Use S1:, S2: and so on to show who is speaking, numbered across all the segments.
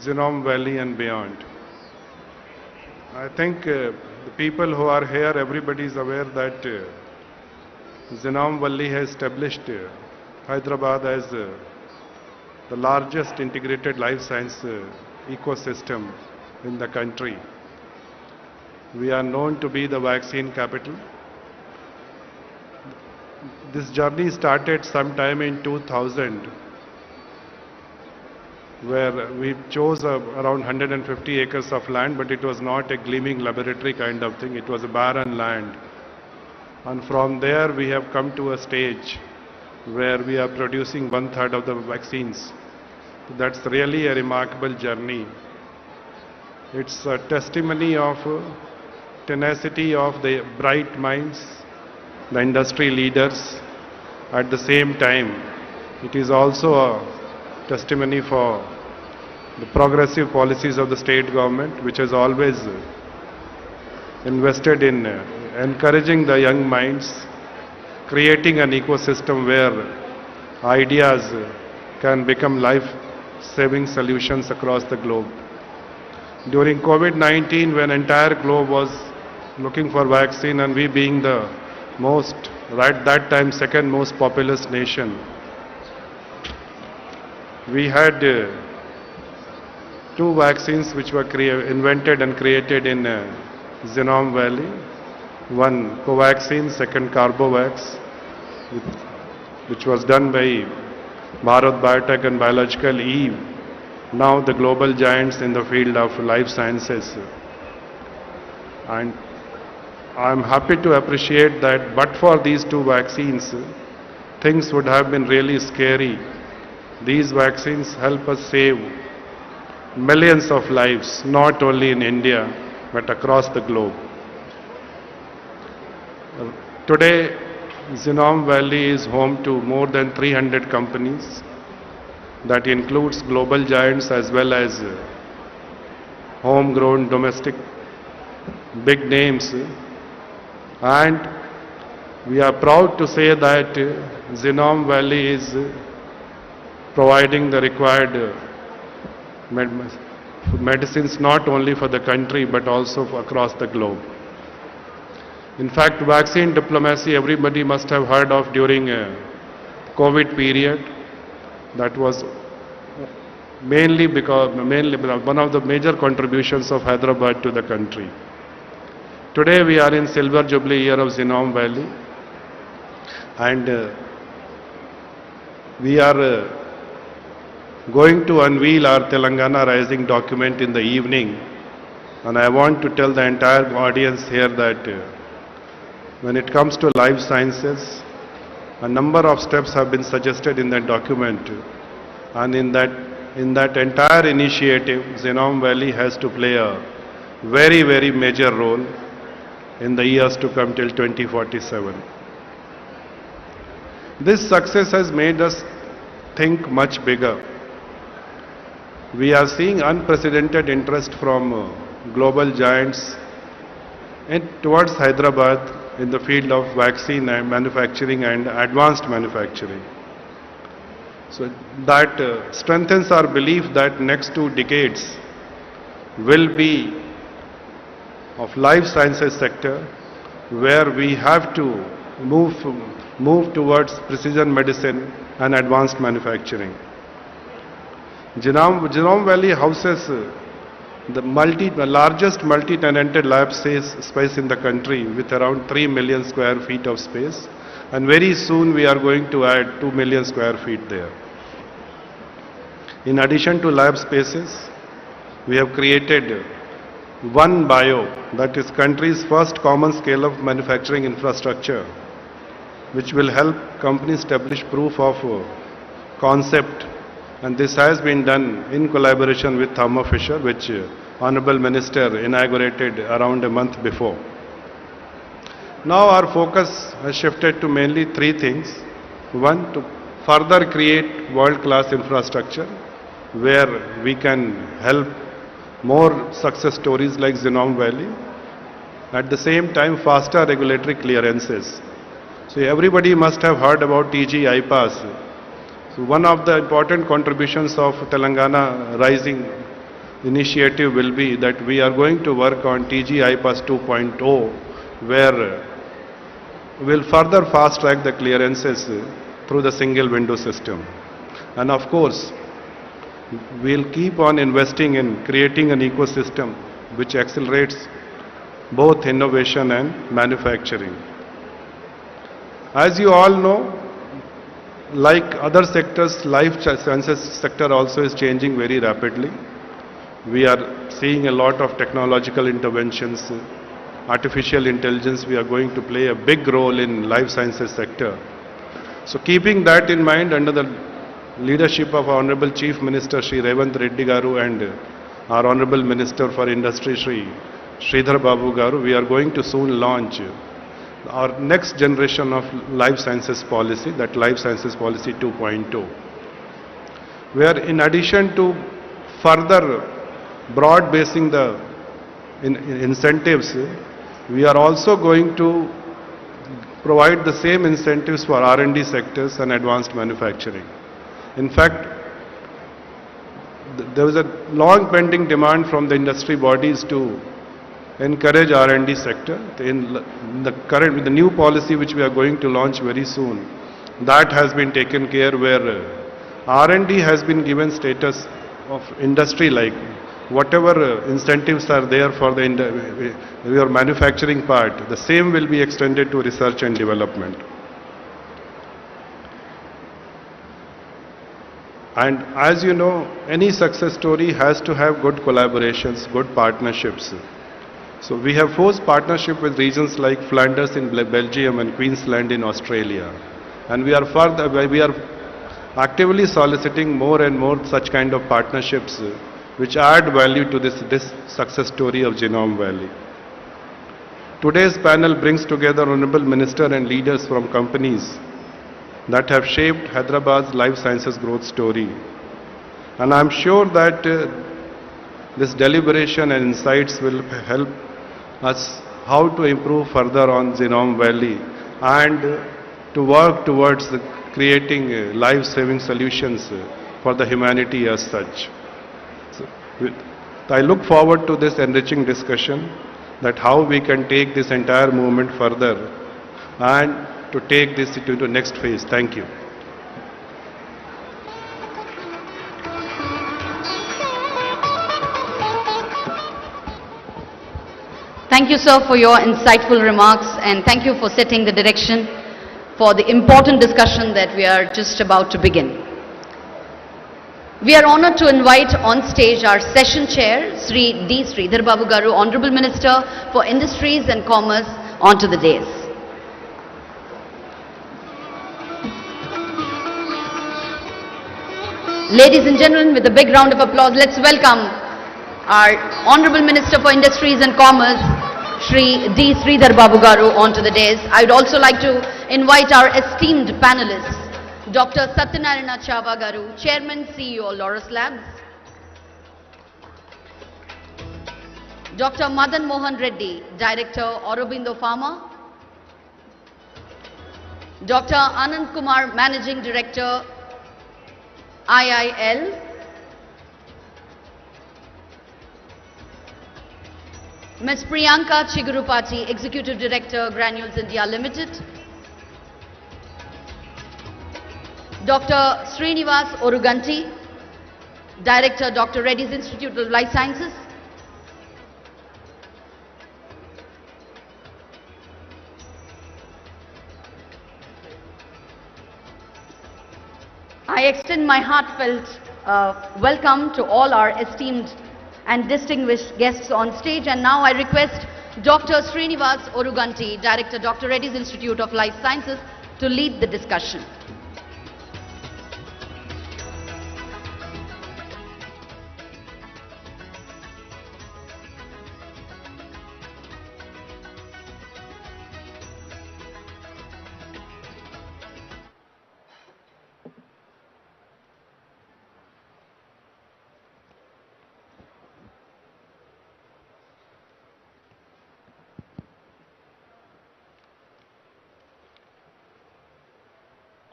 S1: Genome Valley and beyond. I think the people who are here, everybody is aware that Genome Valley has established Hyderabad as the largest integrated life science ecosystem in the country. We are known to be the vaccine capital. This journey started sometime in 2000, where we chose around 150 acres of land, but it was not a gleaming laboratory kind of thing. It was a barren land. And from there we have come to a stage where we are producing 1/3 of the vaccines. That's really a remarkable journey. It's a testimony of tenacity of the bright minds, the industry leaders. At the same time, it is also a testimony for the progressive policies of the state government, which has always invested in encouraging the young minds, creating an ecosystem where ideas can become life-saving solutions across the globe. During COVID-19, when entire globe was looking for vaccine, and we being the most, right that time, second most populous nation, we had two vaccines which were invented and created in Genome Valley. One Covaxin, second Carbovax, which was done by Bharat Biotech and Biological E, now the global giants in the field of life sciences. And I'm happy to appreciate that but for these two vaccines, things would have been really scary. These vaccines help us save millions of lives, not only in India, but across the globe. Today, Genome Valley is home to more than 300 companies. That includes global giants as well as homegrown domestic big names. And we are proud to say that Genome Valley is providing the required medicines not only for the country but also across the globe. In fact, vaccine diplomacy everybody must have heard of during COVID period. That was mainly one of the major contributions of Hyderabad to the country. Today we are in Silver Jubilee year of Genome Valley, and we are going to unveil our Telangana Rising document in the evening. And I want to tell the entire audience here that when it comes to life sciences, a number of steps have been suggested in that document, and in that entire initiative, Genome Valley has to play a very, very major role in the years to come till 2047. This success has made us think much bigger. We are seeing unprecedented interest from global giants towards Hyderabad in the field of vaccine and manufacturing and advanced manufacturing. So that strengthens our belief that next 2 decades will be of life sciences sector, where we have to move towards precision medicine and advanced manufacturing. Genome Valley houses the largest multi-tenanted lab space in the country, with around 3 million square feet of space, and very soon we are going to add 2 million square feet there. In addition to lab spaces, we have created One Bio, that is country's first common scale of manufacturing infrastructure, which will help companies establish proof of concept. And this has been done in collaboration with Thermo Fisher, which Honorable Minister inaugurated around a month before. Now our focus has shifted to mainly 3 things. One, to further create world-class infrastructure where we can help more success stories like Genome Valley. At the same time, faster regulatory clearances. So everybody must have heard about TG iPass. So one of the important contributions of Telangana Rising initiative will be that we are going to work on TG-IPAS 2.0, where we'll further fast track the clearances through the single window system. And of course, we'll keep on investing in creating an ecosystem which accelerates both innovation and manufacturing. As you all know, like other sectors, life sciences sector also is changing very rapidly. We are seeing a lot of technological interventions. Artificial intelligence, we are going to play a big role in life sciences sector. So keeping that in mind, under the leadership of Honorable Chief Minister Shri Revant Reddy Garu and our Honorable Minister for Industry Shri Sridhar Babu Garu, we are going to soon launch our next generation of life sciences policy, that Life Sciences Policy 2.0, where in addition to further broad basing the incentives, we are also going to provide the same incentives for R&D sectors and advanced manufacturing. In fact, there was a long pending demand from the industry bodies to encourage R&D sector. In the new policy which we are going to launch very soon, that has been taken care, where R&D has been given status of industry, like whatever incentives are there for your manufacturing part, the same will be extended to research and development. And as you know, any success story has to have good collaborations, good partnerships. So we have forged partnership with regions like Flanders in Belgium and Queensland in Australia. And we are actively soliciting more and more such kind of partnerships which add value to this success story of Genome Valley. Today's panel brings together Honorable Minister and leaders from companies that have shaped Hyderabad's life sciences growth story. And I'm sure that this deliberation and insights will help us how to improve further on Genome Valley and to work towards creating life-saving solutions for the humanity as such. So, I look forward to this enriching discussion, that how we can take this entire movement further and to take this into the next phase. Thank you.
S2: Thank you, sir, for your insightful remarks, and thank you for setting the direction for the important discussion that we are just about to begin. We are honored to invite on stage our session chair, Sri D. Sridhar Babu Garu, Honorable Minister for Industries and Commerce, onto the dais. Ladies and gentlemen, with a big round of applause, let's welcome our Honorable Minister for Industries and Commerce, Shri D. Sridhar Babu Garu, onto the dais. I would also like to invite our esteemed panelists, Dr. Satyanarayana Chava Garu, Chairman, CEO, Laurus Labs; Dr. Madan Mohan Reddy, Director, Aurobindo Pharma; Dr. Anand Kumar, Managing Director, IIL; Ms. Priyanka Chigurupati, Executive Director, Granules India Limited; Dr. Srinivas Oruganti, Director, Dr. Reddy's Institute of Life Sciences; I extend my heartfelt welcome to all our esteemed and distinguished guests on stage, and now I request Dr. Srinivas Oruganti, Director, Dr. Reddy's Institute of Life Sciences, to lead the discussion.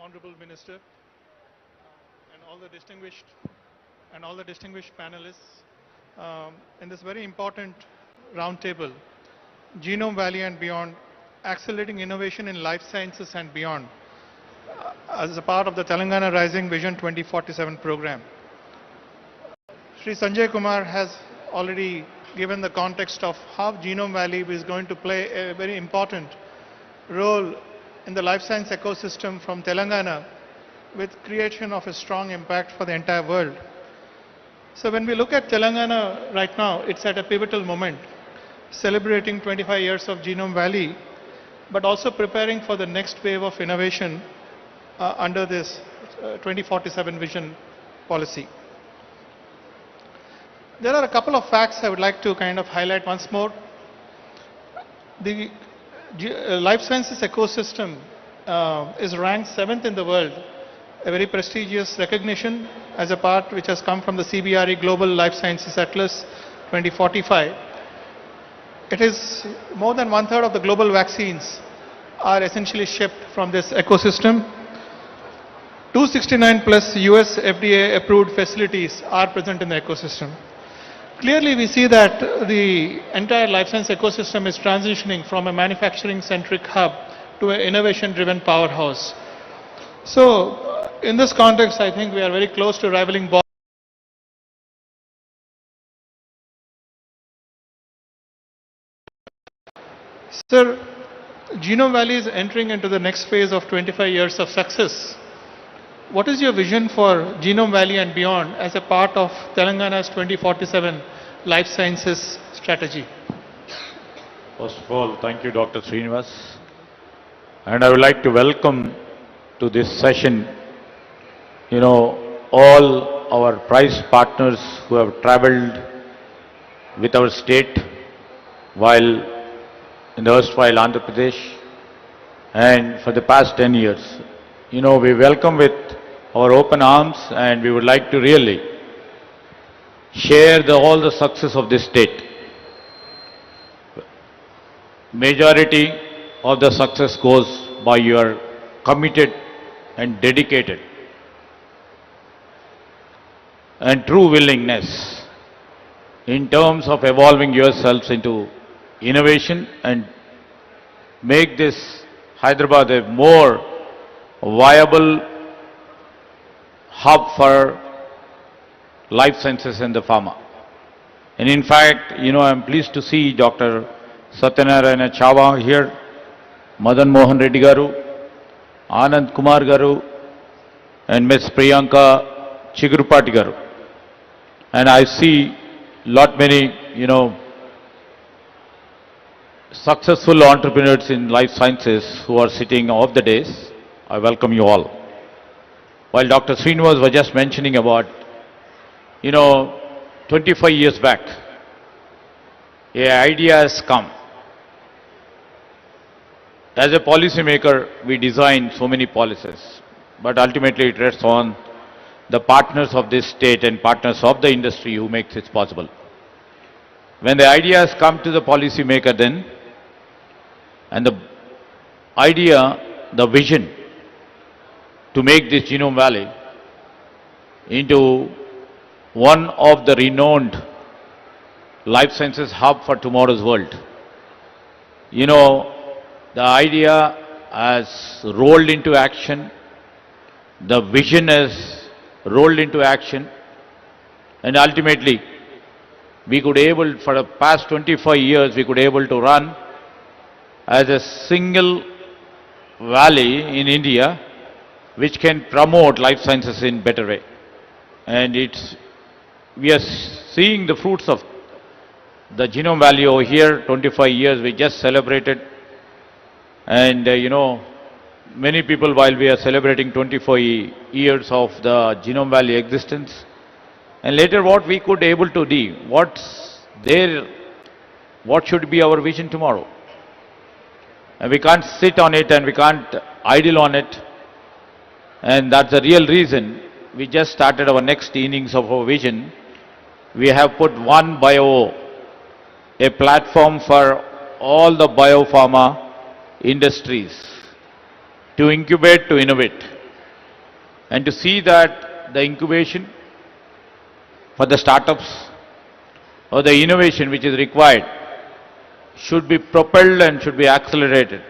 S3: Honorable Minister and all the distinguished panelists, in this very important roundtable, Genome Valley and Beyond, accelerating innovation in life sciences and beyond, as a part of the Telangana Rising Vision 2047 program. Sri Sanjay Kumar has already given the context of how Genome Valley is going to play a very important role in the life science ecosystem from Telangana, with creation of a strong impact for the entire world. So when we look at Telangana right now, it's at a pivotal moment, celebrating 25 years of Genome Valley, but also preparing for the next wave of innovation under this 2047 vision policy. There are a couple of facts I would like to kind of highlight once more. The life sciences ecosystem is ranked 7th in the world, a very prestigious recognition as a part which has come from the CBRE Global Life Sciences Atlas 2045. It is more than 1/3 of the global vaccines are essentially shipped from this ecosystem. 269 plus US FDA approved facilities are present in the ecosystem. Clearly we see that the entire life science ecosystem is transitioning from a manufacturing centric hub to an innovation driven powerhouse. So in this context, I think we are very close to rivaling Bob. Sir, Genome Valley is entering into the next phase of 25 years of success. What is your vision for Genome Valley and beyond as a part of Telangana's 2047 life sciences strategy?
S4: First of all, thank you, Dr. Srinivas. And I would like to welcome to this session, all our prize partners who have traveled with our state while in the erstwhile Andhra Pradesh, and for the past 10 years. We welcome with our open arms, and we would like to really share all the success of this state. Majority of the success goes by your committed and dedicated and true willingness in terms of evolving yourselves into innovation and make this Hyderabad a more viable hub for life sciences and the pharma. And in fact, I'm pleased to see Dr. Satyanarayana Chava here, Madan Mohan Reddy Garu, Anand Kumar Garu, and Ms. Priyanka Chigurupati Garu. And I see many, successful entrepreneurs in life sciences who are sitting off the days. I welcome you all. While Dr. Srinivas was just mentioning about, 25 years back, an idea has come. As a policymaker, we design so many policies, but ultimately it rests on the partners of this state and partners of the industry who makes it possible. When the idea has come to the policymaker then, and the idea, the vision to make this Genome Valley into one of the renowned life sciences hub for tomorrow's world. The idea has rolled into action, the vision has rolled into action, and ultimately we could able, for the past 25 years, we could able to run as a single valley in India which can promote life sciences in better way. And we are seeing the fruits of the Genome Valley over here. 25 years we just celebrated, and many people, while we are celebrating 24 years of the Genome Valley existence, and later what we could able to do, what should be our vision tomorrow. And we can't sit on it and we can't idle on it, and that's the real reason we just started our next innings of our vision. We have put One Bio, a platform for all the biopharma industries to incubate, to innovate, and to see that the incubation for the startups or the innovation which is required should be propelled and should be accelerated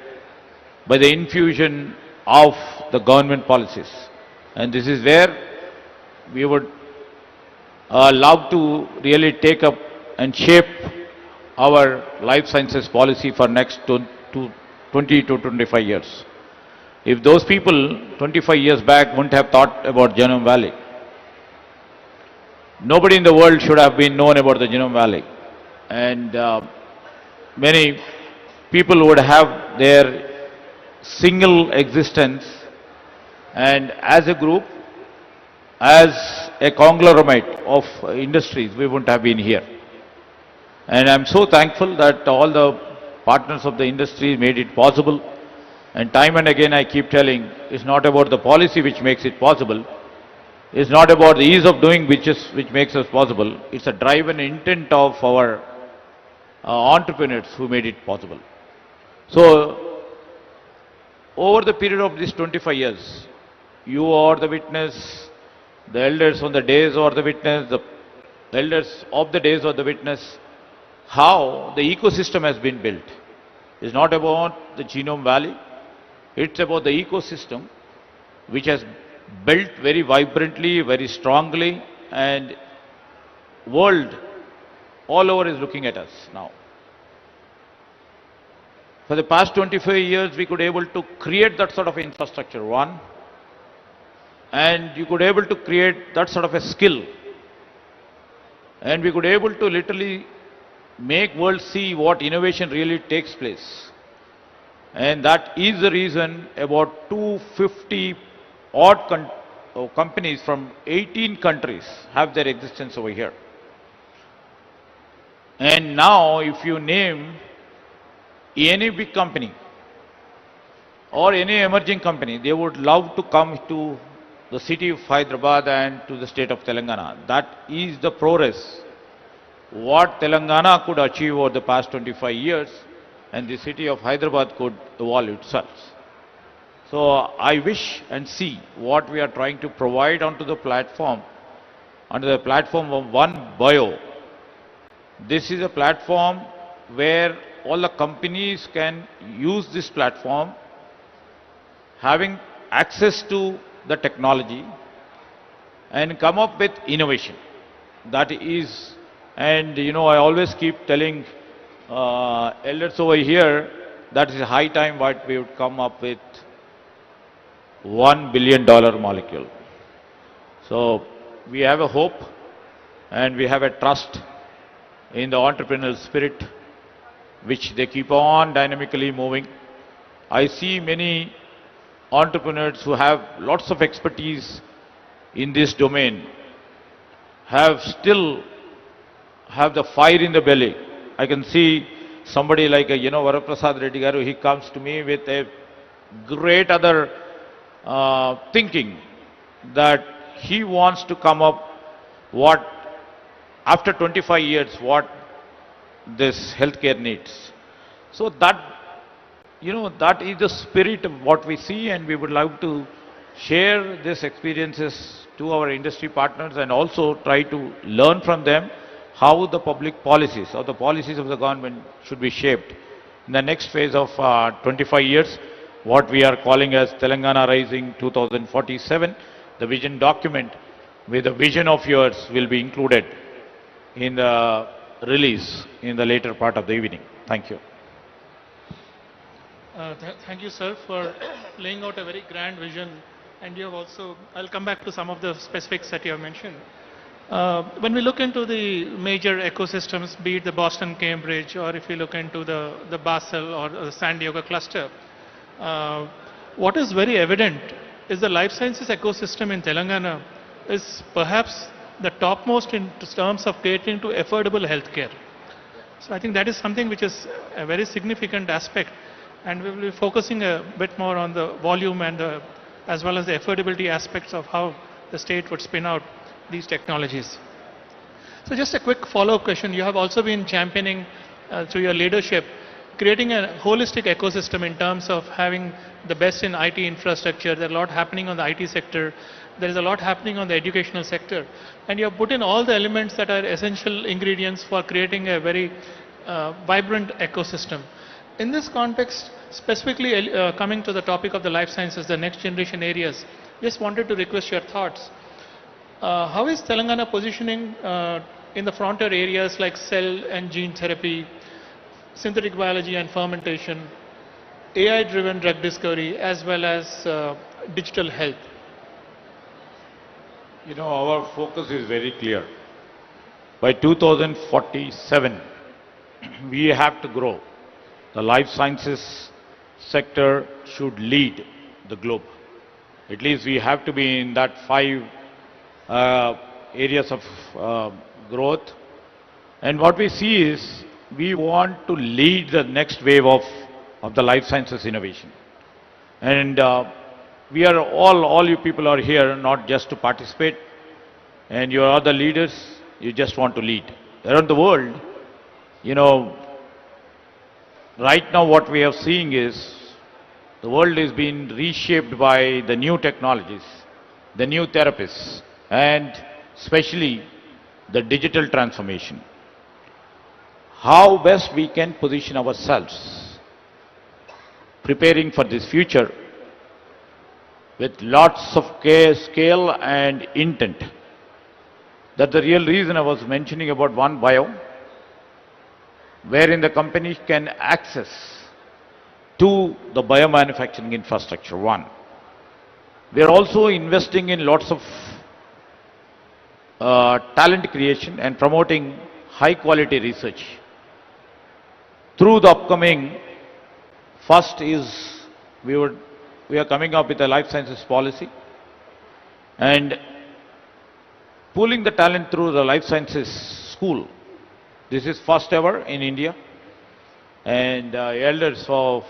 S4: by the infusion of the government policies. And this is where we would love to really take up and shape our life sciences policy for next 20 to 25 years. If those people 25 years back wouldn't have thought about Genome Valley, nobody in the world should have been known about the Genome Valley. And many people would have their single existence, and as a group, as a conglomerate of industries, we wouldn't have been here. And I'm so thankful that all the partners of the industry made it possible. And time and again I keep telling, it's not about the policy which makes it possible. It's not about the ease of doing which makes us possible. It's a drive and intent of our entrepreneurs who made it possible. So, over the period of these 25 years, you are the witness, the elders on the days are the witness, the elders of the days are the witness, how the ecosystem has been built. It's not about the Genome Valley, it's about the ecosystem which has built very vibrantly, very strongly, and world all over is looking at us now. For the past 25 years, we could able to create that sort of infrastructure, one, and you could able to create that sort of a skill, and we could able to literally make world see what innovation really takes place. And that is the reason about 250 odd companies from 18 countries have their existence over here. And now if you name any big company or any emerging company, they would love to come to the city of Hyderabad and to the state of Telangana. That is the progress what Telangana could achieve over the past 25 years, and the city of Hyderabad could evolve itself. So I wish and see what we are trying to provide onto the platform, under the platform of One Bio. This is a platform where all the companies can use this platform, having access to the technology and come up with innovation. That is, and you know, I always keep telling elders over here that is high time what we would come up with $1 billion molecule. So we have a hope and we have a trust in the entrepreneurial spirit which they keep on dynamically moving. I see many entrepreneurs who have lots of expertise in this domain still have the fire in the belly. I can see somebody like Varaprasad Reddy Garu, he comes to me with a great other thinking that he wants to come up what after 25 years what this healthcare needs. So that that is the spirit of what we see, and we would like to share these experiences to our industry partners and also try to learn from them how the public policies or the policies of the government should be shaped in the next phase of 25 years, what we are calling as Telangana Rising 2047. The vision document with the vision of yours will be included in the release in the later part of the evening. Thank you.
S3: Thank you, sir, for laying out a very grand vision. And you have also, I'll come back to some of the specifics that you have mentioned. When we look into the major ecosystems, be it the Boston, Cambridge, or if we look into the Basel or the San Diego cluster, what is very evident is the life sciences ecosystem in Telangana is perhaps the topmost in terms of catering to affordable healthcare. So I think that is something which is a very significant aspect, and we will be focusing a bit more on the volume and as well as the affordability aspects of how the state would spin out these technologies. So just a quick follow-up question. You have also been championing through your leadership, creating a holistic ecosystem in terms of having the best in IT infrastructure. There's a lot happening on the IT sector. there is a lot happening on the educational sector, and you have put in all the elements that are essential ingredients for creating a very vibrant ecosystem. In this context, specifically coming to the topic of the life sciences, the next generation areas, just wanted to request your thoughts. How is Telangana positioning in the frontier areas like cell and gene therapy, synthetic biology and fermentation, AI-driven drug discovery, as well as digital health?
S4: You know, our focus is very clear. By 2047, we have to grow. The life sciences sector should lead the globe. At least we have to be in that 5 areas of growth. And what we see is, we want to lead the next wave of the life sciences innovation. And we are all you people are here not just to participate, and you are the leaders, you just want to lead. Around the world, you know, right now what we are seeing is, the world is being reshaped by the new technologies, the new therapies, and especially the digital transformation. How best we can position ourselves, preparing for this future with lots of care, scale and intent. That's the real reason I was mentioning about One Bio, wherein the company can access to the biomanufacturing infrastructure, one. We are also investing in lots of talent creation and promoting high quality research. Through the upcoming, first is, we are coming up with a life sciences policy, and pooling the talent through the life sciences school. This is first ever in India, and elders of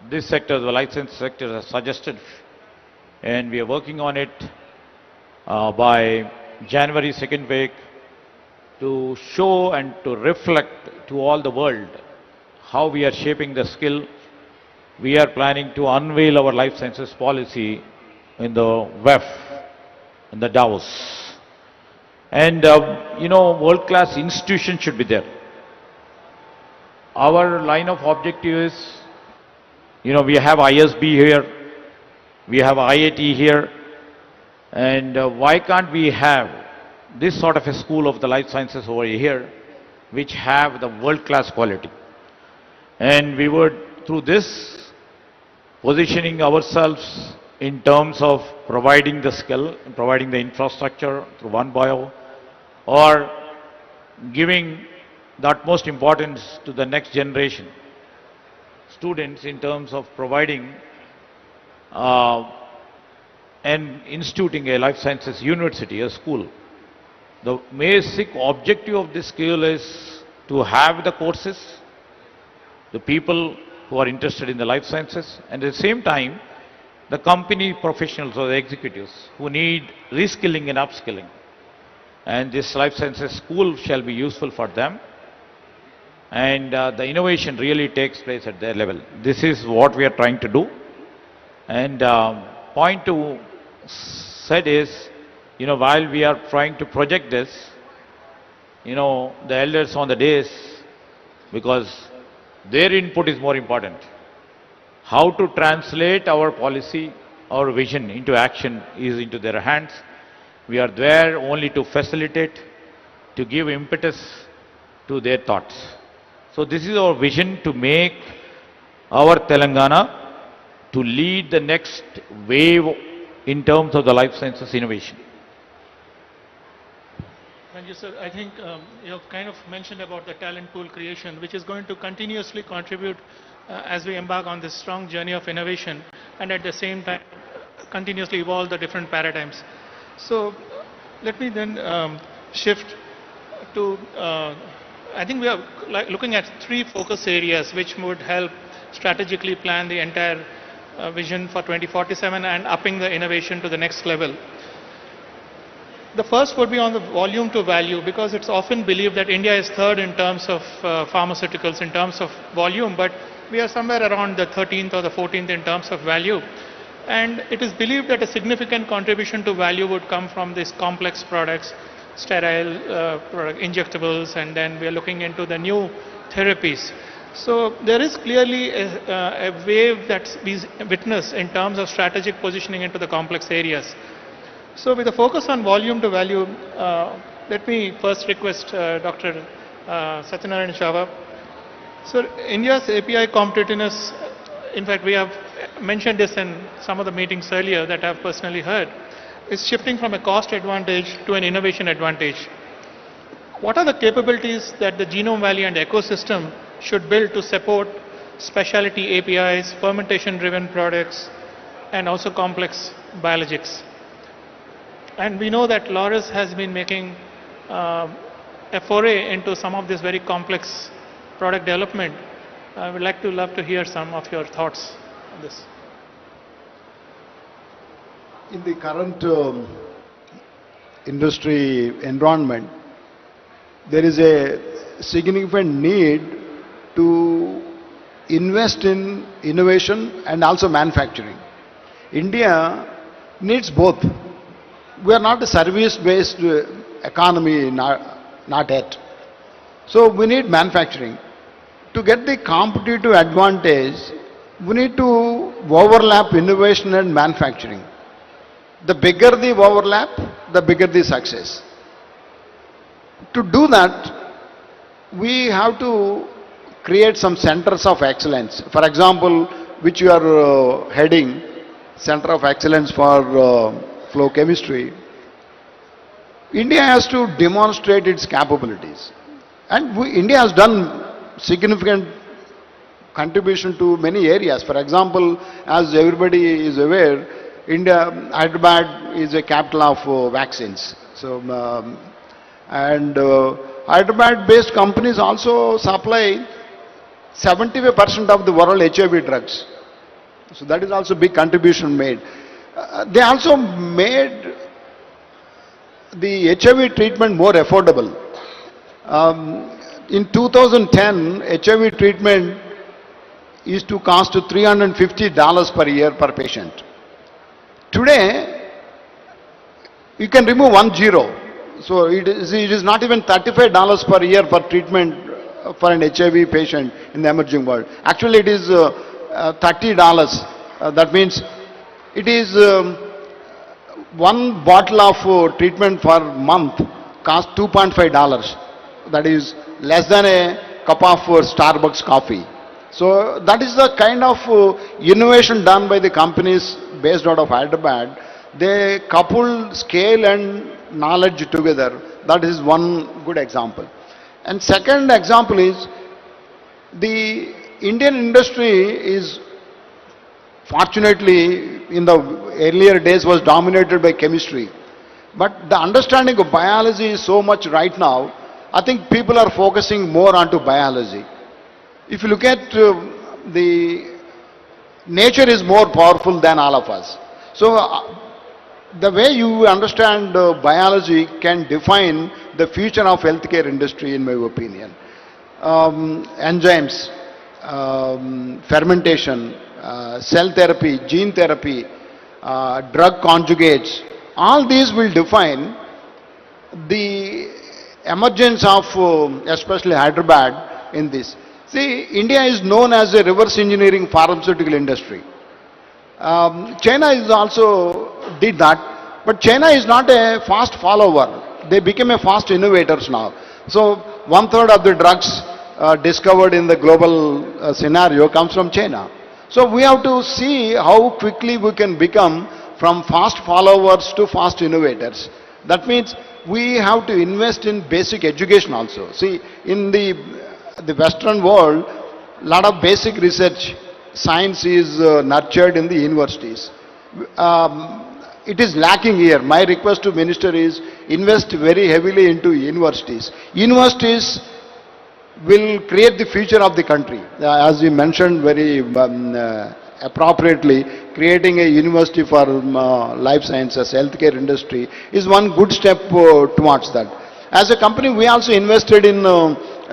S4: this sector, the life sciences sector, have suggested, and we are working on it by January 2nd week, to show and to reflect to all the world how we are shaping the skill. We are planning to unveil our life sciences policy in the WEF, in the Davos. And, you know, world-class institutions should be there. Our line of objective is, you know, we have ISB here, we have IIT here, and why can't we have this sort of a school of the life sciences over here, which have the world-class quality? And we would, through this, positioning ourselves in terms of providing the skill, providing the infrastructure through One Bio, or giving the utmost importance to the next generation students in terms of providing and instituting a life sciences university, a school. The basic objective of this school is to have the courses, the people who are interested in the life sciences, and at the same time, the company professionals or the executives who need reskilling and upskilling. And this life sciences school shall be useful for them, and the innovation really takes place at their level. This is what we are trying to do. And point two said is, you know, while we are trying to project this, you know, the elders on the days, because their input is more important. How to translate our policy, our vision into action is into their hands. We are there only to facilitate, to give impetus to their thoughts. So this is our vision, to make our Telangana to lead the next wave in terms of the life sciences innovation.
S3: Thank you, sir. I think you have kind of mentioned about the talent pool creation, which is going to continuously contribute as we embark on this strong journey of innovation, and at the same time continuously evolve the different paradigms. So let me then shift to, I think we are looking at 3 focus areas which would help strategically plan the entire vision for 2047 and upping the innovation to the next level. The first would be on the volume to value, because it's often believed that India is third in terms of pharmaceuticals, in terms of volume, but we are somewhere around the 13th or the 14th in terms of value. And it is believed that a significant contribution to value would come from these complex products, sterile injectables, and then we are looking into the new therapies. So there is clearly a wave that we witness in terms of strategic positioning into the complex areas. So with a focus on volume to value, let me first request Dr. Satyanarayan Chava. So India's API competitiveness, in fact we have mentioned this in some of the meetings earlier that I have personally heard, is shifting from a cost advantage to an innovation advantage. What are the capabilities that the Genome Valley and ecosystem should build to support specialty APIs, fermentation-driven products, and also complex biologics? And we know that Laurus has been making a foray into some of this very complex product development. I would love to hear some of your thoughts on this.
S5: In the current industry environment, there is a significant need to invest in innovation and also manufacturing. India needs both. We are not a service-based economy, not yet. So we need manufacturing. To get the competitive advantage, we need to overlap innovation and manufacturing. The bigger the overlap, the bigger the success. To do that, we have to create some centers of excellence. For example, which you are heading, Center of Excellence for Flow Chemistry. India has to demonstrate its capabilities. And India has done significant contribution to many areas. For example, as everybody is aware, Hyderabad is a capital of vaccines. So, Hyderabad-based companies also supply 75% of the world HIV drugs. So that is also a big contribution made. They also made the HIV treatment more affordable. In 2010, HIV treatment used to cost $350 per year per patient. Today, you can remove 1 zero. So it is not even $35 per year per treatment for an HIV patient in the emerging world. Actually, it is $30. That means it is one bottle of treatment per month costs $2.5. That is less than a cup of Starbucks coffee. So that is the kind of innovation done by the companies based out of Hyderabad. They couple scale and knowledge together. That is one good example. And second example is the Indian industry is fortunately in the earlier days was dominated by chemistry. But the understanding of biology is so much right now. I think people are focusing more onto biology. If you look at the nature is more powerful than all of us. So the way you understand biology can define the future of healthcare industry, in my opinion. Enzymes, fermentation, cell therapy, gene therapy, drug conjugates, all these will define the emergence of especially Hyderabad in this. See, India is known as a reverse engineering pharmaceutical industry. China is also did that, but China is not a fast follower. They became a fast innovators now. So 1/3 of the drugs discovered in the global scenario comes from China. So we have to see how quickly we can become from fast followers to fast innovators. That means we have to invest in basic education also. See, in the Western world, a lot of basic research, science is nurtured in the universities. It is lacking here. My request to Minister is invest very heavily into universities. Universities will create the future of the country. As you mentioned very appropriately, creating a university for life sciences, healthcare industry is one good step towards that. As a company, we also invested in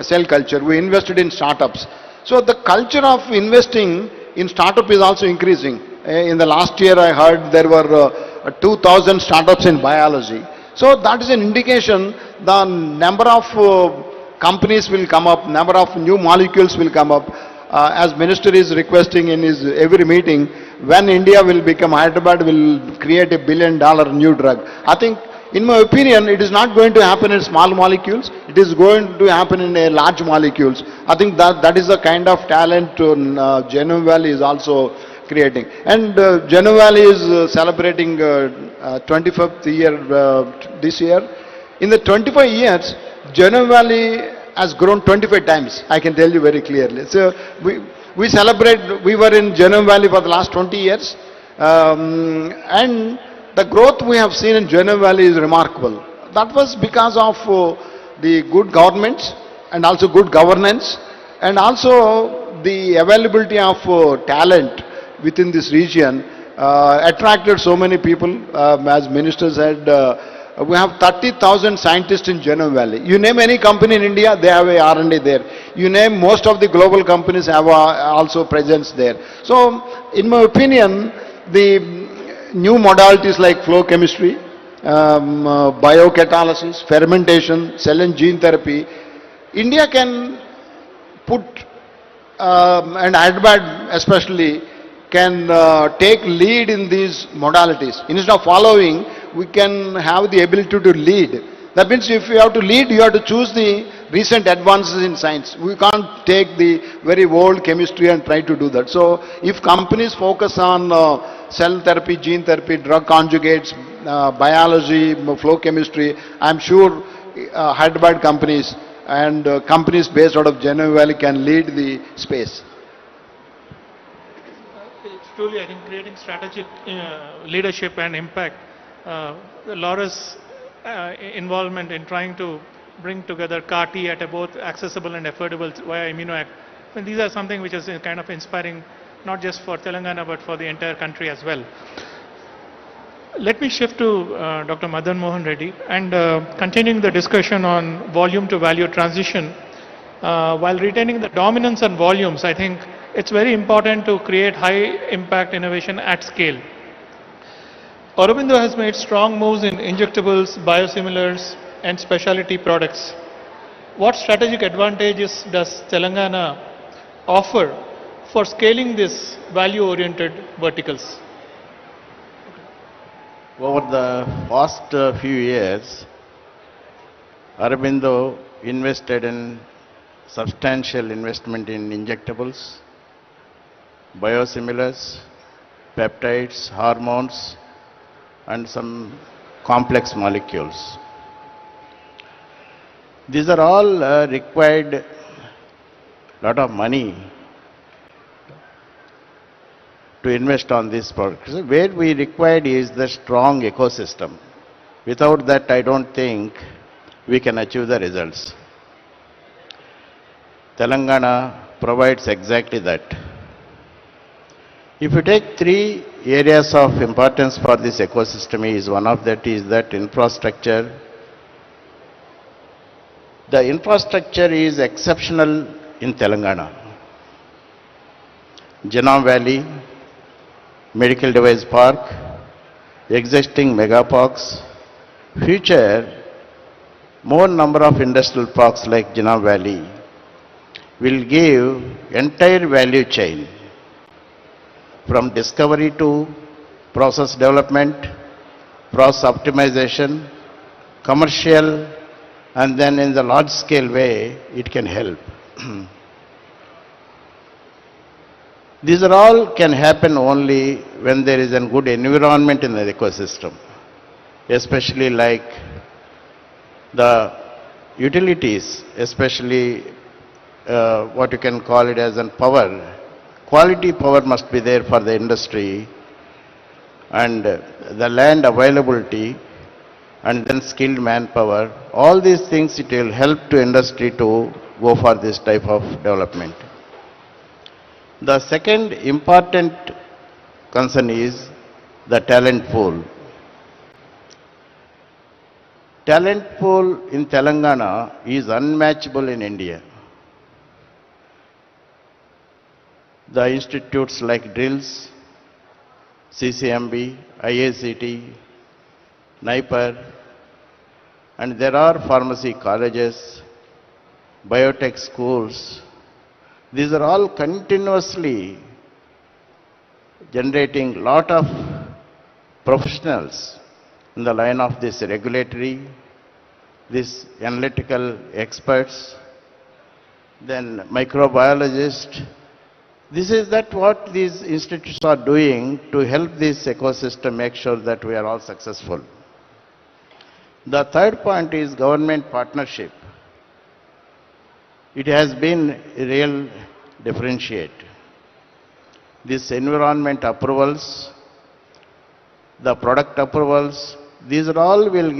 S5: cell culture. We invested in startups. So the culture of investing in startup is also increasing. In the last year, I heard there were 2,000 startups in biology. So that is an indication the number of companies will come up, number of new molecules will come up. As Minister is requesting in his every meeting, when India will become, Hyderabad will create $1 billion new drug. I think, in my opinion, it is not going to happen in small molecules. It is going to happen in large molecules. I think that is the kind of talent Genome Valley is also creating. And Genome Valley is celebrating 25th year this year. In the 25 years, Genome Valley has grown 25 times, I can tell you very clearly. So we celebrate, we were in Genome Valley for the last 20 years, and the growth we have seen in Genome Valley is remarkable. That was because of the good governments and also good governance and also the availability of talent within this region attracted so many people. As Minister said, we have 30,000 scientists in Genome Valley. You name any company in India, they have a R&D there. You name most of the global companies have also presence there. So, in my opinion, the new modalities like flow chemistry, biocatalysis, fermentation, cell and gene therapy, India can put, and Hyderabad especially, can take lead in these modalities. Instead of following, we can have the ability to lead. That means if you have to lead, you have to choose the recent advances in science. We can't take the very old chemistry and try to do that. So if companies focus on cell therapy, gene therapy, drug conjugates, biology, flow chemistry, I'm sure Hyderabad companies and companies based out of Genome Valley can lead the space.
S3: It's truly, I think, creating strategic leadership and impact. Laura's involvement in trying to bring together CAR-T at a both accessible and affordable via ImmunoAct. And these are something which is kind of inspiring, not just for Telangana, but for the entire country as well. Let me shift to Dr. Madan Mohan Reddy and continuing the discussion on volume to value transition. While retaining the dominance on volumes, I think it's very important to create high impact innovation at scale. Aurobindo has made strong moves in injectables, biosimilars and specialty products. What strategic advantages does Telangana offer for scaling these value-oriented verticals?
S6: Over the past few years, Aurobindo invested in substantial investment in injectables, biosimilars, peptides, hormones, and some complex molecules. These are all required a lot of money to invest on these products. Where we required is the strong ecosystem. Without that, I don't think we can achieve the results. Telangana provides exactly that. If you take three areas of importance for this ecosystem, one of that is that infrastructure. The infrastructure is exceptional in Telangana. Genome Valley, Medical Device Park, existing mega parks, future more number of industrial parks like Genome Valley will give entire value chain from discovery to process development, process optimization, commercial, and then in the large scale way it can help. These are all can happen only when there is a good environment in the ecosystem, especially like the utilities, especially what you can call it as power. Quality power must be there for the industry, and the land availability, and then skilled manpower. All these things, it will help to industry to go for this type of development. The second important concern is the talent pool. Talent pool in Telangana is unmatchable in India. The institutes like drills, CCMB, IACT, NIPER, and there are pharmacy colleges, biotech schools. These are all continuously generating lot of professionals in the line of this regulatory, this analytical experts, then microbiologists. This is that what these institutes are doing to help this ecosystem make sure that we are all successful. The third point is government partnership. It has been a real differentiate. This environment approvals, the product approvals, these are all will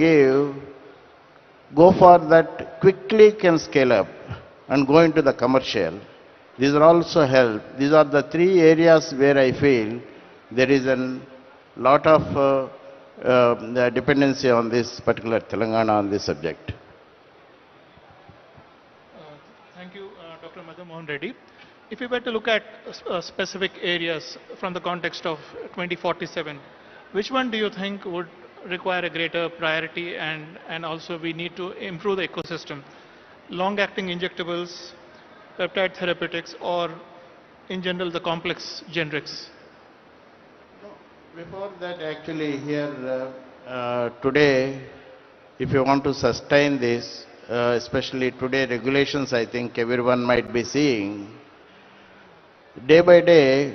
S6: go for that quickly can scale up and go into the commercial. These are also help. These are the three areas where I feel there is a lot of the dependency on this particular Telangana on this subject.
S3: Thank you, Dr. Madhu Mohan Reddy. If we were to look at specific areas from the context of 2047, which one do you think would require a greater priority and also we need to improve the ecosystem? Long-acting injectables, peptide therapeutics, or in general the complex generics?
S6: Before that, actually here today, if you want to sustain this, especially today regulations, I think everyone might be seeing, day by day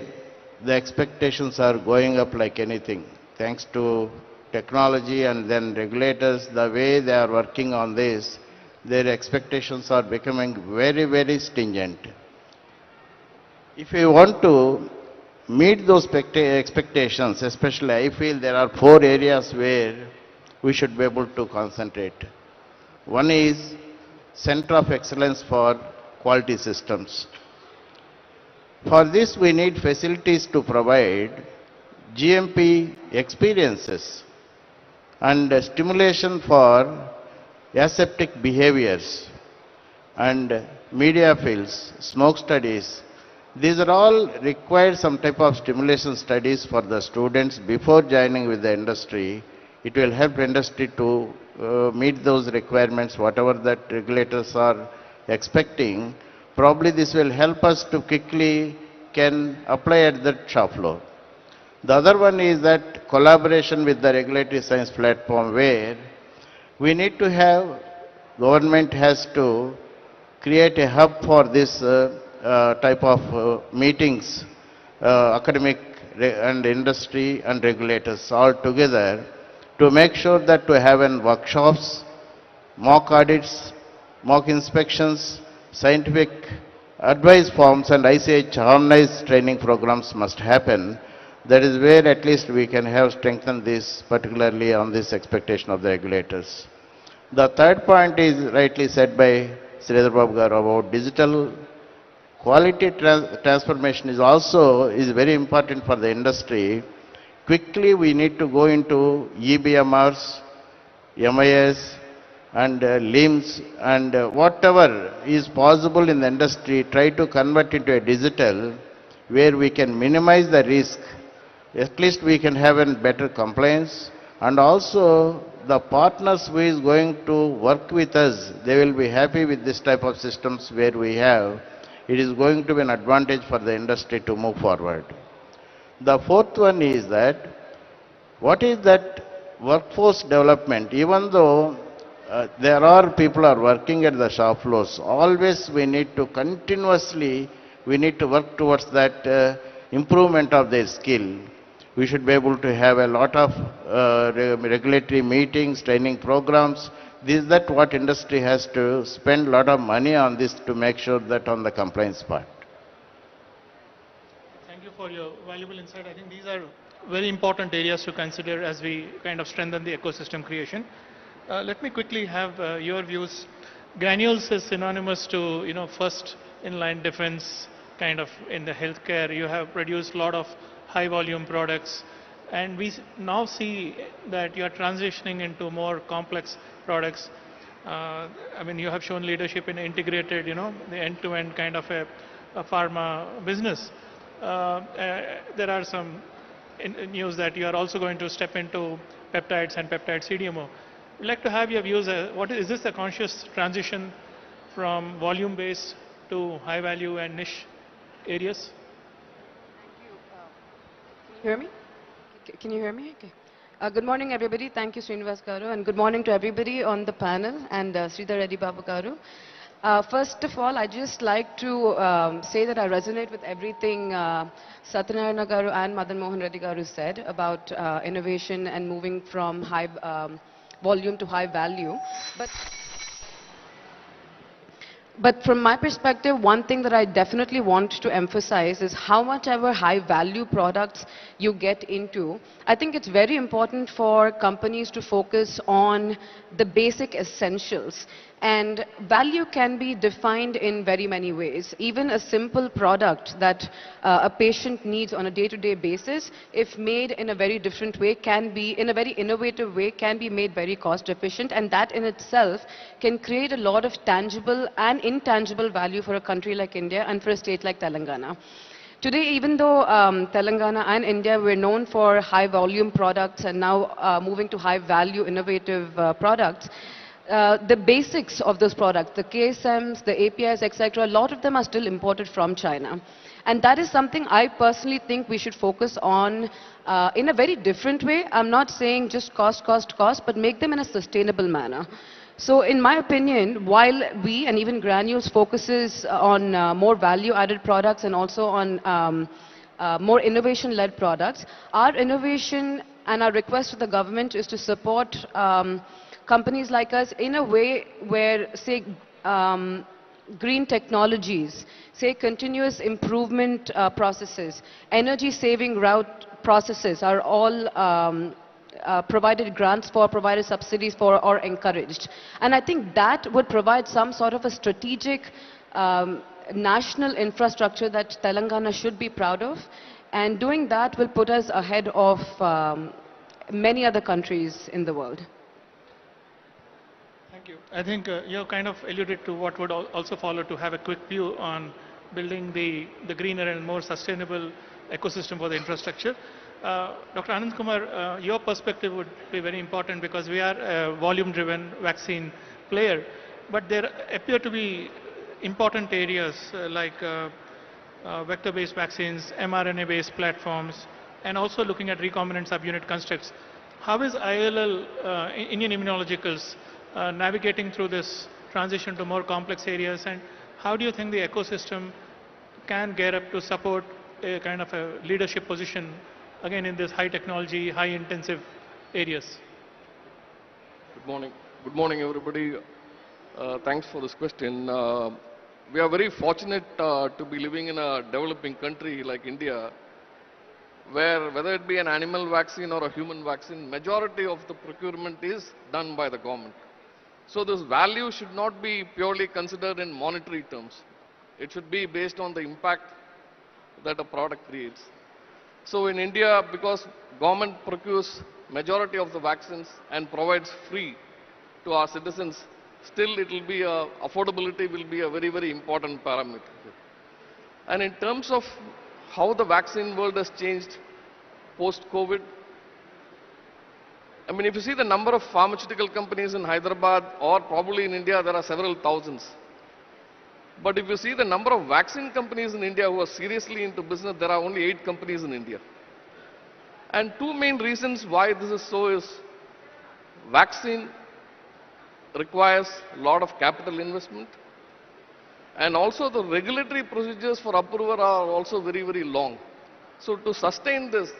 S6: the expectations are going up like anything. Thanks to technology and then regulators, the way they are working on this, their expectations are becoming very, very stringent. If you want to meet those expectations, especially I feel there are 4 areas where we should be able to concentrate. One is Center of Excellence for Quality Systems. For this we need facilities to provide GMP experiences and stimulation for aseptic behaviors and media fields, smoke studies. These are all required some type of stimulation studies for the students before joining with the industry. It will help industry to meet those requirements, whatever that regulators are expecting. Probably this will help us to quickly can apply at the shop floor. The other one is that collaboration with the regulatory science platform where we need to have, government has to create a hub for this type of meetings, academic and industry and regulators all together to make sure that to have workshops, mock audits, mock inspections, scientific advice forms and ICH harmonized training programs must happen. That is where at least we can have strengthened this, particularly on this expectation of the regulators. The third point is rightly said by Sridhar Babu garu about digital quality transformation is also very important for the industry. Quickly we need to go into EBMRs, MIS and LIMS and whatever is possible in the industry, try to convert into a digital where we can minimize the risk. At least we can have a better compliance, and also the partners who is going to work with us, they will be happy with this type of systems where we have. It is going to be an advantage for the industry to move forward. The fourth one is that, what is that workforce development? Even though there are people are working at the shop floors, always we need to continuously, we need to work towards that improvement of their skill. We should be able to have a lot of regulatory meetings, training programs. This is that what industry has to spend a lot of money on this to make sure that on the compliance part.
S3: Thank you for your valuable insight. I think these are very important areas to consider as we kind of strengthen the ecosystem creation. Let me quickly have your views. Granules is synonymous to, first in-line defense kind of in the healthcare. You have produced a lot of high volume products, and we now see that you are transitioning into more complex products. I mean, you have shown leadership in integrated, the end-to-end kind of a pharma business. There are some news that you are also going to step into peptides and peptide CDMO. We'd like to have your views. Is this a conscious transition from volume-based to high-value and niche areas?
S7: Can you hear me? Can you hear me? Okay. Good morning, everybody. Thank you, Srinivas Garu, and good morning to everybody on the panel and Sridhar Reddy Babu Garu. First of all, I'd just like to say that I resonate with everything Satyanarayana Garu and Madan Mohan Reddy Garu said about innovation and moving from high volume to high value. But from my perspective, one thing that I definitely want to emphasize is how much ever high value products you get into, I think it's very important for companies to focus on the basic essentials. And value can be defined in very many ways. Even a simple product that a patient needs on a day-to-day basis, if made in a very different way, can be, in a very innovative way, can be made very cost efficient. And that in itself can create a lot of tangible and intangible value for a country like India and for a state like Telangana. Today, even though Telangana and India were known for high volume products and now moving to high value innovative products, the basics of those products, the KSMs, the APIs, etc., a lot of them are still imported from China. And that is something I personally think we should focus on in a very different way. I'm not saying just cost, but make them in a sustainable manner. So in my opinion, while we and even Granules focuses on more value-added products and also on more innovation-led products, our innovation and our request to the government is to support companies like us in a way where, say, green technologies, say continuous improvement processes, energy-saving route processes are all provided grants for, provided subsidies for, or encouraged. And I think that would provide some sort of a strategic national infrastructure that Telangana should be proud of. And doing that will put us ahead of many other countries in the world.
S3: Thank you. I think you kind of alluded to what would also follow, to have a quick view on building the greener and more sustainable ecosystem for the infrastructure. Dr. Anand Kumar, your perspective would be very important because we are a volume-driven vaccine player, but there appear to be important areas like vector-based vaccines, mRNA-based platforms, and also looking at recombinant subunit constructs. How is ILL, Indian Immunologicals, navigating through this transition to more complex areas, and how do you think the ecosystem can gear up to support a kind of a leadership position again in this high technology, high intensive areas?
S8: Good morning. Good morning, everybody. Thanks for this question. We are very fortunate to be living in a developing country like India, where whether it be an animal vaccine or a human vaccine, majority of the procurement is done by the government. So this value should not be purely considered in monetary terms. It should be based on the impact that a product creates. So in India, because government procures majority of the vaccines and provides free to our citizens, still it will be affordability will be a very, very important parameter. And in terms of how the vaccine world has changed post-COVID, I mean, if you see the number of pharmaceutical companies in Hyderabad or probably in India, there are several thousands. But if you see the number of vaccine companies in India who are seriously into business, there are only 8 companies in India. And 2 main reasons why this is so is vaccine requires a lot of capital investment, and also the regulatory procedures for approval are also very, very long. So to sustain this,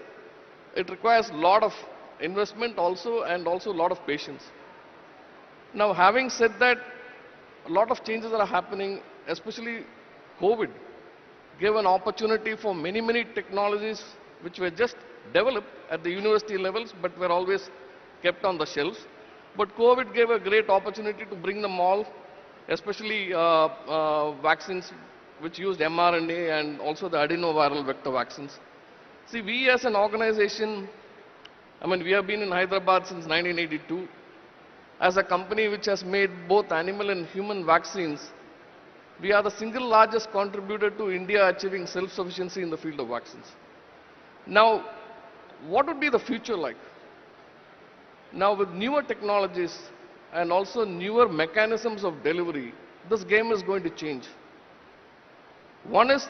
S8: it requires a lot of investment also and also a lot of patience. Now, having said that, a lot of changes are happening, especially COVID gave an opportunity for many, many technologies which were just developed at the university levels but were always kept on the shelves. But COVID gave a great opportunity to bring them all, especially vaccines which used mRNA and also the adenoviral vector vaccines. See, we as an organization, I mean, we have been in Hyderabad since 1982. As a company which has made both animal and human vaccines, we are the single largest contributor to India achieving self-sufficiency in the field of vaccines. Now, what would be the future like? Now with newer technologies and also newer mechanisms of delivery, this game is going to change. One is,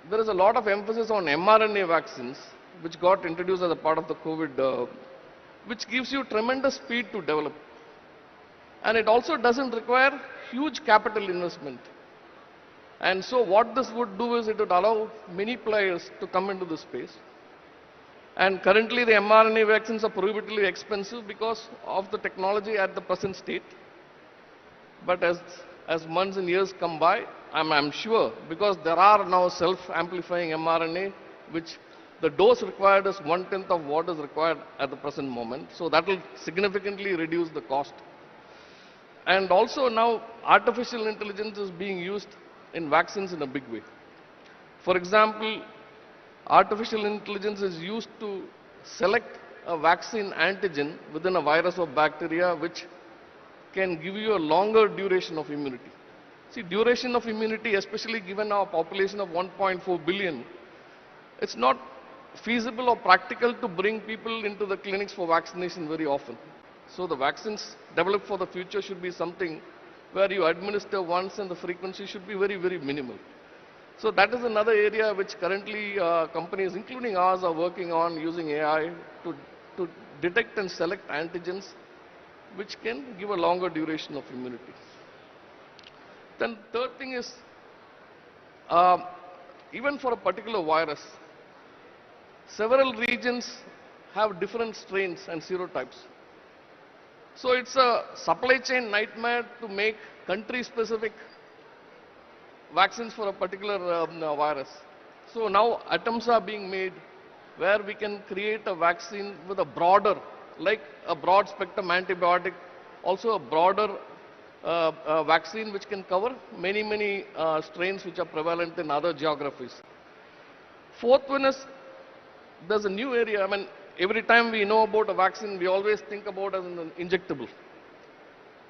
S8: there is a lot of emphasis on mRNA vaccines, which got introduced as a part of the COVID, which gives you tremendous speed to develop. And it also doesn't require huge capital investment. And so what this would do is it would allow many players to come into this space. And currently the mRNA vaccines are prohibitively expensive because of the technology at the present state. But as months and years come by, I'm sure, because there are now self-amplifying mRNA, which the dose required is 1/10 of what is required at the present moment. So that will significantly reduce the cost. And also now artificial intelligence is being used in vaccines in a big way. For example, artificial intelligence is used to select a vaccine antigen within a virus or bacteria which can give you a longer duration of immunity. See, duration of immunity, especially given our population of 1.4 billion, it's not feasible or practical to bring people into the clinics for vaccination very often. So the vaccines developed for the future should be something where you administer once and the frequency should be very, very minimal. So that is another area which currently companies, including ours, are working on using AI to detect and select antigens which can give a longer duration of immunity. Then third thing is, even for a particular virus, several regions have different strains and serotypes. So it's a supply chain nightmare to make country-specific vaccines for a particular virus. So now attempts are being made where we can create a vaccine with a broader, like a broad spectrum antibiotic, also a broader vaccine which can cover many strains which are prevalent in other geographies. Fourth one is, there's a new area. I mean, every time we know about a vaccine, we always think about it as an injectable.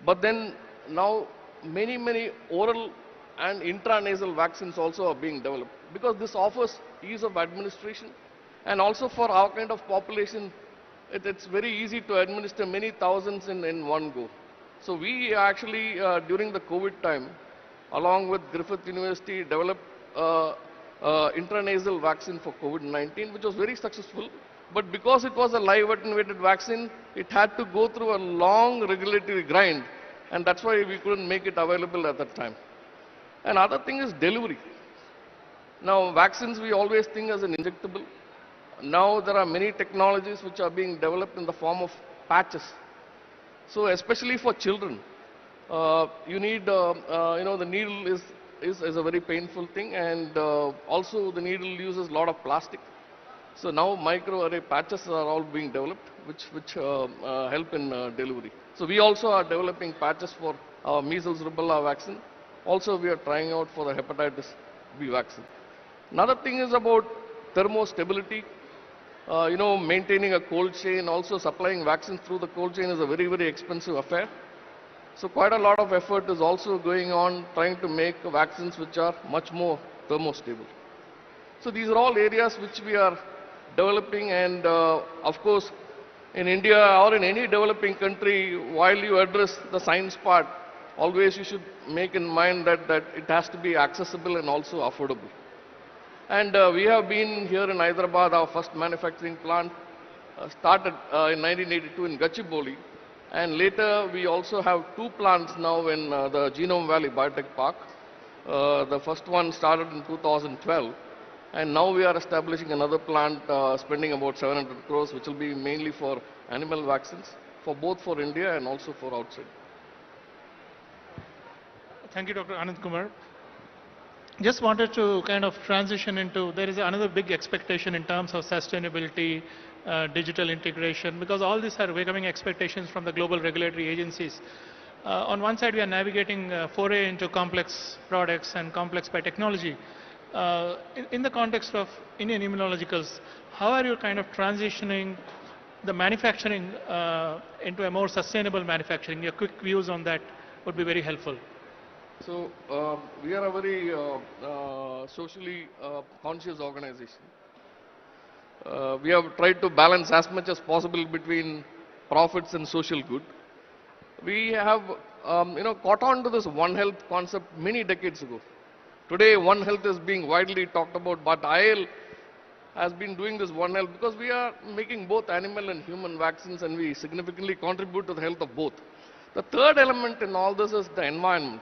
S8: But then now many oral and intranasal vaccines also are being developed because this offers ease of administration, and also for our kind of population, it's very easy to administer many thousands in one go. So we actually, during the COVID time, along with Griffith University, developed intranasal vaccine for COVID-19, which was very successful. But because it was a live attenuated vaccine, it had to go through a long regulatory grind, and that's why we couldn't make it available at that time. Another thing is delivery. Now, vaccines we always think as an injectable. Now there are many technologies which are being developed in the form of patches. So especially for children, you need, the needle is a very painful thing, and also the needle uses a lot of plastic. So now microarray patches are all being developed, which help in delivery. So we also are developing patches for our measles rubella vaccine. Also we are trying out for the hepatitis B vaccine. Another thing is about thermostability. Maintaining a cold chain, also supplying vaccines through the cold chain is a very expensive affair. So quite a lot of effort is also going on trying to make vaccines which are much more thermostable. So these are all areas which we are developing, and of course in India or in any developing country, while you address the science part, always you should make in mind that it has to be accessible and also affordable. And we have been here in Hyderabad, our first manufacturing plant started in 1982 in Gachibowli, and later we also have two plants now in the Genome Valley Biotech Park. The first one started in 2012. And now we are establishing another plant spending about 700 crores, which will be mainly for animal vaccines, for both for India and also for outside.
S3: Thank you, Dr. Anand Kumar. Just wanted to kind of transition into, there is another big expectation in terms of sustainability, digital integration, because all these are becoming expectations from the global regulatory agencies. On one side, we are navigating foray into complex products and complex biotechnology. In the context of Indian immunologicals, how are you kind of transitioning the manufacturing into a more sustainable manufacturing? Your quick views on that would be very helpful.
S8: So we are a very socially conscious organization. We have tried to balance as much as possible between profits and social good. We have, caught on to this One Health concept many decades ago. Today, One Health is being widely talked about, but IL has been doing this One Health because we are making both animal and human vaccines, and we significantly contribute to the health of both. The third element in all this is the environment.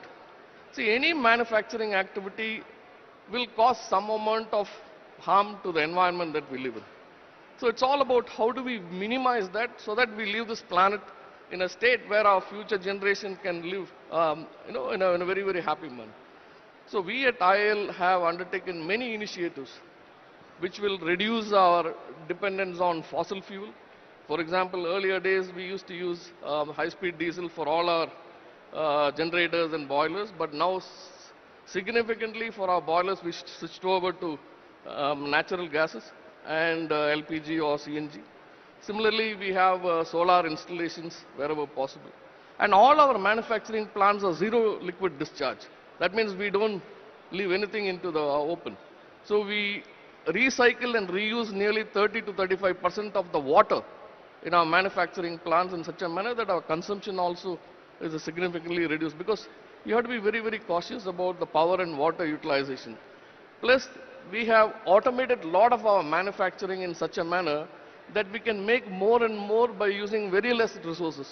S8: See, any manufacturing activity will cause some amount of harm to the environment that we live in. So it's all about how do we minimize that so that we leave this planet in a state where our future generation can live, in a very, very happy manner. So we at IL have undertaken many initiatives which will reduce our dependence on fossil fuel. For example, earlier days we used to use high-speed diesel for all our generators and boilers, but now significantly for our boilers we switched over to natural gases and LPG or CNG. Similarly, we have solar installations wherever possible. And all our manufacturing plants are zero liquid discharge. That means we don't leave anything into the open. So we recycle and reuse nearly 30 to 35% of the water in our manufacturing plants in such a manner that our consumption also is significantly reduced, because you have to be very, very cautious about the power and water utilization. Plus, we have automated a lot of our manufacturing in such a manner that we can make more and more by using very less resources.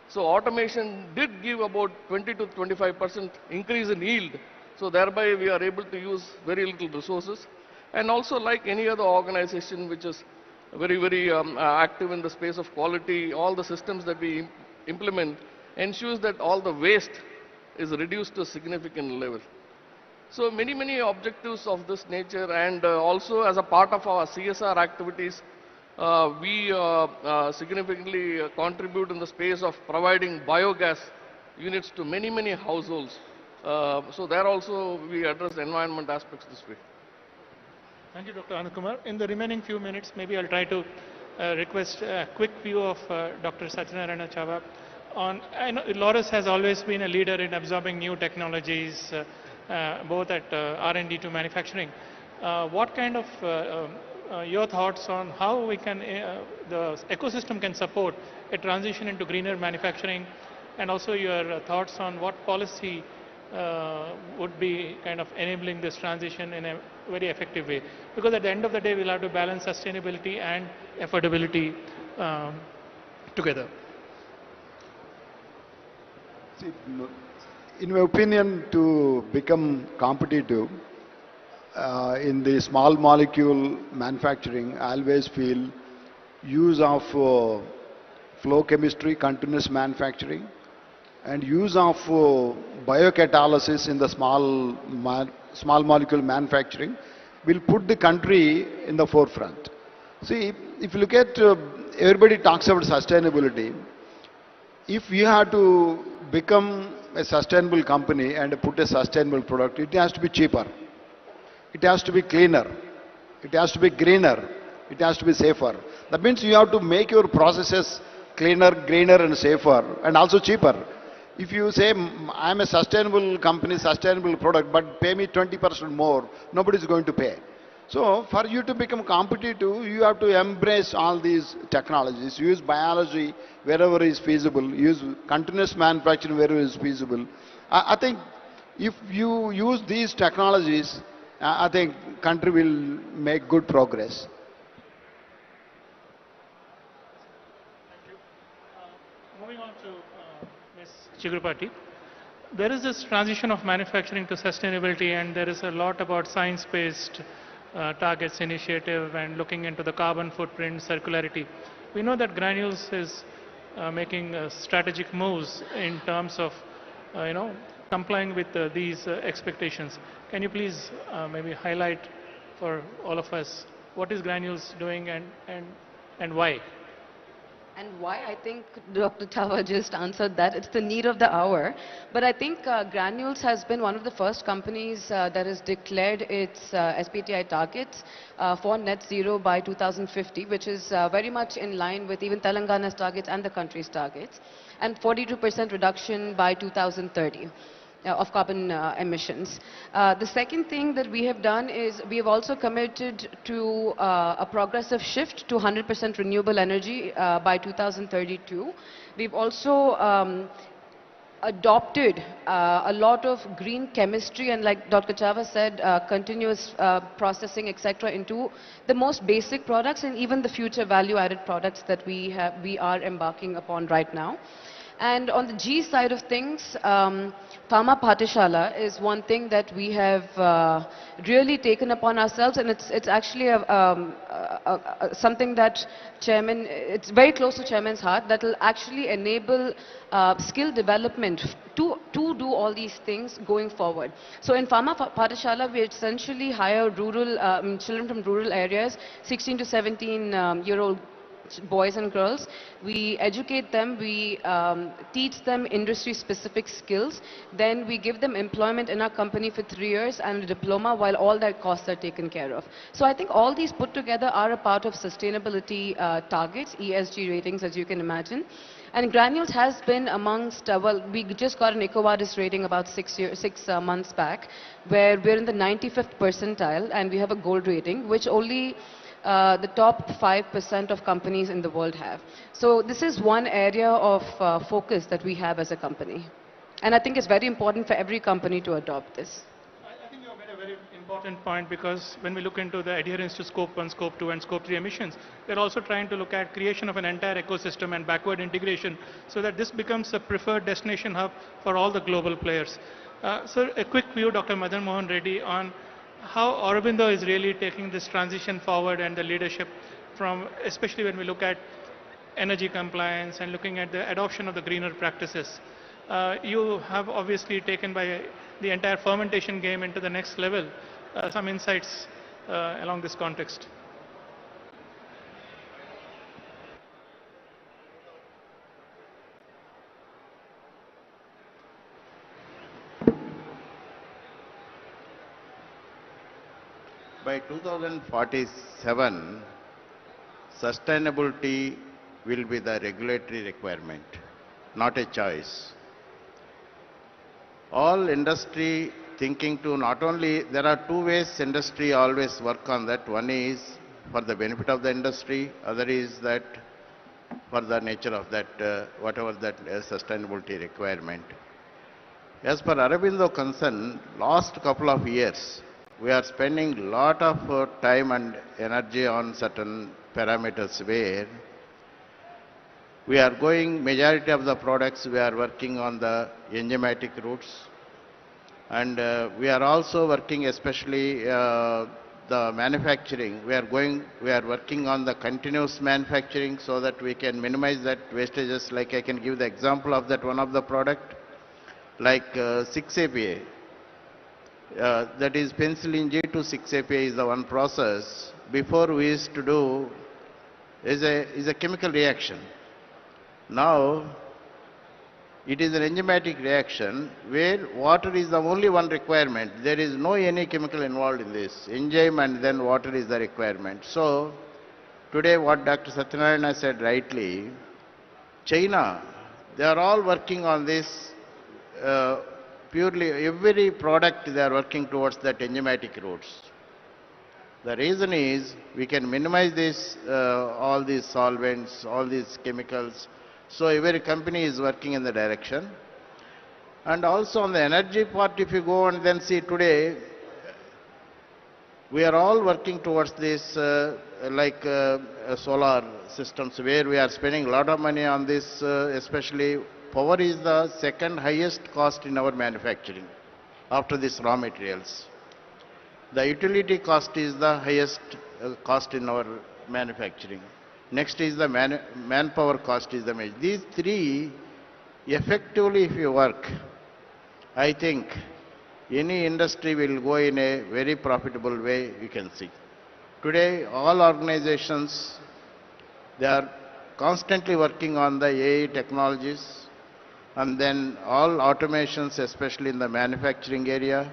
S8: So automation did give about 20 to 25% increase in yield. So thereby we are able to use very little resources. And also, like any other organization which is very, very active in the space of quality, all the systems that we implement ensures that all the waste is reduced to a significant level. So many, many objectives of this nature, and also as a part of our CSR activities, we significantly contribute in the space of providing biogas units to many, many households. So there also we address environment aspects this way.
S3: Thank you, Dr. Anand. In the remaining few minutes, maybe I'll try to request a quick view of Dr. Satyanarayana Chava. I know Laurus has always been a leader in absorbing new technologies, both at R&D to manufacturing. What kind of your thoughts on how we can, the ecosystem can support a transition into greener manufacturing, and also your thoughts on what policy would be kind of enabling this transition in a very effective way? Because at the end of the day, we'll have to balance sustainability and affordability together.
S5: See, in my opinion, to become competitive in the small molecule manufacturing, I always feel use of flow chemistry, continuous manufacturing, and use of biocatalysis in the small molecule manufacturing will put the country in the forefront. See, if you look at, everybody talks about sustainability. If you have to become a sustainable company and put a sustainable product, it has to be cheaper. It has to be cleaner. It has to be greener. It has to be safer. That means you have to make your processes cleaner, greener and safer, and also cheaper. If you say, I'm a sustainable company, sustainable product, but pay me 20% more, nobody is going to pay. So for you to become competitive, you have to embrace all these technologies, use biology wherever is feasible, use continuous manufacturing wherever is feasible. I think if you use these technologies, I think country will make good progress.
S3: Thank you. Moving on to Ms. Chigurupati. There is this transition of manufacturing to sustainability, and there is a lot about science-based targets initiative and looking into the carbon footprint, circularity. We know that Granules is making strategic moves in terms of, complying with these expectations. Can you please maybe highlight for all of us what is Granules doing and why?
S7: And why? I think Dr. Chava just answered that. It's the need of the hour. But I think Granules has been one of the first companies that has declared its SBTi targets for net zero by 2050, which is very much in line with even Telangana's targets and the country's targets, and 42% reduction by 2030. of carbon emissions. The second thing that we have done is we have also committed to a progressive shift to 100% renewable energy by 2032. We've also adopted a lot of green chemistry and, like Dr. Chava said, continuous processing, etc., into the most basic products and even the future value-added products that we are embarking upon right now. And on the G side of things, Pharma Patishala is one thing that we have really taken upon ourselves, and it's actually something that Chairman, it's very close to Chairman's heart, that will actually enable skill development to do all these things going forward. So in Pharma Patishala, we essentially hire rural children from rural areas, 16 to 17-year-old boys and girls. We educate them, we teach them industry-specific skills, then we give them employment in our company for 3 years and a diploma while all their costs are taken care of. So I think all these put together are a part of sustainability targets, ESG ratings, as you can imagine. And Granules has been amongst, well, we just got an EcoVadis rating about 6 months back, where we're in the 95th percentile and we have a gold rating, which only the top 5% of companies in the world have. So this is one area of focus that we have as a company. And I think it's very important for every company to adopt this.
S3: I think you have made a very important point, because when we look into the adherence to Scope 1, Scope 2 and Scope 3 emissions, we're also trying to look at creation of an entire ecosystem and backward integration so that this becomes a preferred destination hub for all the global players. So a quick view, Dr. Madan Mohan Reddy, on how Aurobindo is really taking this transition forward and the leadership from, especially when we look at energy compliance and looking at the adoption of the greener practices. You have obviously taken by the entire fermentation game into the next level. Some insights along this context.
S6: By 2047, sustainability will be the regulatory requirement, not a choice. All industry thinking to not only, there are two ways industry always work on that. One is for the benefit of the industry, other is that for the nature of that, whatever that sustainability requirement. As per Aurobindo concern, last couple of years, we are spending a lot of time and energy on certain parameters where we are going, majority of the products we are working on the enzymatic routes, and we are also working especially the manufacturing. We are working on the continuous manufacturing so that we can minimize that wastages. Like I can give the example of that one of the product, like 6-APA. That is penicillin G to 6-APA is the one process. Before we used to do is a chemical reaction. Now it is an enzymatic reaction where water is the only one requirement. There is no any chemical involved in this. Enzyme and then water is the requirement. So today what Dr. Satyanarayana said rightly, China, they are all working on this purely, every product they are working towards that enzymatic routes. The reason is we can minimize this, all these solvents, all these chemicals. So every company is working in the direction. And also on the energy part, if you go and then see today, we are all working towards this solar systems where we are spending a lot of money on this, especially power is the second highest cost in our manufacturing after this raw materials. The utility cost is the highest cost in our manufacturing. Next is the manpower cost is the major. These three, effectively if you work, I think any industry will go in a very profitable way, you can see. Today, all organizations, they are constantly working on the AI technologies, and then all automations, especially in the manufacturing area.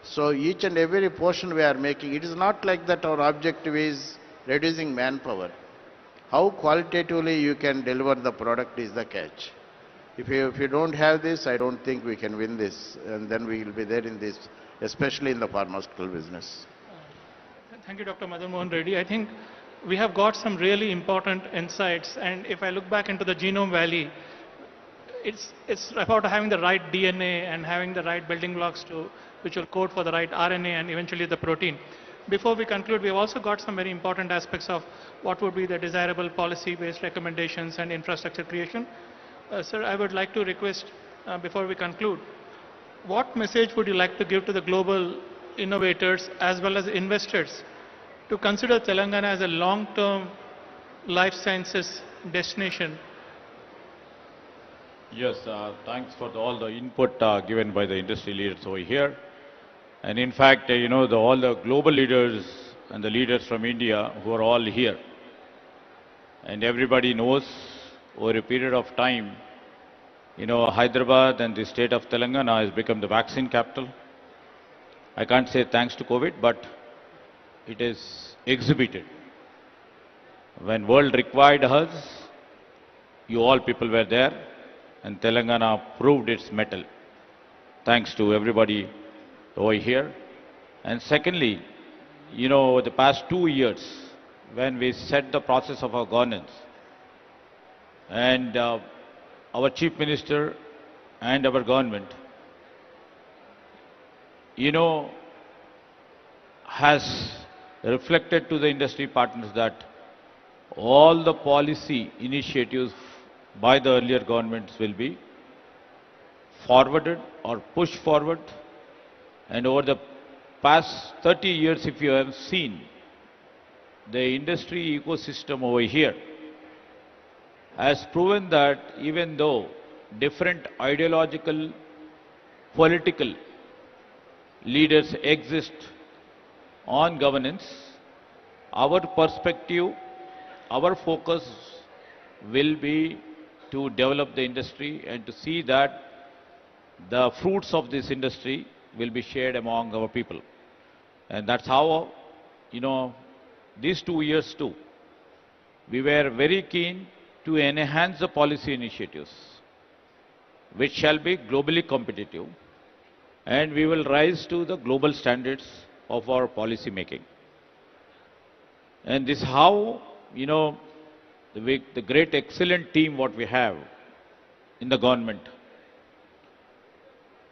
S6: So each and every portion we are making, it is not like that our objective is reducing manpower. How qualitatively you can deliver the product is the catch. If you don't have this, I don't think we can win this, and then we will be there in this, especially in the pharmaceutical business.
S3: Thank you, Dr. Madan Mohan Reddy. I think we have got some really important insights, and if I look back into the Genome Valley, it's about having the right DNA and having the right building blocks which will code for the right RNA and eventually the protein. Before we conclude, we've also got some very important aspects of what would be the desirable policy-based recommendations and infrastructure creation. Sir, I would like to request, before we conclude, what message would you like to give to the global innovators as well as investors to consider Telangana as a long-term life sciences destination?
S4: Yes, thanks for all the input given by the industry leaders over here. And in fact, all the global leaders and the leaders from India who are all here. And everybody knows over a period of time, Hyderabad and the state of Telangana has become the vaccine capital. I can't say thanks to COVID, but it is exhibited. When world required us, you all people were there, and Telangana proved its mettle. Thanks to everybody over here. And secondly, the past 2 years, when we set the process of our governance, and our Chief Minister and our government, has reflected to the industry partners that all the policy initiatives by the earlier governments will be forwarded or pushed forward. And over the past 30 years, if you have seen, the industry ecosystem over here has proven that even though different ideological, political leaders exist on governance, our perspective, our focus will be to develop the industry and to see that the fruits of this industry will be shared among our people. And that's how, these 2 years too, we were very keen to enhance the policy initiatives, which shall be globally competitive, and we will rise to the global standards of our policy making. And this is how, the great excellent team what we have in the government,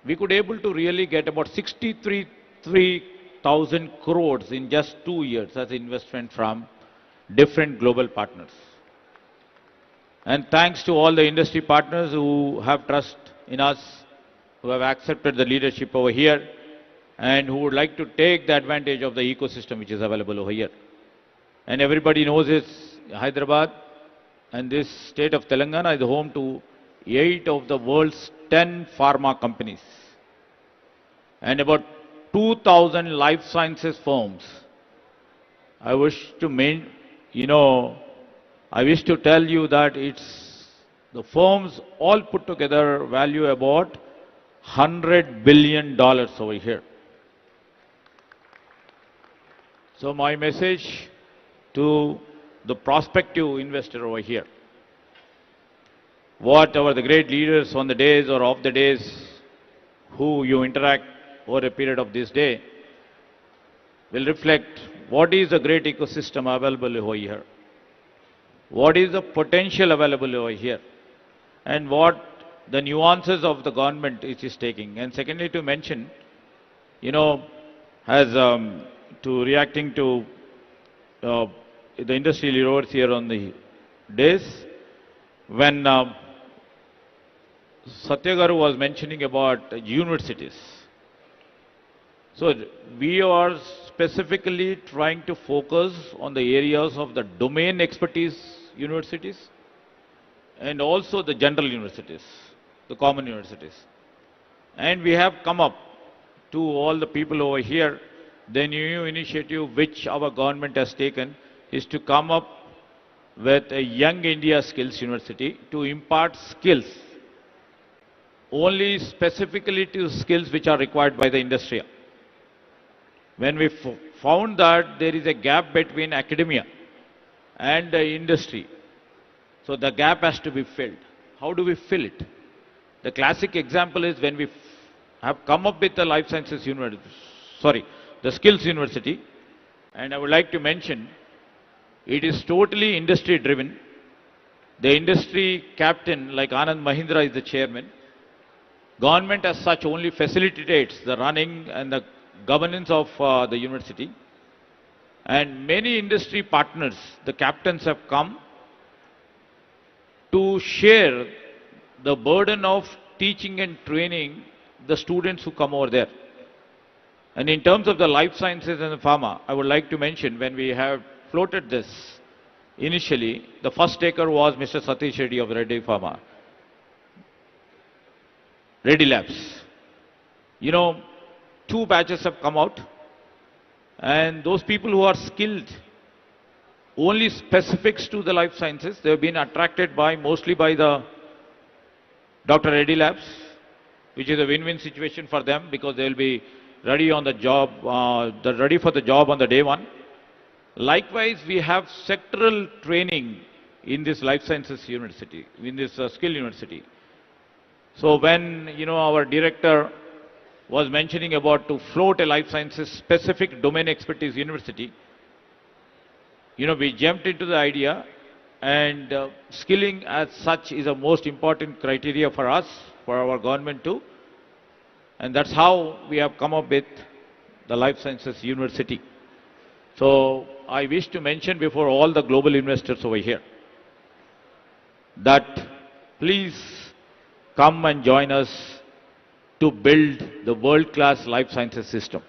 S4: we could able to really get about 63,000 crores in just 2 years as investment from different global partners. And thanks to all the industry partners who have trust in us, who have accepted the leadership over here, and who would like to take the advantage of the ecosystem which is available over here. And everybody knows it's Hyderabad, and this state of Telangana is home to 8 of the world's 10 pharma companies and about 2,000 life sciences firms. I wish to tell you that the firms all put together value about $100 billion over here. So my message to the prospective investor over here, whatever the great leaders on the days or off the days who you interact over a period of this day will reflect what is the great ecosystem available over here, what is the potential available over here, and what the nuances of the government it is taking. And secondly, to mention, reacting to the industry leaders here on the days, when Satyagaru was mentioning about universities. So we are specifically trying to focus on the areas of the domain expertise universities and also the general universities, the common universities. And we have come up to all the people over here, the new initiative which our government has taken is to come up with a Young India Skills University to impart skills, only specifically to skills which are required by the industry. When we found that there is a gap between academia and the industry, so the gap has to be filled. How do we fill it? The classic example is when we have come up with the life sciences university, the skills university, and I would like to mention, it is totally industry driven. The industry captain, like Anand Mahindra, is the chairman. Government as such only facilitates the running and the governance of the university. And many industry partners, the captains have come to share the burden of teaching and training the students who come over there. And in terms of the life sciences and the pharma, I would like to mention when we have floated this initially, the first taker was Mr. Satish Reddy of Reddy Pharma, Reddy Labs. You know, 2 batches have come out, and those people who are skilled, only specifics to the life sciences, they have been attracted by mostly by the Dr. Reddy Labs, which is a win-win situation for them because they will be ready on the job, ready for the job on the day one. Likewise, we have sectoral training in this life sciences university, in this skill university. So when, our director was mentioning about to float a life sciences specific domain expertise university, we jumped into the idea, and skilling as such is a most important criteria for us, for our government too. And that's how we have come up with the life sciences university. So I wish to mention before all the global investors over here that please come and join us to build the world-class life sciences system.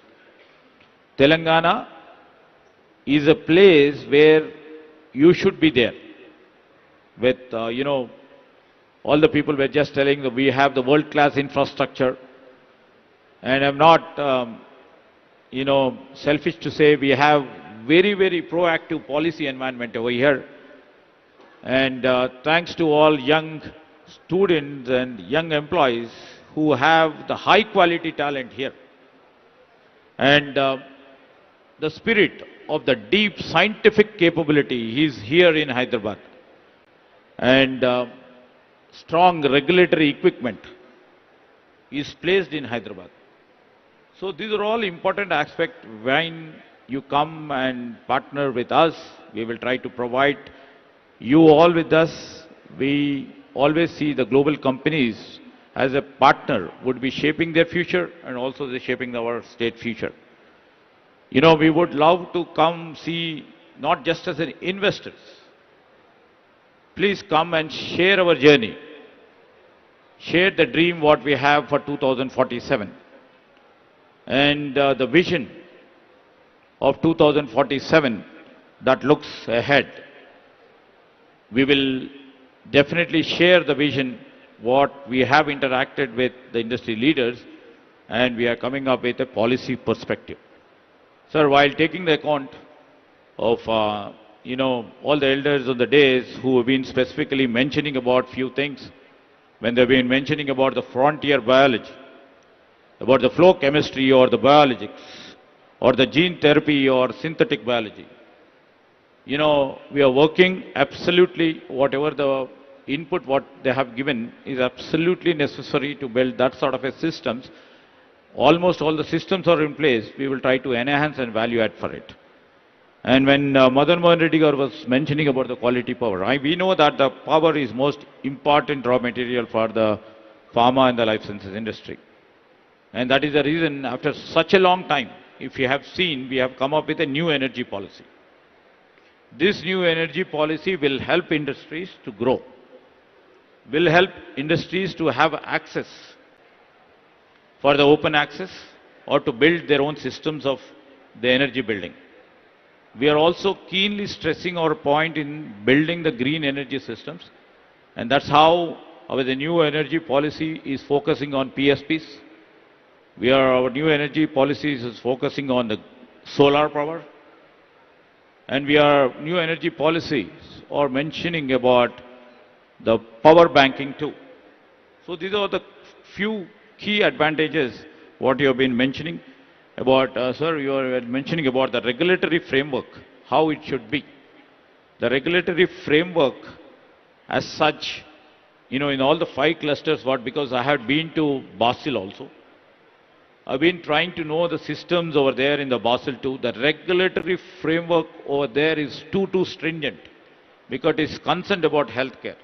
S4: Telangana is a place where you should be there. With, all the people were just telling that we have the world-class infrastructure. And I'm not, selfish to say we have very, very proactive policy environment over here. And thanks to all young students and young employees who have the high quality talent here. And the spirit of the deep scientific capability is here in Hyderabad. And strong regulatory equipment is placed in Hyderabad. So these are all important aspects. When you come and partner with us, we will try to provide you all with us. We always see the global companies as a partner would be shaping their future and also they're shaping our state future. We would love to come see not just as an investors. Please come and share our journey. Share the dream what we have for 2047. And the vision of 2047 that looks ahead. We will definitely share the vision what we have interacted with the industry leaders, and we are coming up with a policy perspective. Sir, while taking the account of all the elders of the days who have been specifically mentioning about few things, when they've been mentioning about the frontier biology, about the flow chemistry or the biologics, or the gene therapy or synthetic biology. We are working absolutely, whatever the input what they have given is absolutely necessary to build that sort of a systems. Almost all the systems are in place. We will try to enhance and value add for it. And when Madan Mohan Reddy was mentioning about the quality power, we know that the power is most important raw material for the pharma and the life sciences industry. And that is the reason after such a long time, if you have seen, we have come up with a new energy policy. This new energy policy will help industries to grow, will help industries to have access for the open access or to build their own systems of the energy building. We are also keenly stressing our point in building the green energy systems, and that's how the new energy policy is focusing on PSPs. Our new energy policy is focusing on the solar power, and new energy policies are mentioning about the power banking too. So these are the few key advantages what you have been mentioning about, sir, you are mentioning about the regulatory framework, how it should be. The regulatory framework as such in all the 5 clusters, because I had been to Basel also. I've been trying to know the systems over there in the Basel too. The regulatory framework over there is too stringent because it is concerned about healthcare.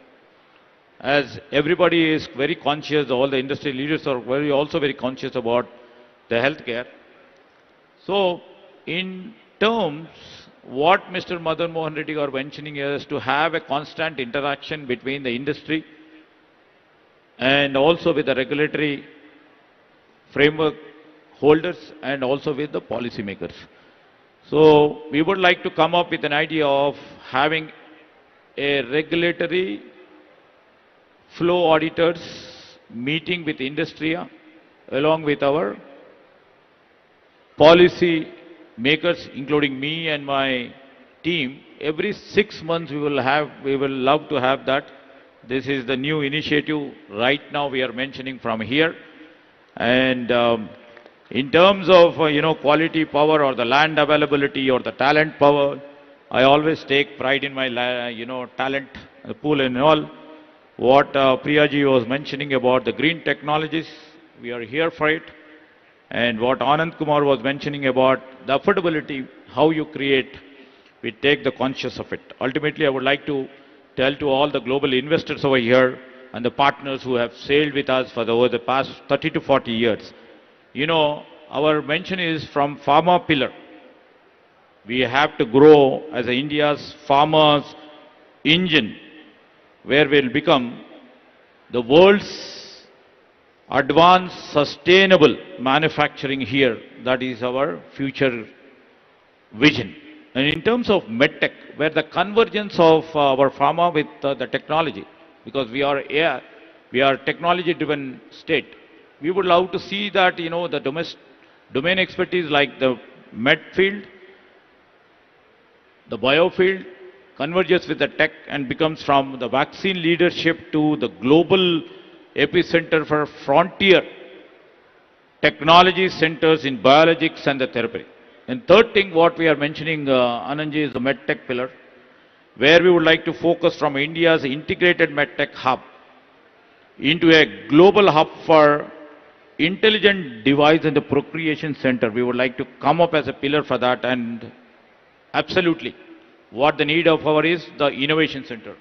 S4: As everybody is very conscious, all the industry leaders are also very conscious about the healthcare. So, in terms, what Mr. Madan Mohan Reddy are mentioning is to have a constant interaction between the industry and also with the regulatory framework holders and also with the policy makers. So, we would like to come up with an idea of having a regulatory flow auditors meeting with industry along with our policy makers, including me and my team. Every 6 months we will love to have that. This is the new initiative right now we are mentioning from here. And in terms of, quality power or the land availability or the talent power, I always take pride in my, talent pool and all. What Priyaji was mentioning about the green technologies, we are here for it. And what Anand Kumar was mentioning about the affordability, how you create, we take the conscious of it. Ultimately, I would like to tell to all the global investors over here and the partners who have sailed with us for over the past 30 to 40 years. Our mention is from pharma pillar. We have to grow as India's farmers engine, where we'll become the world's advanced sustainable manufacturing here. That is our future vision. And in terms of medtech, where the convergence of our pharma with the technology, because we are technology-driven state, we would love to see that the domain expertise like the med field, the bio field, converges with the tech and becomes from the vaccine leadership to the global epicenter for frontier technology centers in biologics and the therapy. And third thing what we are mentioning, Anandji, is the medtech pillar, where we would like to focus from India's integrated medtech hub into a global hub for intelligent device and the procreation center. We would like to come up as a pillar for that, and absolutely what the need of our is the innovation center.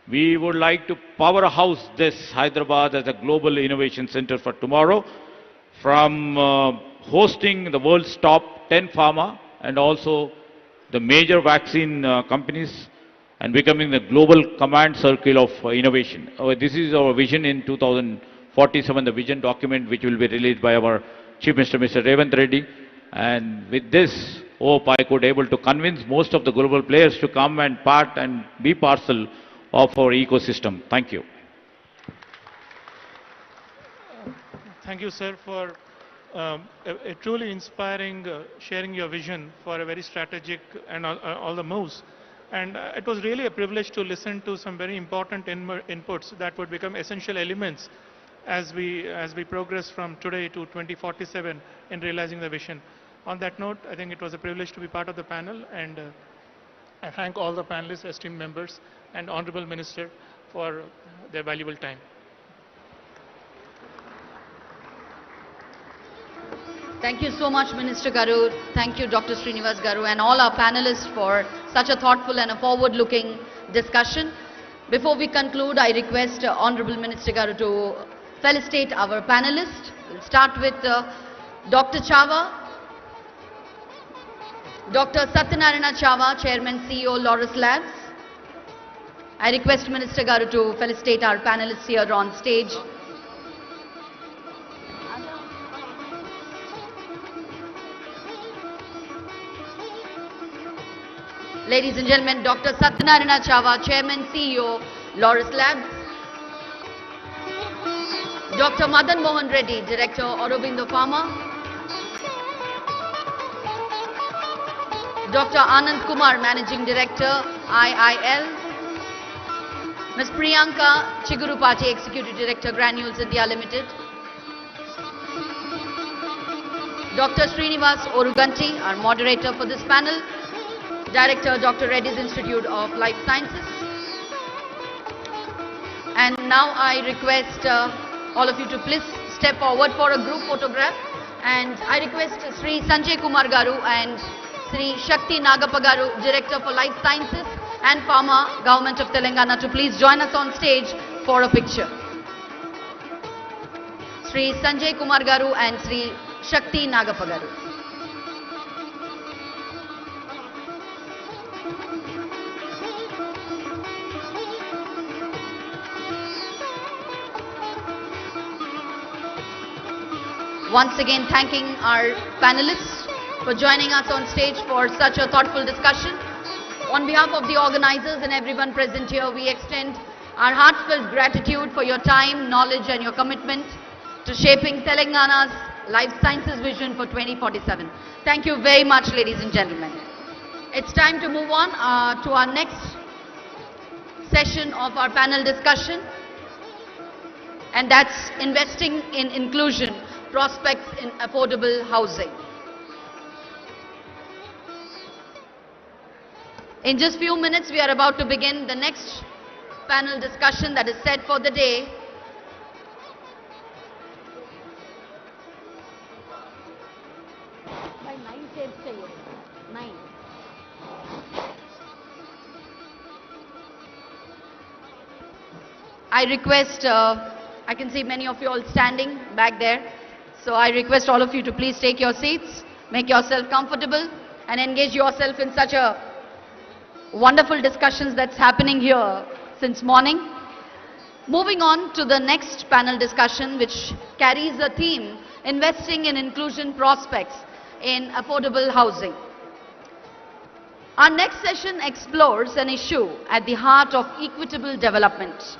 S4: We would like to powerhouse this Hyderabad as a global innovation center for tomorrow, from hosting the world's top 10 pharma and also the major vaccine companies, and becoming the global command circle of innovation. This is our vision in 2047, the vision document which will be released by our Chief Minister, Mr. Revanth Reddy. And with this, hope I could able to convince most of the global players to come and part and be parcel of our ecosystem. Thank you.
S3: Thank you, sir, for a truly inspiring sharing your vision for a very strategic and all the moves. And it was really a privilege to listen to some very important inputs that would become essential elements as we progress from today to 2047 in realizing the vision. On that note, I think it was a privilege to be part of the panel, and I thank all the panelists, esteemed members, and Honorable Minister for their valuable time.
S2: Thank you so much, Minister Garu. Thank you, Dr. Srinivas Garu, and all our panelists for such a thoughtful and a forward-looking discussion. Before we conclude, I request Honorable Minister Garu to felicitate our panelists. We'll start with Dr. Chava. Dr. Satyanarayana Chava, Chairman, CEO, Laurus Labs. I request Minister Garu to felicitate our panelists here on stage. Ladies and gentlemen, Dr. Satyanarayana Chava, Chairman, CEO, Laurus Labs. Dr. Madan Mohan Reddy, Director, Aurobindo Pharma. Dr. Anand Kumar, Managing Director, IIL. Ms. Priyanka Chigurupati, Executive Director, Granules India Limited. Dr. Srinivas Oruganti, our moderator for this panel. Director, Dr. Reddy's Institute of Life Sciences. And now I request all of you to please step forward for a group photograph. And I request Sri Sanjay Kumar Garu and Sri Shakti Nagappa Garu, Director for Life Sciences and Pharma, Government of Telangana, to please join us on stage for a picture. Sri Sanjay Kumar Garu and Sri Shakti Nagappa Garu. Once again, thanking our panelists for joining us on stage for such a thoughtful discussion. On behalf of the organizers and everyone present here, we extend our heartfelt gratitude for your time, knowledge and your commitment to shaping Telangana's life sciences vision for 2047. Thank you very much, ladies and gentlemen. It's time to move on to our next session of our panel discussion, and that's investing in inclusion, prospects in affordable housing. In just few minutes, we are about to begin the next panel discussion that is set for the day. By 9 shapes chahiye. 9. I request, I can see many of you all standing back there. So I request all of you to please take your seats, make yourself comfortable and engage yourself in such a wonderful discussions that's happening here since morning. Moving on to the next panel discussion, which carries the theme, investing in inclusion prospects in affordable housing. Our next session explores an issue at the heart of equitable development,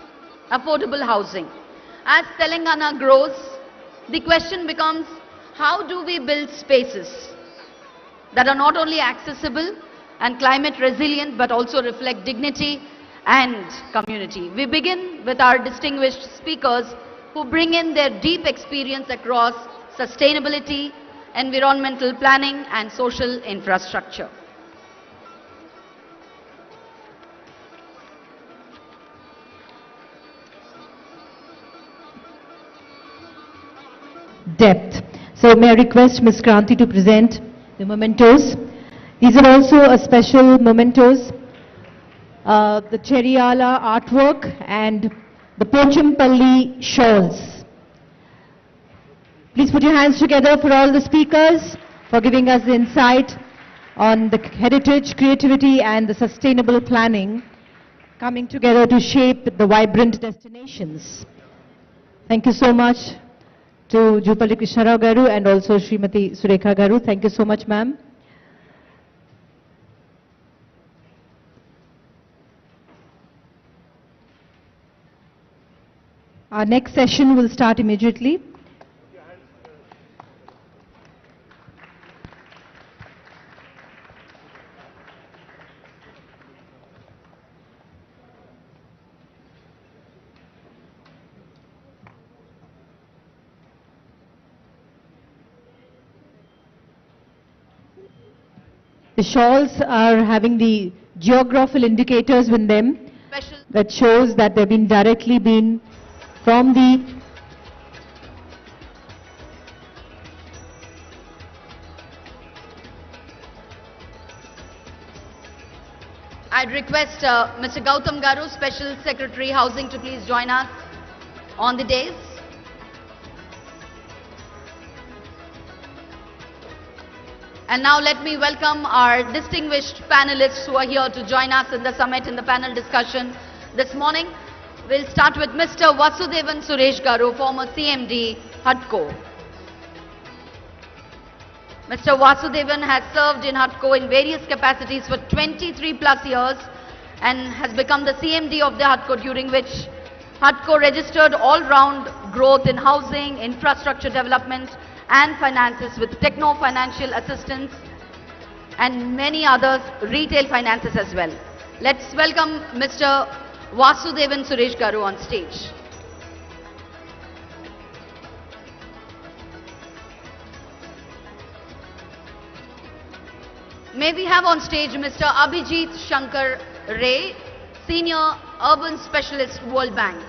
S2: affordable housing. As Telangana grows, the question becomes, how do we build spaces that are not only accessible and climate resilient, but also reflect dignity and community? We begin with our distinguished speakers who bring in their deep experience across sustainability, environmental planning and social infrastructure.
S9: Depth. So may I request Ms. Kranti to present the mementos. These are also a special mementos, the Cheriala artwork and the Pochampalli shawls. Please put your hands together for all the speakers for giving us the insight on the heritage, creativity and the sustainable planning coming together to shape the vibrant destinations. Thank you so much to Jupalli Krishnarao Garu and also Srimati Surekha Garu. Thank you so much, ma'am. Our next session will start immediately. The shawls are having the geographical indicators with them that shows that they've been directly from the
S2: I'd request Mr. Gautam Garu, Special Secretary Housing, to please join us on the dais. And now let me welcome our distinguished panelists who are here to join us in the summit in the panel discussion this morning. We'll start with Mr. Vasudevan Suresh Garu, former CMD, HUDCO. Mr. Vasudevan has served in HUDCO in various capacities for 23 plus years and has become the CMD of the HUDCO, during which HUDCO registered all-round growth in housing, infrastructure development and finances with techno-financial assistance and many others, retail finances as well. Let's welcome Mr. Vasudevan Suresh Garu on stage. May we have on stage Mr. Abhijit Shankar Ray, Senior Urban Specialist, World Bank.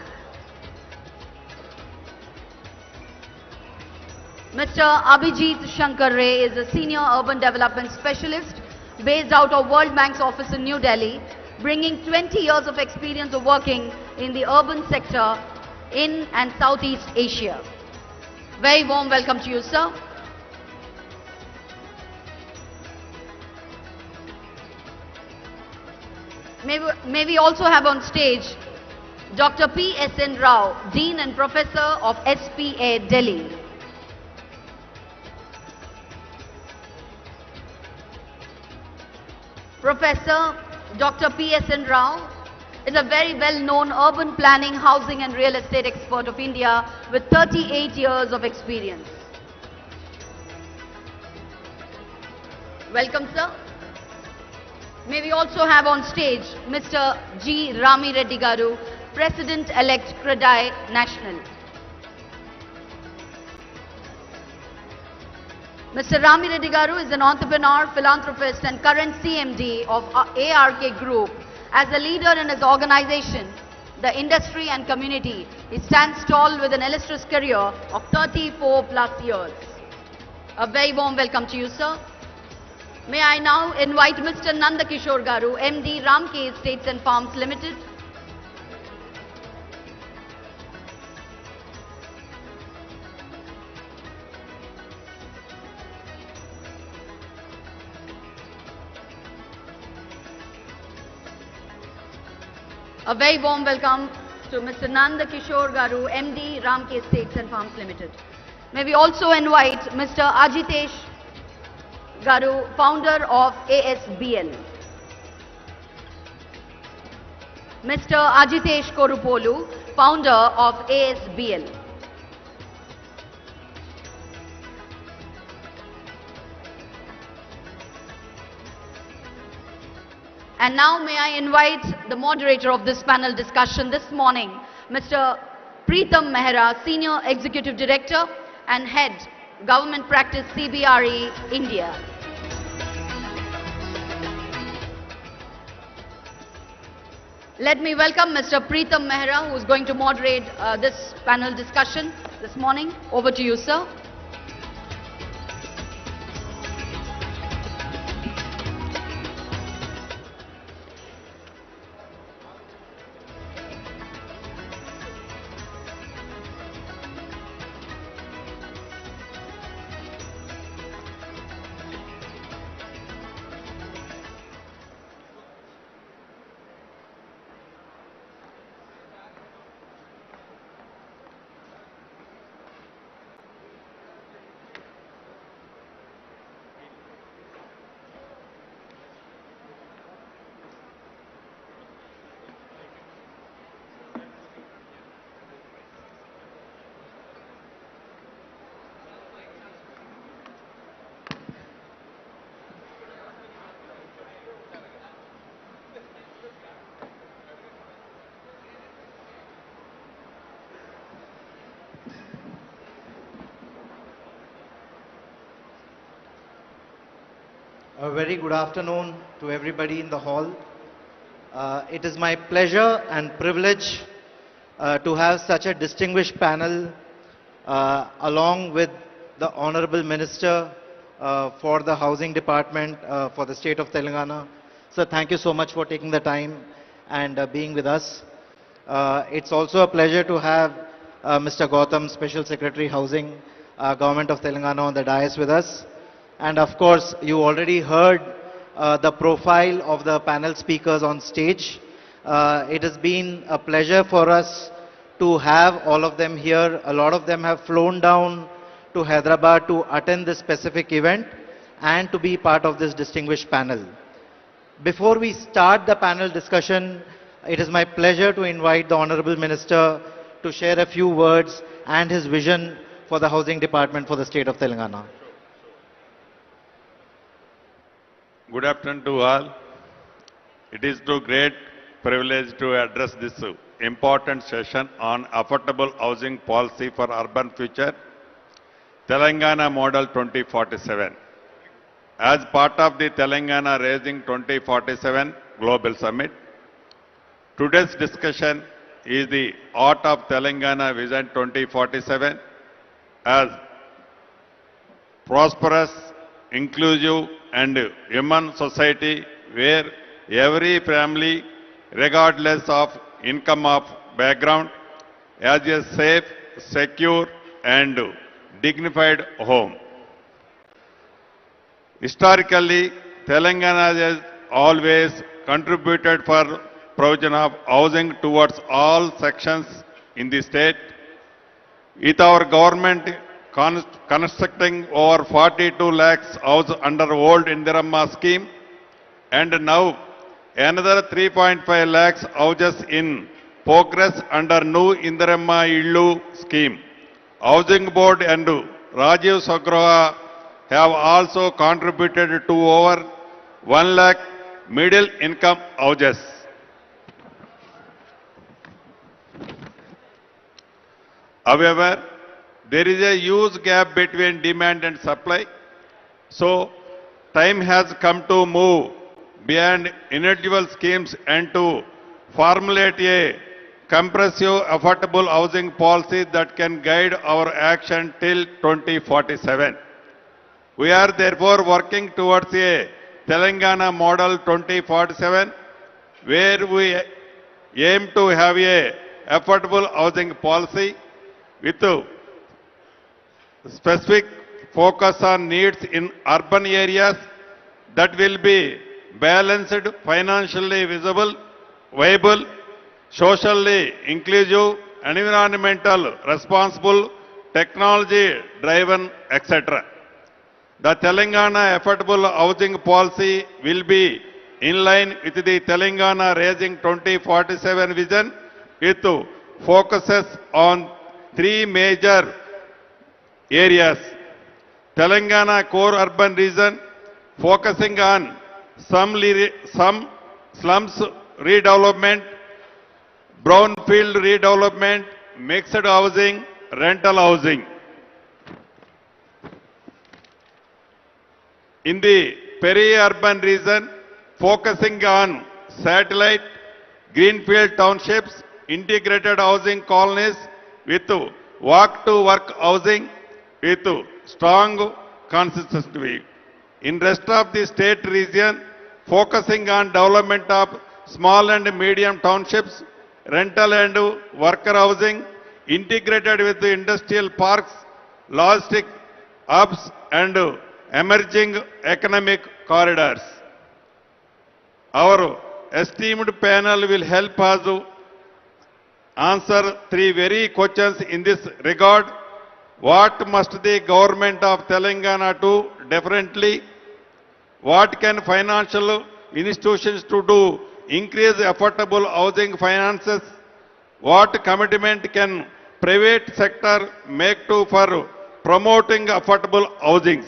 S2: Mr. Abhijit Shankar Ray is a Senior Urban Development Specialist based out of World Bank's office in New Delhi, bringing 20 years of experience of working in the urban sector in and Southeast Asia. Very warm welcome to you, sir. May we also have on stage Dr. P.S.N. Rao, Dean and Professor of SPA, Delhi. Professor Dr. P.S.N. Rao is a very well-known urban planning, housing and real estate expert of India with 38 years of experience. Welcome, sir. May we also have on stage Mr. G. Rami Reddy Garu, President-elect CREDAI National. Mr. Rami Reddy Garu is an entrepreneur, philanthropist and current CMD of ARK Group. As a leader in his organization, the industry and community, he stands tall with an illustrious career of 34 plus years. A very warm welcome to you, sir. May I now invite Mr. Nanda Kishore Garu, MD Ramke Estates and Farms Limited. A very warm welcome to Mr. Nanda Kishore Garu, MD Ramke Estates and Farms Limited. May we also invite Mr. Ajitesh Garu, founder of ASBL. Mr. Ajitesh Korupolu, founder of ASBL. And now may I invite the moderator of this panel discussion this morning, Mr. Preetham Mehra, Senior Executive Director and Head, Government Practice CBRE, India. Let me welcome Mr. Preetham Mehra, who is going to moderate this panel discussion this morning. Over to you, sir.
S10: A very good afternoon to everybody in the hall. It is my pleasure and privilege to have such a distinguished panel along with the Honorable Minister for the Housing Department for the state of Telangana. So thank you so much for taking the time and being with us. It's also a pleasure to have Mr. Gautam, Special Secretary Housing, Government of Telangana on the dais with us. And of course, you already heard the profile of the panel speakers on stage. It has been a pleasure for us to have all of them here. A lot of them have flown down to Hyderabad to attend this specific event and to be part of this distinguished panel. Before we start the panel discussion, it is my pleasure to invite the Honorable Minister to share a few words and his vision for the Housing Department for the state of Telangana.
S11: Good afternoon to all. It is a great privilege to address this important session on affordable housing policy for urban future, Telangana Model 2047. As part of the Telangana Raising 2047 Global Summit, today's discussion is the Art of Telangana Vision 2047 as prosperous, inclusive and human society where every family, regardless of income or background, has a safe, secure and dignified home. Historically, Telangana has always contributed for provision of housing towards all sections in the state. With our government constructing over 42 lakhs houses under old Indirama scheme and now another 3.5 lakhs houses in progress under new Indirama Illu scheme. Housing Board and Rajiv Sagraha have also contributed to over 1 lakh middle income houses. However, there is a huge gap between demand and supply. So, time has come to move beyond individual schemes and to formulate a comprehensive affordable housing policy that can guide our action till 2047. We are therefore working towards a Telangana model 2047 where we aim to have a affordable housing policy with specific focus on needs in urban areas that will be balanced, financially visible, viable, socially inclusive, environmental responsible, technology driven, etc. The Telangana Affordable Housing Policy will be in line with the Telangana Raising 2047 vision with focuses on three major areas. Telangana core urban region focusing on some slums redevelopment, brownfield redevelopment, mixed housing, rental housing. In the peri-urban region, focusing on satellite, greenfield townships, integrated housing colonies with walk-to-work housing with strong consistency. In rest of the state region, focusing on development of small and medium townships, rental and worker housing, integrated with the industrial parks, logistic hubs and emerging economic corridors. Our esteemed panel will help us answer three very questions in this regard. What must the government of Telangana do differently? What can financial institutions to do? Increase affordable housing finances. What commitment can private sector make for promoting affordable housing?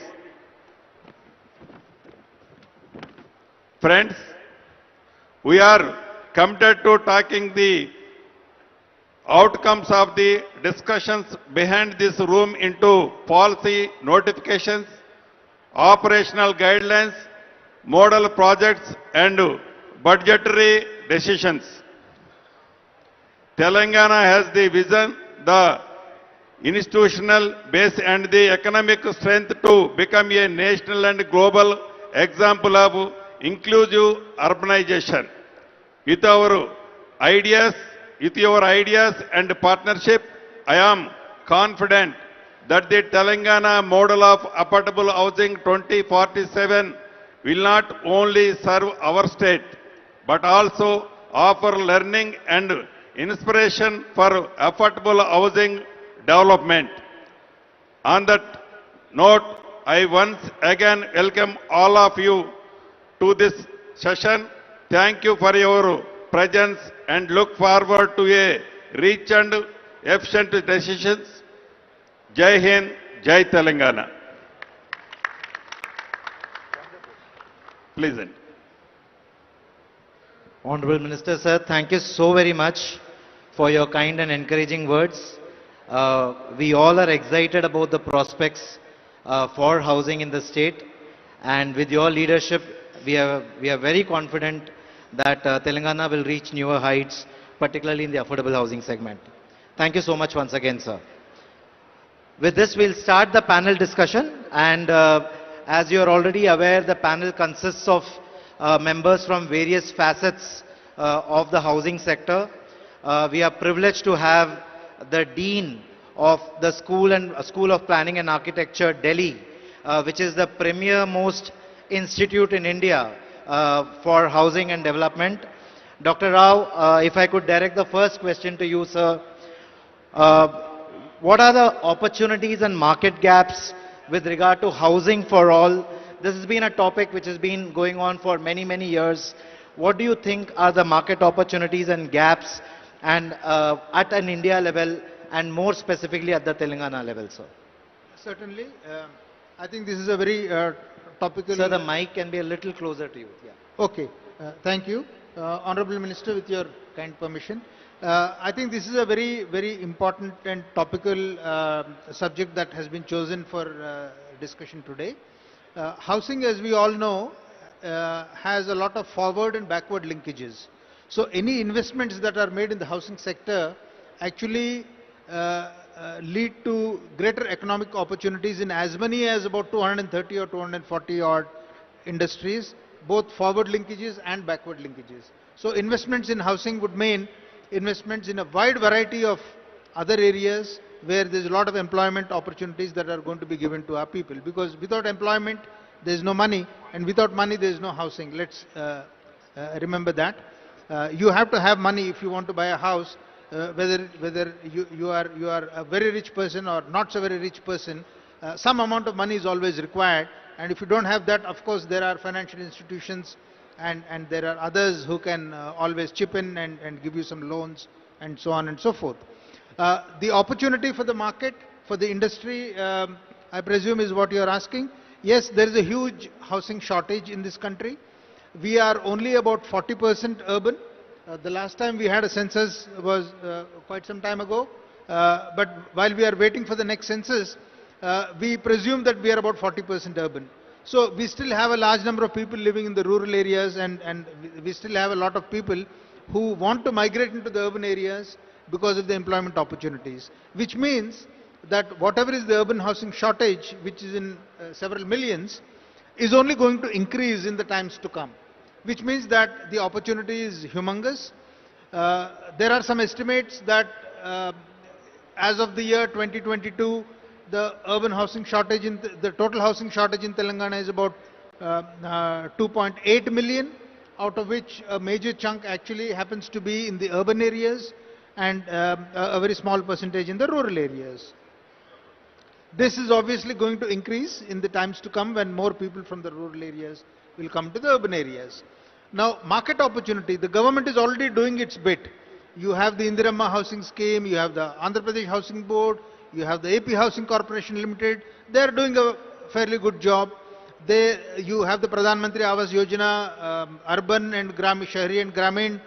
S11: Friends, we are committed to taking the outcomes of the discussions behind this room into policy notifications, operational guidelines, model projects and budgetary decisions. Telangana has the vision, the institutional base and the economic strength to become a national and global example of inclusive urbanization. With your ideas and partnership, I am confident that the Telangana model of affordable housing 2047 will not only serve our state, but also offer learning and inspiration for affordable housing development. On that note, I once again welcome all of you to this session. Thank you for your presence and look forward to a rich and efficient decisions. Jai Hind, Jai Telangana. Please.
S10: Honorable Minister, sir, thank you so very much for your kind and encouraging words. We all are excited about the prospects for housing in the state, and with your leadership, we are very confident that Telangana will reach newer heights, particularly in the affordable housing segment. Thank you so much once again, sir. With this, we'll start the panel discussion. And as you are already aware, the panel consists of members from various facets of the housing sector. We are privileged to have the Dean of the School of Planning and Architecture, Delhi, which is the premier most institute in India for housing and development. Dr. Rao, if I could direct the first question to you, sir. What are the opportunities and market gaps with regard to housing for all? This has been a topic which has been going on for many, many years. What do you think are the market opportunities and gaps and at an India level and more specifically at the Telangana level, sir?
S12: Certainly. I think this is a very topical...
S10: Sir, the mic can be a little closer to you. Yeah.
S12: Okay. Thank you. Honorable Minister, with your kind permission. I think this is a very, very important and topical subject that has been chosen for discussion today. Housing, as we all know, has a lot of forward and backward linkages. So any investments that are made in the housing sector actually lead to greater economic opportunities in as many as about 230 or 240 odd industries, both forward linkages and backward linkages. So investments in housing would mean investments in a wide variety of other areas where there's a lot of employment opportunities that are going to be given to our people. Because without employment, there's no money, and without money, there's no housing. Let's remember that. You have to have money if you want to buy a house, whether you are a very rich person or not so very rich person. Some amount of money is always required, and if you don't have that, of course, there are financial institutions and there are others who can always chip in and give you some loans and so on and so forth. The opportunity for the market, for the industry, I presume is what you are asking. Yes, there is a huge housing shortage in this country. We are only about 40% urban. The last time we had a census was quite some time ago. But while we are waiting for the next census, we presume that we are about 40% urban. So we still have a large number of people living in the rural areas, and we still have a lot of people who want to migrate into the urban areas because of the employment opportunities, which means that whatever is the urban housing shortage, which is in several millions, is only going to increase in the times to come, which means that the opportunity is humongous. There are some estimates that as of the year 2022, the urban housing shortage, the total housing shortage in Telangana is about 2.8 million, out of which a major chunk actually happens to be in the urban areas and a very small percentage in the rural areas. This is obviously going to increase in the times to come when more people from the rural areas will come to the urban areas. Now, market opportunity, the government is already doing its bit. You have the Indira Housing Scheme, you have the Andhra Pradesh Housing Board, you have the AP Housing Corporation Limited. They are doing a fairly good job. You have the Pradhan Mantri Awas Yojana, urban and Shahri and Gramin.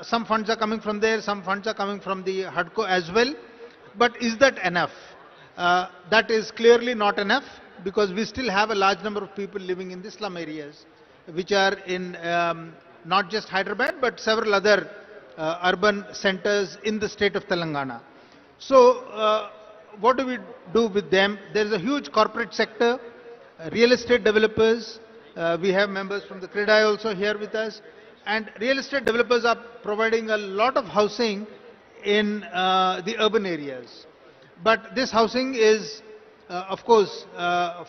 S12: Some funds are coming from there, some funds are coming from the HUDCO as well. But is that enough? That is clearly not enough, because we still have a large number of people living in the slum areas, which are in not just Hyderabad, but several other urban centers in the state of Telangana. So, what do we do with them? There is a huge corporate sector, real estate developers. We have members from the CREDAI also here with us. And real estate developers are providing a lot of housing in the urban areas. But this housing is, of course,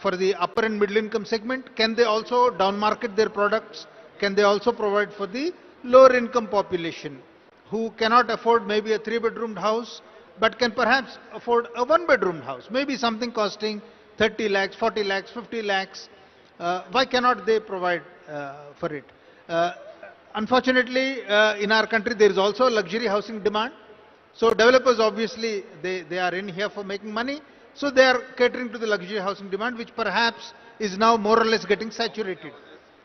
S12: for the upper and middle income segment. Can they also down-market their products? Can they also provide for the lower income population who cannot afford maybe a 3-bedroomed house, but can perhaps afford a 1-bedroom house, maybe something costing 30 lakhs, 40 lakhs, 50 lakhs. Why cannot they provide for it? Unfortunately, in our country, there is also luxury housing demand. So developers, obviously, they are in here for making money. So they are catering to the luxury housing demand, which perhaps is now more or less getting saturated.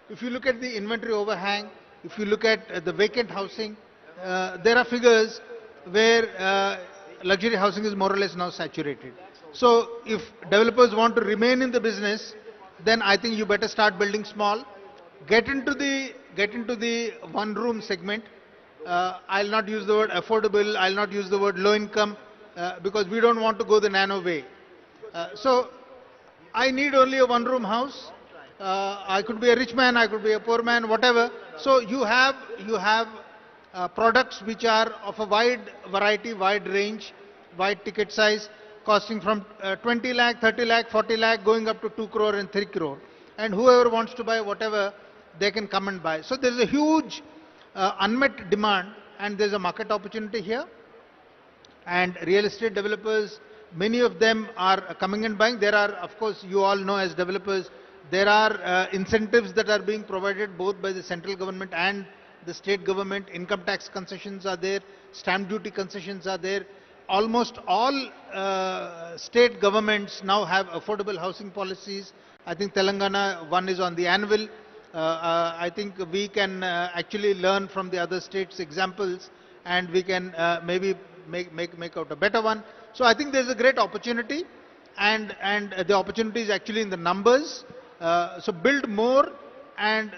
S12: If you look at the inventory overhang, if you look at the vacant housing, there are figures where luxury housing is more or less now saturated. So if developers want to remain in the business, then I think you better start building small, get into the one-room segment. I'll not use the word affordable, I'll not use the word low income, because we don't want to go the nano way. So I need only a one-room house. I could be a rich man, I could be a poor man, whatever. So you have products which are of a wide variety, wide range, wide ticket size, costing from 20 lakh, 30 lakh, 40 lakh, going up to 2 crore and 3 crore. And whoever wants to buy whatever, they can come and buy. So there is a huge unmet demand, and there is a market opportunity here. And real estate developers, many of them are coming and buying. There are, of course, you all know as developers, there are incentives that are being provided both by the central government and the state government. Income tax concessions are there, stamp duty concessions are there. Almost all state governments now have affordable housing policies. I think Telangana one is on the anvil. I think we can actually learn from the other states' examples, and we can maybe make out a better one. So I think there's a great opportunity, and the opportunity is actually in the numbers. So build more, and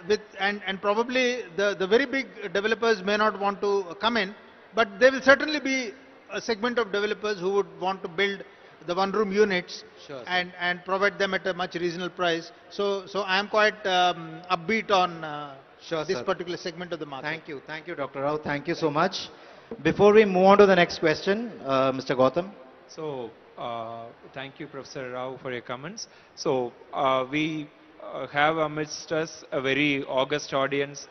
S12: probably the very big developers may not want to come in, but there will certainly be a segment of developers who would want to build the one-room units, sure, and provide them at a much reasonable price. So I am quite upbeat on
S10: Sure,
S12: this
S10: sir.
S12: particular segment of the market.
S10: Thank you, Dr. Rao. Thank you so much. Before we move on to the next question, Mr. Gautam.
S13: So, thank you, Professor Rao, for your comments. So, we have amidst us a very august audience,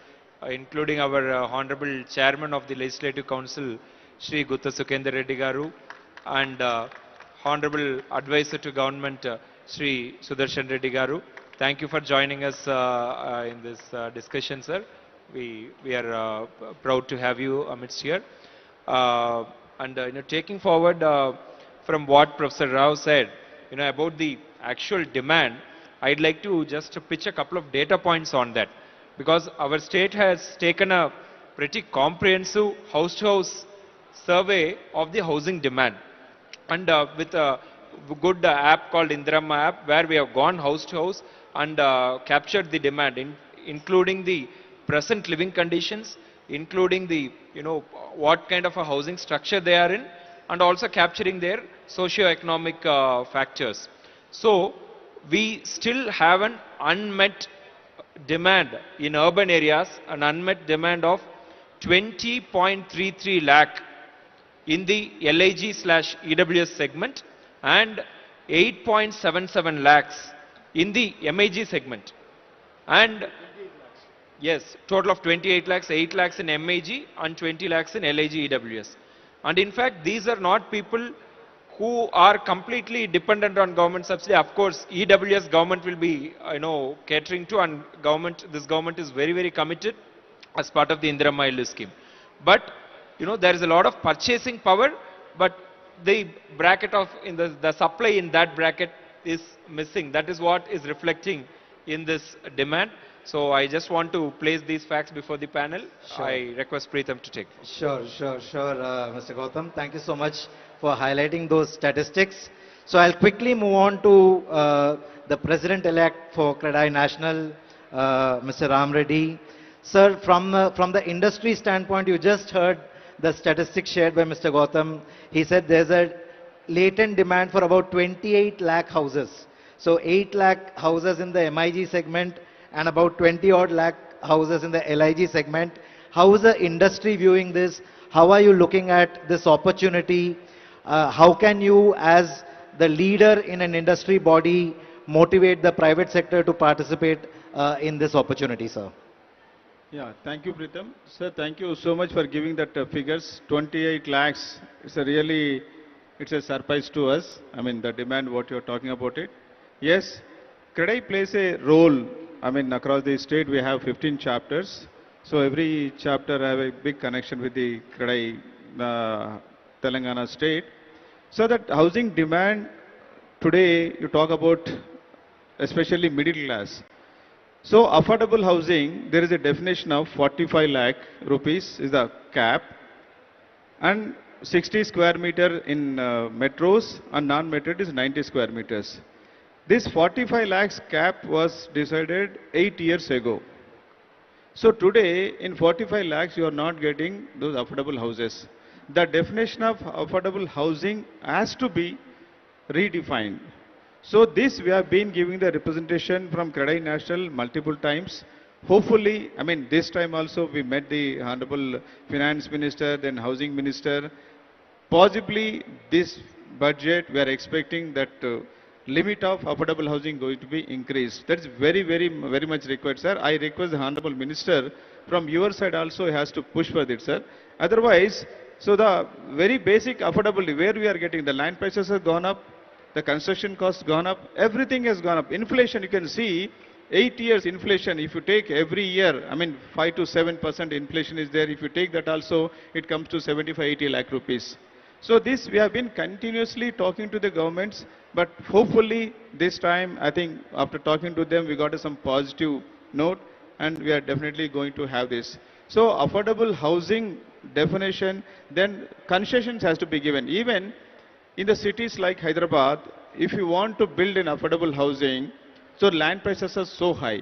S13: including our Honorable Chairman of the Legislative Council, Shri Gutta Sukendra Reddy Garu, and Honorable Advisor to Government, Shri Sudarshan Reddy Garu. Thank you for joining us in this discussion, sir. We are proud to have you amidst here. Taking forward from what Professor Rao said, about the actual demand, I'd like to just pitch a couple of data points on that, because our state has taken a pretty comprehensive house-to-house survey of the housing demand, and with a good app called Indirama app, where we have gone house to house and captured the demand, including the present living conditions, including the what kind of a housing structure they are in, and also capturing their socio-economic factors. So we still have an unmet demand in urban areas, an unmet demand of 20.33 lakh in the LIG/EWS segment and 8.77 lakhs in the MIG segment. And yes, total of 28 lakhs, 8 lakhs in MIG and 20 lakhs in LIG/EWS. And in fact, these are not people who are completely dependent on government subsidy. Of course, EWS government will be, catering to, and this government is very, very committed as part of the Indirama ILU scheme. But, there is a lot of purchasing power, but the bracket of, the supply in that bracket is missing. That is what is reflecting in this demand. So I just want to place these facts before the panel. Sure. I request Preetham to take.
S10: Sure, Mr. Gautam. Thank you so much for highlighting those statistics. So I'll quickly move on to the President-elect for CREDAI National, Mr. Ram Reddy. Sir, from the industry standpoint, you just heard the statistics shared by Mr. Gautam. He said there's a latent demand for about 28 lakh houses. So 8 lakh houses in the MIG segment and about 20 odd lakh houses in the LIG segment. How is the industry viewing this? How are you looking at this opportunity? How can you, as the leader in an industry body, motivate the private sector to participate in this opportunity, sir?
S14: Yeah, thank you, Preetham. Sir, thank you so much for giving that figures. 28 lakhs, it's a surprise to us. I mean, the demand, what you're talking about it. Yes, CREDAI plays a role. I mean, across the state, we have 15 chapters. So every chapter have a big connection with the CREDAI Telangana state. So that housing demand, today you talk about especially middle class. So affordable housing, there is a definition of 45 lakh rupees is the cap, and 60 square meter in metros, and non-metro is 90 square meters. This 45 lakhs cap was decided 8 years ago. So today in 45 lakhs you are not getting those affordable houses. The definition of affordable housing has to be redefined. So this we have been giving the representation from Credit National multiple times. Hopefully, I mean, this time also we met the Honorable Finance Minister, then Housing Minister. Possibly this budget we are expecting that limit of affordable housing going to be increased. That's very much required, sir. I request the Honorable Minister from your side also has to push for this, sir. Otherwise, so the very basic affordability where we are getting the land prices have gone up, the construction costs gone up, everything has gone up. Inflation, you can see 8 years inflation, if you take every year, I mean 5 to 7% inflation is there. If you take that also, it comes to 75-80 lakh rupees. So this we have been continuously talking to the governments, but hopefully this time I think after talking to them we got some positive note and we are definitely going to have this. So affordable housing definition, then concessions has to be given. Even in the cities like Hyderabad, if you want to build an affordable housing, so land prices are so high.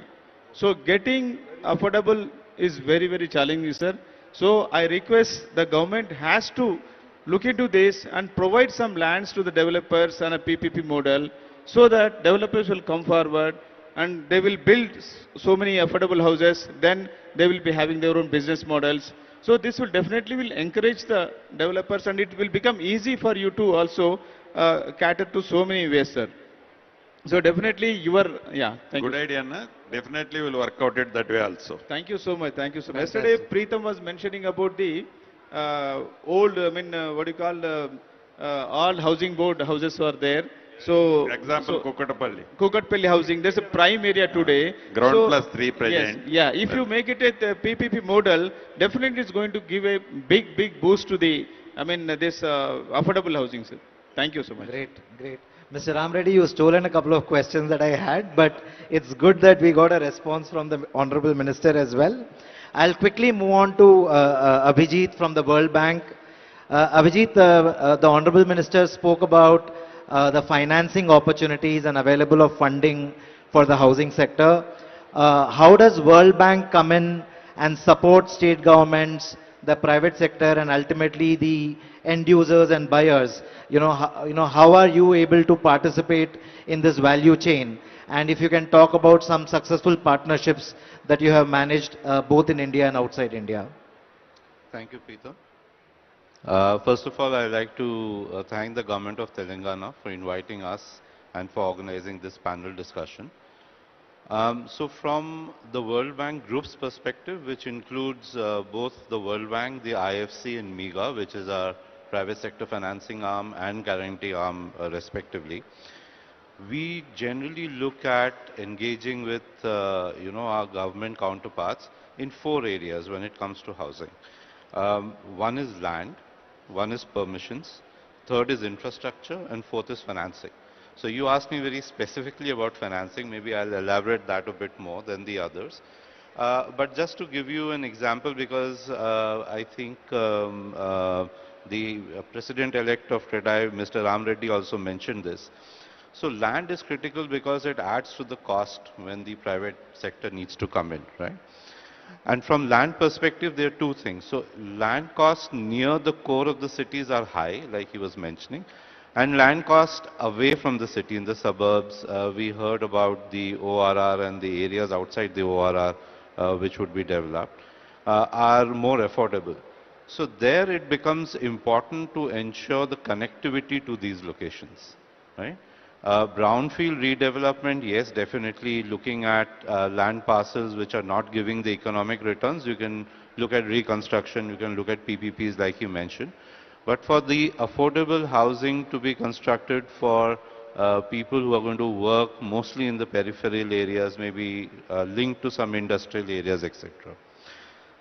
S14: So getting affordable is very challenging, sir. So I request the government has to look into this and provide some lands to the developers on a PPP model so that developers will come forward and they will build so many affordable houses, then they will be having their own business models. So this will definitely will encourage the developers and it will become easy for you to also cater to so many ways, sir. So definitely yeah, thank you.
S11: Good idea, na? Definitely will work out it that way also.
S14: Thank you so much, thank you so much. Yesterday, Preetham was mentioning about the old, I mean, what do you call, all housing board houses were there. So,
S11: example, Kukatpalli.
S14: Kukatpalli housing, there's a prime area today.
S11: Ground
S14: so,
S11: plus 3 present.
S14: Yes, yeah, if you make it a PPP model, definitely it's going to give a big boost to the, I mean, this affordable housing, sir. Thank you so much.
S10: Great. Mr. Ram Reddy, you stolen a couple of questions that I had, but it's good that we got a response from the Honorable Minister as well. I'll quickly move on to Abhijit from the World Bank. Abhijit, the Honorable Minister spoke about the financing opportunities and available of funding for the housing sector. How does World Bank come in and support state governments, the private sector, and ultimately the end users and buyers? How are you able to participate in this value chain? And if you can talk about some successful partnerships that you have managed both in India and outside India.
S15: Thank you, Peter. First of all, I'd like to thank the government of Telangana for inviting us and for organizing this panel discussion. So from the World Bank Group's perspective, which includes both the World Bank, the IFC and MEGA, which is our private sector financing arm and guarantee arm respectively, we generally look at engaging with our government counterparts in 4 areas when it comes to housing. One is land, one is permissions, third is infrastructure, and fourth is financing. So you asked me very specifically about financing. Maybe I'll elaborate that a bit more than the others. But just to give you an example, because I think the President-elect of CREDAI, Mr. Ram Reddy, also mentioned this. So land is critical because it adds to the cost when the private sector needs to come in, right? And from land perspective, there are 2 things. So land costs near the core of the cities are high, like he was mentioning, and land costs away from the city in the suburbs. We heard about the ORR and the areas outside the ORR which would be developed are more affordable. So there it becomes important to ensure the connectivity to these locations, right? Brownfield redevelopment, yes, definitely looking at land parcels which are not giving the economic returns. You can look at reconstruction, you can look at PPPs like you mentioned. But for the affordable housing to be constructed for people who are going to work mostly in the peripheral areas, maybe linked to some industrial areas, etc.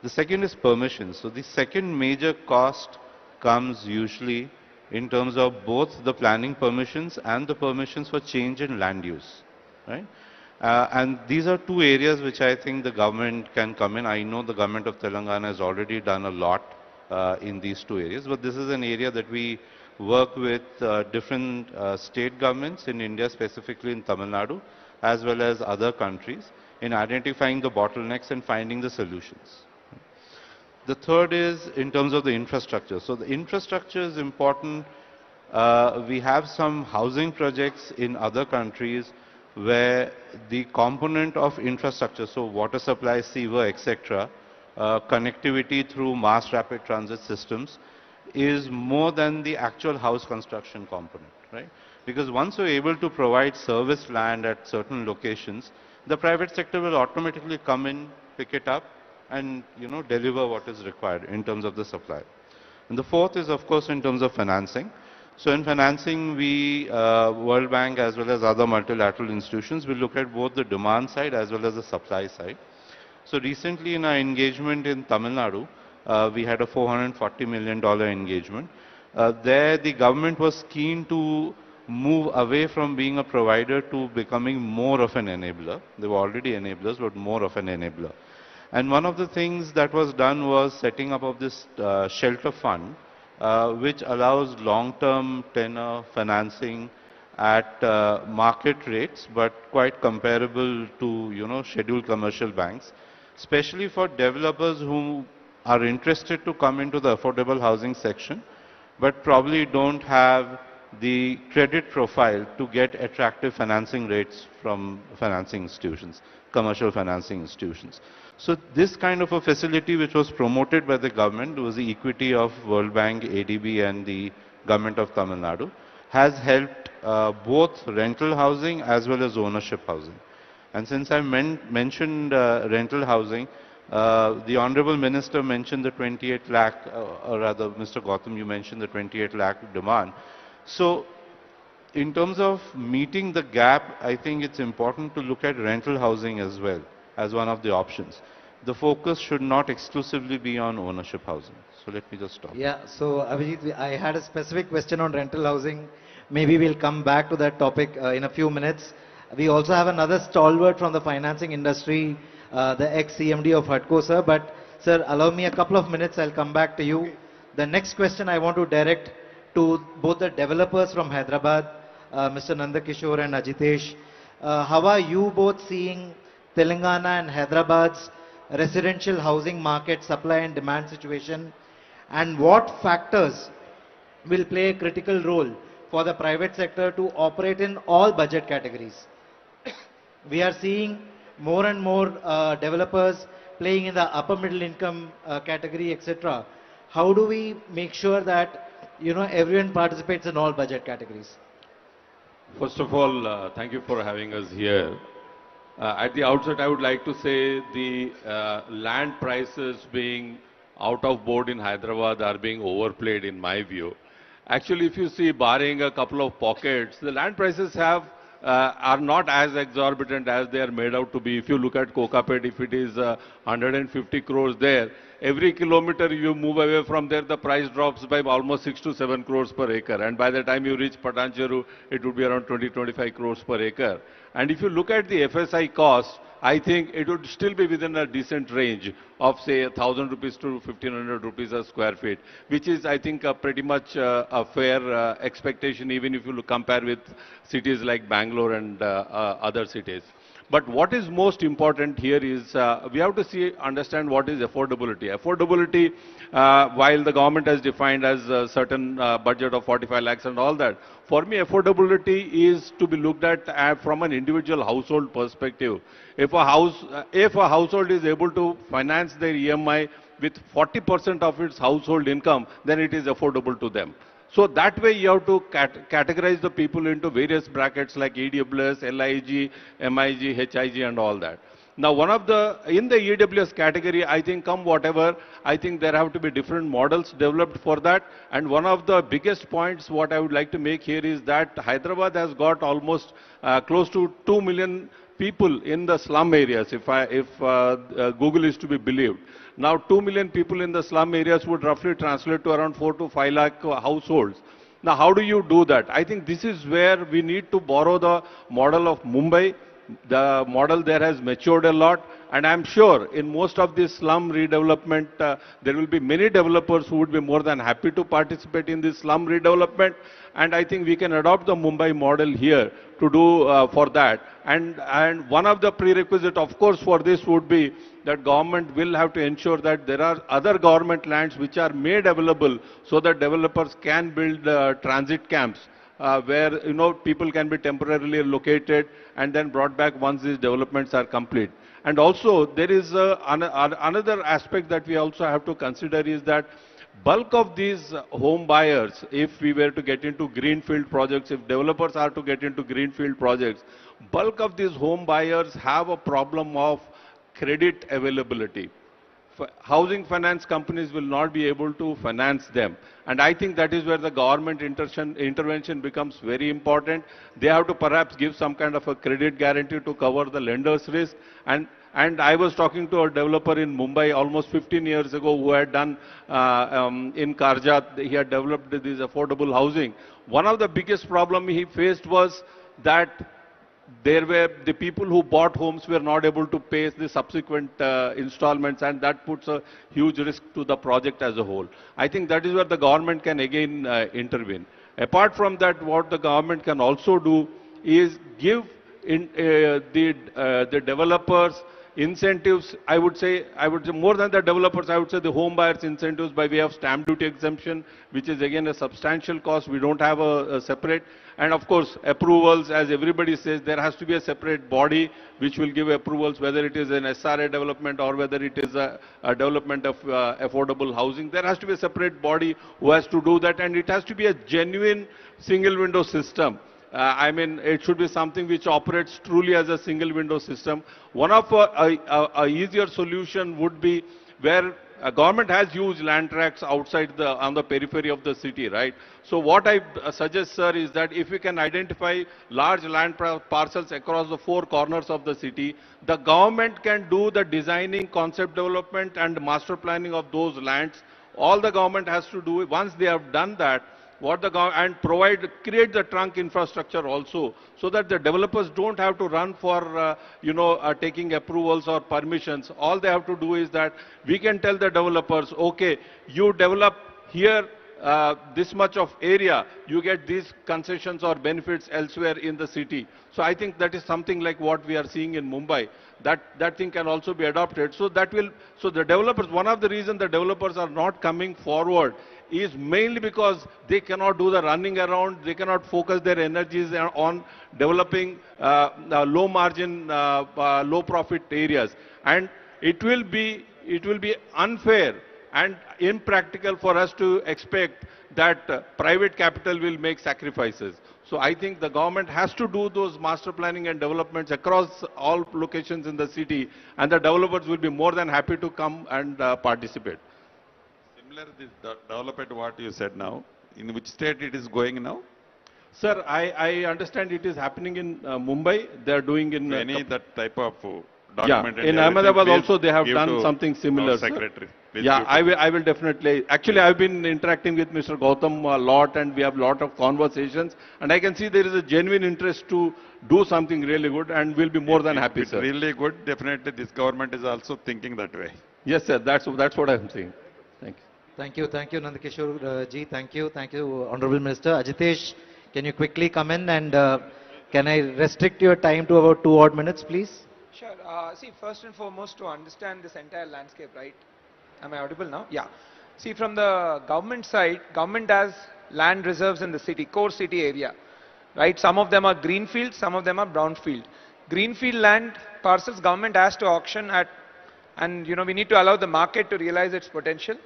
S15: The second is permissions. So the second major cost comes usually in terms of both the planning permissions and the permissions for change in land use, right? And these are 2 areas which I think the government can come in. I know the government of Telangana has already done a lot in these 2 areas, but this is an area that we work with different state governments in India, specifically in Tamil Nadu, as well as other countries, in identifying the bottlenecks and finding the solutions. The third is in terms of the infrastructure. So the infrastructure is important we have some housing projects in other countries where the component of infrastructure, so water supply, sewer, etc., connectivity through mass rapid transit systems, is more than the actual house construction component, right? Because once you're able to provide service land at certain locations, the private sector will automatically come in, pick it up, and deliver what is required in terms of the supply. And the fourth is, of course, in terms of financing. So in financing, we, World Bank as well as other multilateral institutions, will look at both the demand side as well as the supply side. So recently in our engagement in Tamil Nadu, we had a $440 million engagement. There the government was keen to move away from being a provider to becoming more of an enabler. They were already enablers, but more of an enabler. And one of the things that was done was setting up of this shelter fund, which allows long-term tenor financing at market rates, but quite comparable to, scheduled commercial banks, especially for developers who are interested to come into the affordable housing section, but probably don't have the credit profile to get attractive financing rates from financing institutions, commercial financing institutions. So this kind of a facility, which was promoted by the government, was the equity of World Bank, ADB and the government of Tamil Nadu, has helped both rental housing as well as ownership housing. And since I mentioned rental housing, the Honorable Minister mentioned the 28 lakh, or rather Mr. Gautam, you mentioned the 28 lakh demand. So in terms of meeting the gap, I think it's important to look at rental housing as well as one of the options. The focus should not exclusively be on ownership housing. So let me just stop.
S10: Yeah, so Abhijit, I had a specific question on rental housing. Maybe we'll come back to that topic in a few minutes. We also have another stalwart from the financing industry, the ex-CMD of HUDCO, sir. But sir, allow me a couple of minutes, I'll come back to you. Okay. The next question I want to direct to both the developers from Hyderabad, Mr. Nandakishore and Ajitesh. How are you both seeing Telangana and Hyderabad's residential housing market supply and demand situation, and what factors will play a critical role for the private sector to operate in all budget categories? We are seeing more and more developers playing in the upper middle income category, etc. How do we make sure that everyone participates in all budget categories?
S16: First of all, thank you for having us here. At the outset, I would like to say the land prices being out of board in Hyderabad are being overplayed in my view. Actually, if you see, barring a couple of pockets, the land prices are not as exorbitant as they are made out to be. If you look at Meerkhanpet, if it is 150 crores there, every kilometer you move away from there, the price drops by almost 6 to 7 crores per acre. And by the time you reach Patancheru, it would be around 20-25 crores per acre. And if you look at the FSI cost, I think it would still be within a decent range of say 1,000 rupees to 1,500 rupees a square feet, which is, I think, pretty much a fair expectation, even if you compare with cities like Bangalore and other cities. But what is most important here is we have to understand what is affordability. Affordability, while the government has defined as a certain budget of 45 lakhs and all that, for me affordability is to be looked at from an individual household perspective. If a household is able to finance their EMI with 40% of its household income, then it is affordable to them. So that way you have to categorize the people into various brackets like EWS, LIG, MIG, HIG and all that. Now in the EWS category, I think I think there have to be different models developed for that. And one of the biggest points what I would like to make here is that Hyderabad has got almost close to 2 million people in the slum areas, if Google is to be believed. Now 2 million people in the slum areas would roughly translate to around 4 to 5 lakh households. Now how do you do that? I think this is where we need to borrow the model of Mumbai, The model there has matured a lot, and I'm sure in most of this slum redevelopment, there will be many developers who would be more than happy to participate in this slum redevelopment, and I think we can adopt the Mumbai model here to do for that. And one of the prerequisites, of course, for this would be that government will have to ensure that there are other government lands which are made available so that developers can build transit camps where people can be temporarily located and then brought back once these developments are complete. And also there is another aspect that we also have to consider is that bulk of these home buyers, if we were to get into greenfield projects, if developers are to get into greenfield projects, bulk of these home buyers have a problem of credit availability. Housing finance companies will not be able to finance them. And I think that is where the government intervention becomes very important. They have to perhaps give some kind of a credit guarantee to cover the lender's risk. And I was talking to a developer in Mumbai almost 15 years ago who had done in Karjat, he had developed this affordable housing. One of the biggest problems he faced was that the people who bought homes were not able to pay the subsequent installments, and that puts a huge risk to the project as a whole. I think that is where the government can again intervene. Apart from that, what the government can also do is give the developers incentives. I would say more than the developers, I would say the home buyers incentives by way of stamp duty exemption, which is again a substantial cost. We don't have a separate. And of course, approvals, as everybody says, there has to be a separate body which will give approvals, whether it is an SRA development or whether it is a development of affordable housing. There has to be a separate body who has to do that, and it has to be a genuine single window system. I mean, it should be something which operates truly as a single window system. One of a easier solution would be where a government has huge land tracts outside on the periphery of the city, right? So what I suggest, sir, is that if we can identify large land parcels across the four corners of the city, the government can do the designing, concept development and master planning of those lands. All the government has to do, once they have done that, and create the trunk infrastructure also, so that the developers don't have to run for, taking approvals or permissions. All they have to do is that we can tell the developers, okay, you develop here this much of area, you get these concessions or benefits elsewhere in the city. So I think that is something like what we are seeing in Mumbai. That thing can also be adopted. So the developers, one of the reasons the developers are not coming forward is mainly because they cannot do the running around, they cannot focus their energies on developing low margin, low profit areas. And it will be unfair and impractical for us to expect that private capital will make sacrifices. So I think the government has to do those master planning and developments across all locations in the city, and the developers will be more than happy to come and participate.
S11: Similar to this development what you said now, in which state it is going now?
S16: Sir, I understand it is happening in Mumbai. They are doing in...
S11: Any that type of document?
S16: Yeah, in Ahmedabad also they have done something similar,
S11: Secretary.
S16: Yeah, I will definitely. Actually, I've been interacting with Mr. Gautam a lot, and we have a lot of conversations, and I can see there is a genuine interest to do something really good, and we'll be more than happy, sir.
S11: Really good. Definitely this government is also thinking that way.
S16: Yes, sir. That's what I'm saying. Thank you.
S10: Thank you, Nandakishore ji. Thank you, Honorable Minister. Ajitesh, can you quickly come in, and can I restrict your time to about 2 odd minutes, please?
S13: Sure. See, first and foremost, to understand this entire landscape, right? Am I audible now? Yeah. See, from the government side, government has land reserves in the city, core city area, right? Some of them are greenfield, some of them are brownfield. Greenfield land parcels, government has to auction at, and we need to allow the market to realize its potential.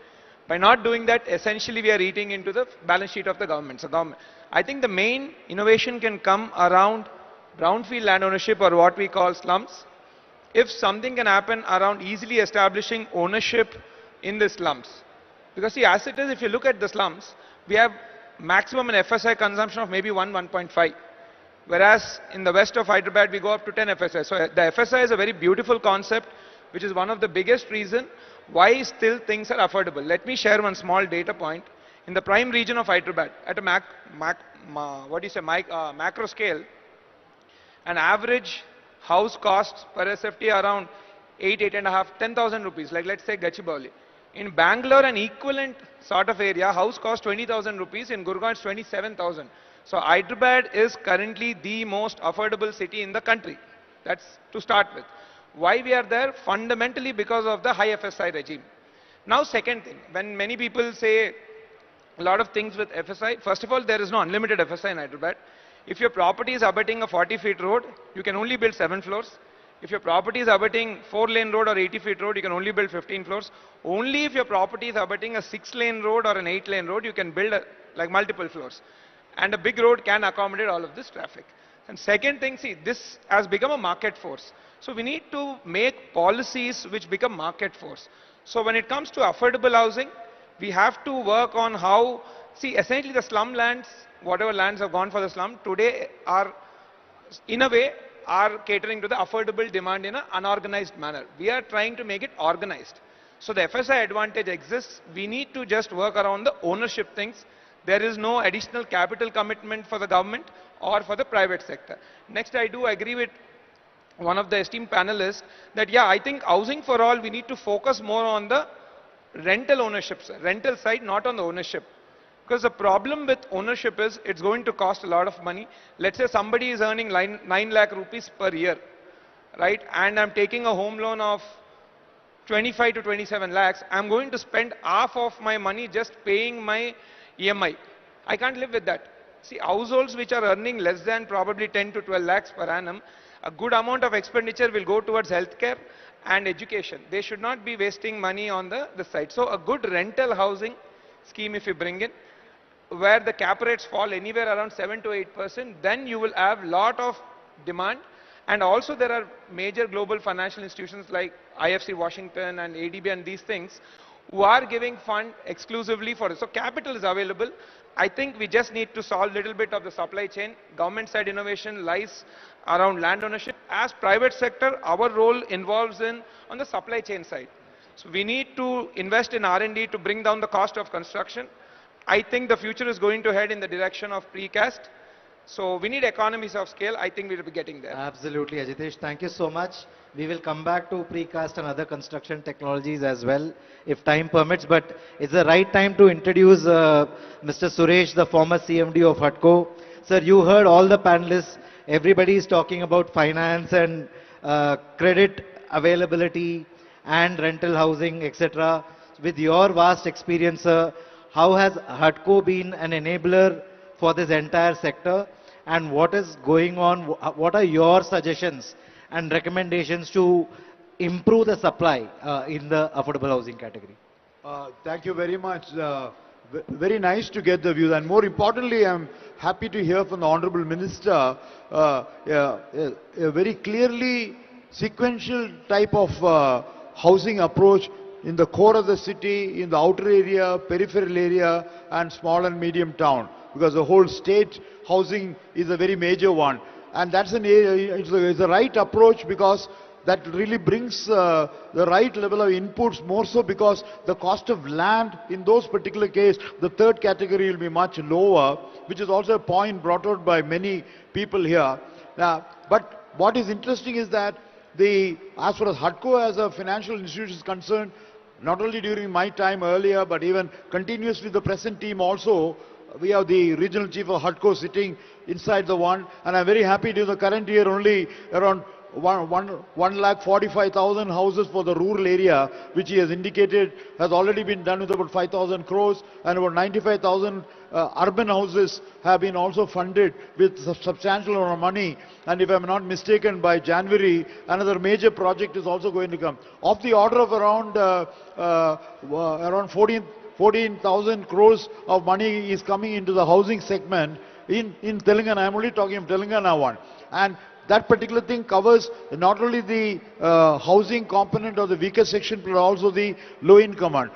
S13: By not doing that, essentially we are eating into the balance sheet of the government. So I think the main innovation can come around brownfield land ownership, or what we call slums. If something can happen around easily establishing ownership in the slums. Because see, as it is, if you look at the slums, we have maximum in FSI consumption of maybe 1.5. Whereas in the west of Hyderabad, we go up to 10 FSI. So the FSI is a very beautiful concept, which is one of the biggest reason why still things are affordable. Let me share one small data point. In the prime region of Hyderabad, at a macro scale, an average house costs per SFT around 8.5, 10,000 rupees, like let's say Gachibowli. In Bangalore, an equivalent sort of area, house costs 20,000 rupees, in Gurgaon it's 27,000. So Hyderabad is currently the most affordable city in the country. That's to start with. Why we are there? Fundamentally because of the high FSI regime. Now second thing, when many people say a lot of things with FSI, first of all, there is no unlimited FSI in Hyderabad. If your property is abutting a 40-feet road, you can only build 7 floors. If your property is abutting 4-lane road or 80-feet road, you can only build 15 floors. Only if your property is abutting a 6-lane road or an 8-lane road, you can build like multiple floors. And a big road can accommodate all of this traffic. And second thing, see, this has become a market force. So we need to make policies which become market force. So when it comes to affordable housing, we have to work on how, see, essentially the slum lands, whatever lands have gone for the slum, today are, in a way, are catering to the affordable demand in an unorganized manner. We are trying to make it organized. So the FSI advantage exists. We need to just work around the ownership things. There is no additional capital commitment for the government or for the private sector. Next, I do agree with one of the esteemed panelists that, yeah, I think housing for all, we need to focus more on the rental ownership, rental side, not on the ownership. Because the problem with ownership is it's going to cost a lot of money. Let's say somebody is earning 9 lakh rupees per year, right? And I'm taking a home loan of 25 to 27 lakhs. I'm going to spend half of my money just paying my EMI. I can't live with that. See, households which are earning less than probably 10 to 12 lakhs per annum, a good amount of expenditure will go towards healthcare and education. They should not be wasting money on the side. So a good rental housing scheme, if you bring in, where the cap rates fall anywhere around 7 to 8%, then you will have lot of demand. And also there are major global financial institutions like IFC Washington and ADB and these things who are giving fund exclusively for it. So capital is available. I think we just need to solve a little bit of the supply chain. Government side innovation lies around land ownership. As private sector, our role involves in on the supply chain side. So we need to invest in R&D to bring down the cost of construction. I think the future is going to head in the direction of precast. So we need economies of scale. I think we will be getting there.
S10: Absolutely, Ajitesh. Thank you so much. We will come back to precast and other construction technologies as well, if time permits. But it's the right time to introduce Mr. Suresh, the former CMD of HUDCO. Sir, you heard all the panelists. Everybody is talking about finance and credit availability and rental housing, etc. With your vast experience, sir, how has HUDCO been an enabler for this entire sector? And what is going on? What are your suggestions and recommendations to improve the supply in the affordable housing category?
S5: Thank you very much. Very nice to get the views, and more importantly, I'm happy to hear from the Honorable Minister a very clearly sequential type of housing approach in the core of the city, in the outer area, peripheral area, and small and medium town, because the whole state housing is a very major one, and that's it's the right approach, because that really brings the right level of inputs, more so because the cost of land in those particular case, the third category will be much lower, which is also a point brought out by many people here. But what is interesting is that as far as HUDCO as a financial institution is concerned, not only during my time earlier, but even continuously the present team also, we have the regional chief of HUDCO sitting inside the one, and I'm very happy during the current year only around 1,45,000 houses for the rural area, which he has indicated has already been done with about 5,000 crores, and about 95,000 urban houses have been also funded with substantial amount of money. And if I'm not mistaken, by January, another major project is also going to come. Of the order of around 14,000 crores of money is coming into the housing segment in Telangana. I'm only talking of Telangana one. And that particular thing covers not only the housing component of the weaker section, but also the low income one.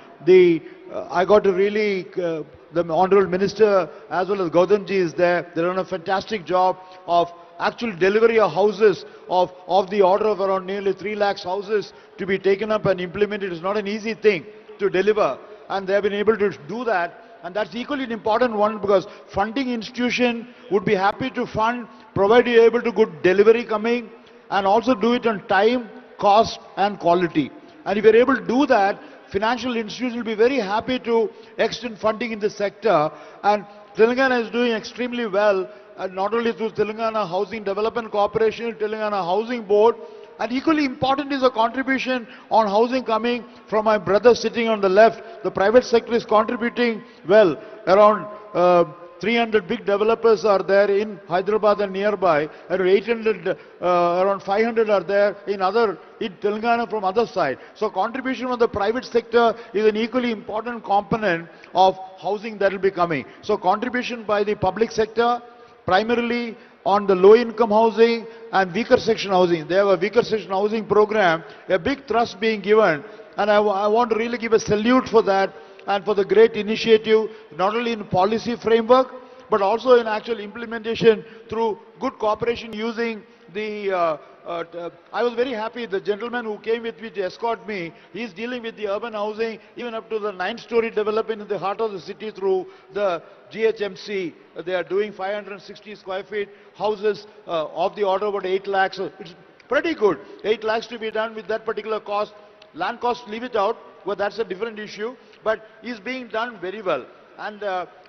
S5: I got to really, the Honorable Minister as well as Gautamji is there. They've done a fantastic job of actual delivery of houses of the order of around nearly 3 lakhs houses to be taken up and implemented. It's not an easy thing to deliver, and they have been able to do that. And that's equally an important one, because funding institution would be happy to fund, provided you're able to good delivery coming, and also do it on time, cost and quality. And if you're able to do that, financial institutions will be very happy to extend funding in this sector. And Telangana is doing extremely well, not only through Telangana Housing Development Corporation, Telangana Housing Board, and equally important is a contribution on housing coming from my brother sitting on the left. The private sector is contributing well. Around 300 big developers are there in Hyderabad and nearby, and 800, around 500 are there in Telangana from other side. So contribution from the private sector is an equally important component of housing that will be coming. So contribution by the public sector, primarily on the low income housing and weaker section housing. They have a weaker section housing program, a big thrust being given, and I want to really give a salute for that and for the great initiative, not only in policy framework, but also in actual implementation through good cooperation using the I was very happy, the gentleman who came with me to escort me, he is dealing with the urban housing, even up to the 9-story development in the heart of the city through the GHMC. They are doing 560 square feet houses of the order of about 8 lakhs. So it's pretty good. 8 lakhs to be done with that particular cost. Land cost, leave it out, well, that's a different issue. But it's being done very well. And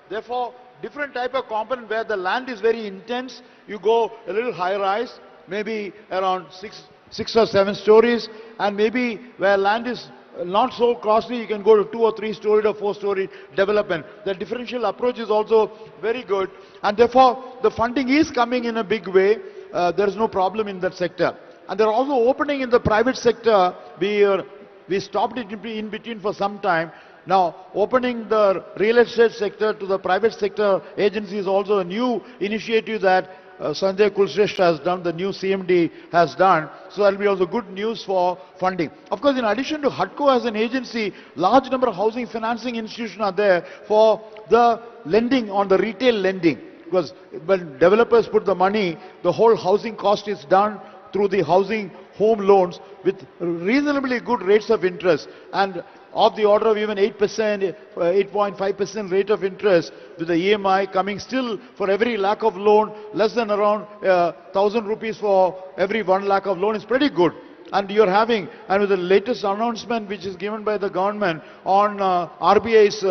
S5: therefore, different type of component where the land is very intense, you go a little high rise, maybe around 6 or 7 stories, and maybe where land is not so costly, you can go to 2 or 3 story or 4 story development. The differential approach is also very good, and therefore the funding is coming in a big way. There is no problem in that sector. And they're also opening in the private sector. We stopped it in between for some time. Now, opening the real estate sector to the private sector agency is also a new initiative that Sanjay Kulshrestha has done, the new CMD has done. So that will be also good news for funding. Of course, in addition to HUDCO as an agency, large number of housing financing institutions are there for the lending on the retail lending. Because when developers put the money, the whole housing cost is done through the housing home loans with reasonably good rates of interest. And of the order of even 8%, 8.5% rate of interest, with the EMI coming still for every lakh of loan, less than around 1,000 rupees for every 1 lakh of loan is pretty good. And you're having, and with the latest announcement which is given by the government on RBI's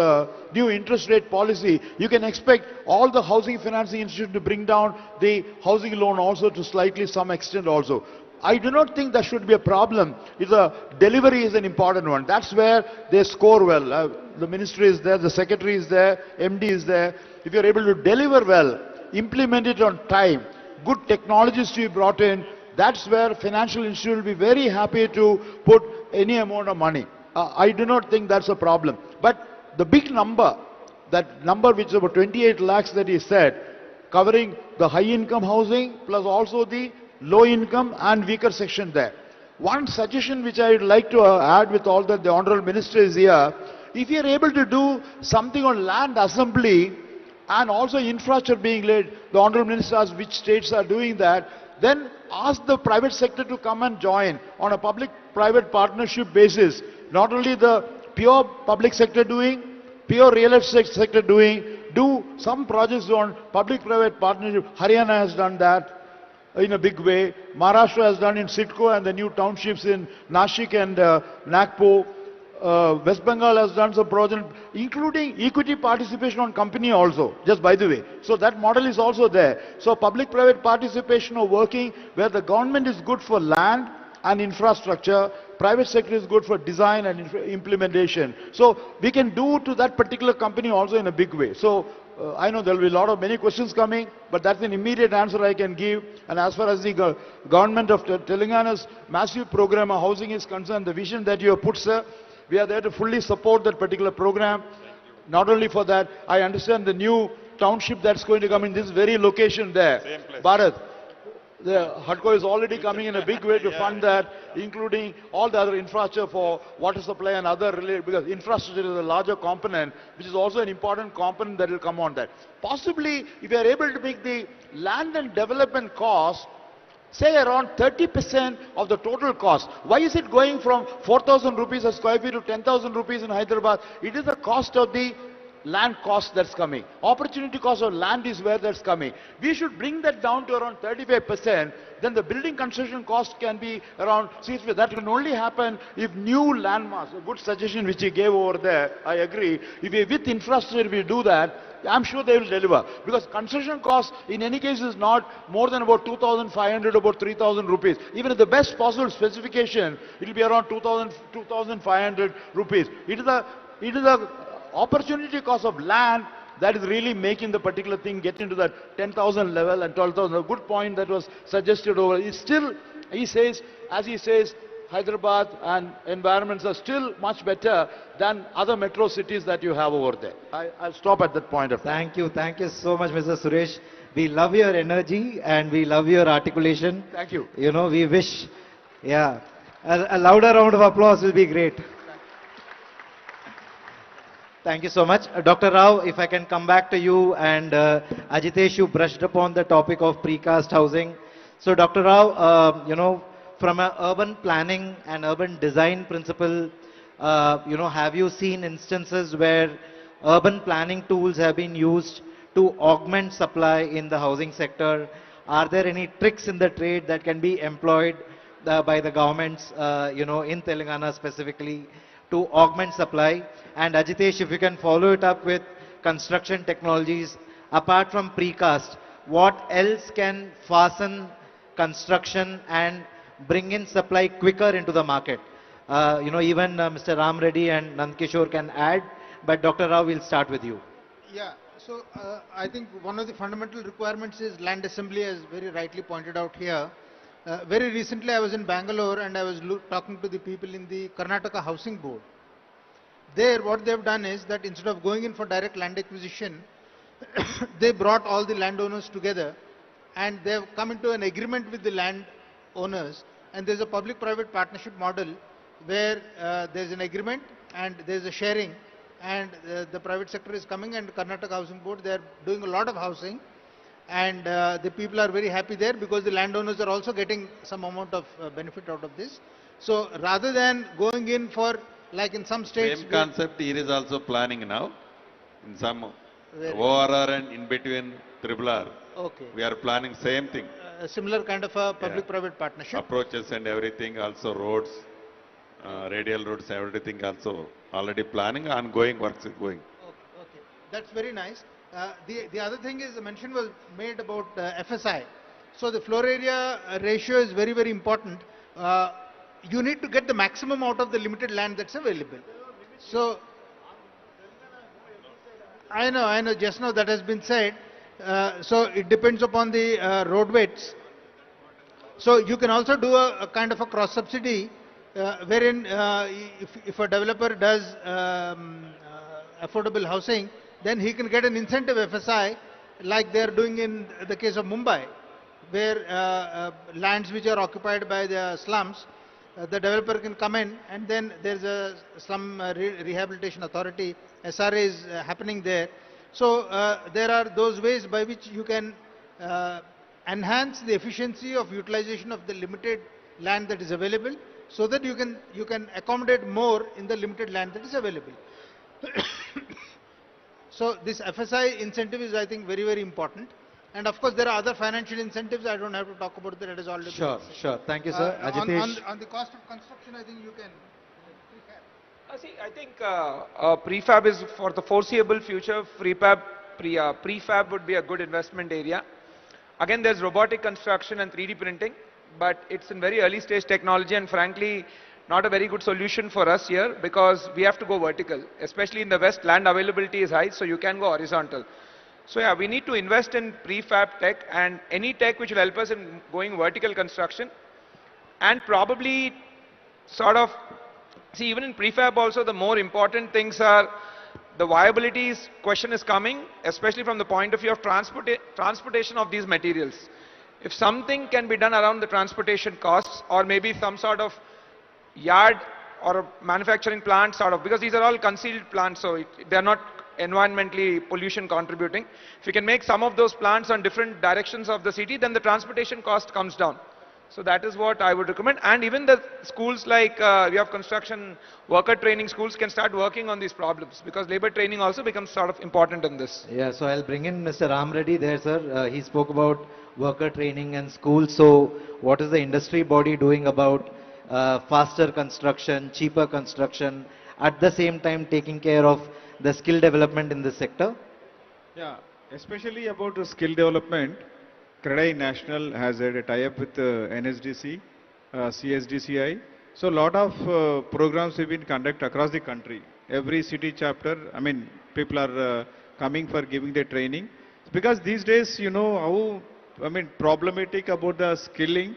S5: new interest rate policy, you can expect all the housing financing institutions to bring down the housing loan also to slightly some extent also. I do not think that should be a problem if the delivery is an important one. That's where they score well. The ministry is there, the secretary is there, MD is there. If you're able to deliver well, implement it on time, good technologies to be brought in, that's where financial institutions will be very happy to put any amount of money. I do not think that's a problem. But the big number, that number which is about 28 lakhs that he said, covering the high income housing plus also the low income and weaker section there. One suggestion which I would like to add with all that the Honorable Minister is here, if you are able to do something on land assembly and also infrastructure being laid, the Honorable Minister asked which states are doing that, then ask the private sector to come and join on a public-private partnership basis. Not only the pure public sector doing, pure real estate sector doing, do some projects on public-private partnership. Haryana has done that in a big way. Maharashtra has done in Sitco and the new townships in Nashik and Nagpur. West Bengal has done some projects, including equity participation on company also, just by the way. So that model is also there. So public-private participation are working where the government is good for land and infrastructure, private sector is good for design and implementation. So we can do to that particular company also in a big way. So I know there will be many questions coming, but that's an immediate answer I can give. And as far as the government of Telangana's massive program of housing is concerned, the vision that you have put, sir, we are there to fully support that particular program. Not only for that, I understand the new township that's going to come in this very location there, Bharat. The HUDCO is already coming in a big way to fund that, including all the other infrastructure for water supply and other related, because infrastructure is a larger component, which is also an important component that will come on that. Possibly, if you are able to make the land and development cost, say around 30% of the total cost. Why is it going from 4,000 rupees a square feet to 10,000 rupees in Hyderabad? It is the cost of the
S17: land cost that's coming. Opportunity cost of land is where that's coming. We should bring that down to around 35%. Then the building construction cost can be around 60%. That can only happen if new landmarks, a good suggestion which you gave over there, I agree. If we, with infrastructure we do that, I'm sure they will deliver. Because construction cost in any case is not more than about 2,500, about 3,000 rupees. Even at the best possible specification, it will be around 2,500 rupees. It is the opportunity cost of land that is really making the particular thing get into that 10,000 level and 12,000. A good point that was suggested over. It's still, he says, as he says, Hyderabad and environments are still much better than other metro cities that you have over there. I'll stop at that point of time.
S10: Thank you so much, Mr. Suresh. We love your energy and we love your articulation.
S17: Thank you.
S10: You know, we wish, yeah, a louder round of applause will be great. Thank you so much. Dr. Rao, if I can come back to you, and Ajitesh, you brushed upon the topic of precast housing. So Dr. Rao, you know, from an urban planning and urban design principle, you know, have you seen instances where urban planning tools have been used to augment supply in the housing sector? Are there any tricks in the trade that can be employed by the governments, you know, in Telangana specifically, to augment supply? And Ajitesh, if you can follow it up with construction technologies, apart from precast, what else can fasten construction and bring in supply quicker into the market? You know, even Mr. Ram Reddy and Nandkishore can add, but Dr. Rao, we'll start with you.
S12: Yeah, so I think one of the fundamental requirements is land assembly, as very rightly pointed out here. Very recently I was in Bangalore and I was talking to the people in the Karnataka Housing Board. There, what they have done is that instead of going in for direct land acquisition, they brought all the landowners together and they have come into an agreement with the landowners, and there is a public-private partnership model where there is an agreement and there is a sharing, and the private sector is coming, and Karnataka Housing Board, they are doing a lot of housing, and the people are very happy there because the landowners are also getting some amount of benefit out of this. So rather than going in for, like in some states...
S11: Same concept here is also planning now. In some ORR and in between RRR.
S12: Okay.
S11: We are planning same thing.
S12: A similar kind of a public-private partnership.
S11: Approaches and everything, also roads, radial roads, everything also already planning, ongoing works is going.
S12: Okay. That's very nice. The other thing is, the mention was made about FSI. So the floor area ratio is very, very important. You need to get the maximum out of the limited land that's available. So, I know, just now that has been said. So it depends upon the road weights. So you can also do a kind of a cross subsidy wherein if a developer does affordable housing, then he can get an incentive FSI like they are doing in the case of Mumbai, where lands which are occupied by the slums, the developer can come in, and then there's a slum rehabilitation authority, SRA is happening there. So there are those ways by which you can enhance the efficiency of utilization of the limited land that is available, so that you can accommodate more in the limited land that is available. So this FSI incentive is, I think, very, very important. And of course, there are other financial incentives. I don't have to talk about that. It is already
S10: Sure. Thank you, sir. Ajitesh.
S12: On the cost of construction, I think you can.
S13: See, I think prefab is for the foreseeable future. Prefab would be a good investment area. Again, there's robotic construction and 3D printing, but it's in very early stage technology, and frankly, not a very good solution for us here, because we have to go vertical. Especially in the West, land availability is high, so you can go horizontal. So yeah, we need to invest in prefab tech and any tech which will help us in going vertical construction, and probably sort of, see, even in prefab also, the more important things are the viability question is coming, especially from the point of view of transportation of these materials. If something can be done around the transportation costs, or maybe some sort of yard or a manufacturing plant sort of, because these are all concealed plants, so they are not environmentally pollution contributing. If you can make some of those plants on different directions of the city, then the transportation cost comes down. So that is what I would recommend. And even the schools like we have construction worker training schools can start working on these problems, because labor training also becomes sort of important in this.
S10: Yeah, so I'll bring in Mr. Ram Reddy there, sir. He spoke about worker training and schools. So what is the industry body doing about faster construction, cheaper construction, at the same time taking care of the skill development in this sector?
S14: Yeah, especially about the skill development, CREDAI National has a tie-up with NSDC, CSDCI. So a lot of programs have been conducted across the country. Every city chapter, I mean, people are coming for giving their training. Because these days, you know, how, I mean, problematic about the skilling.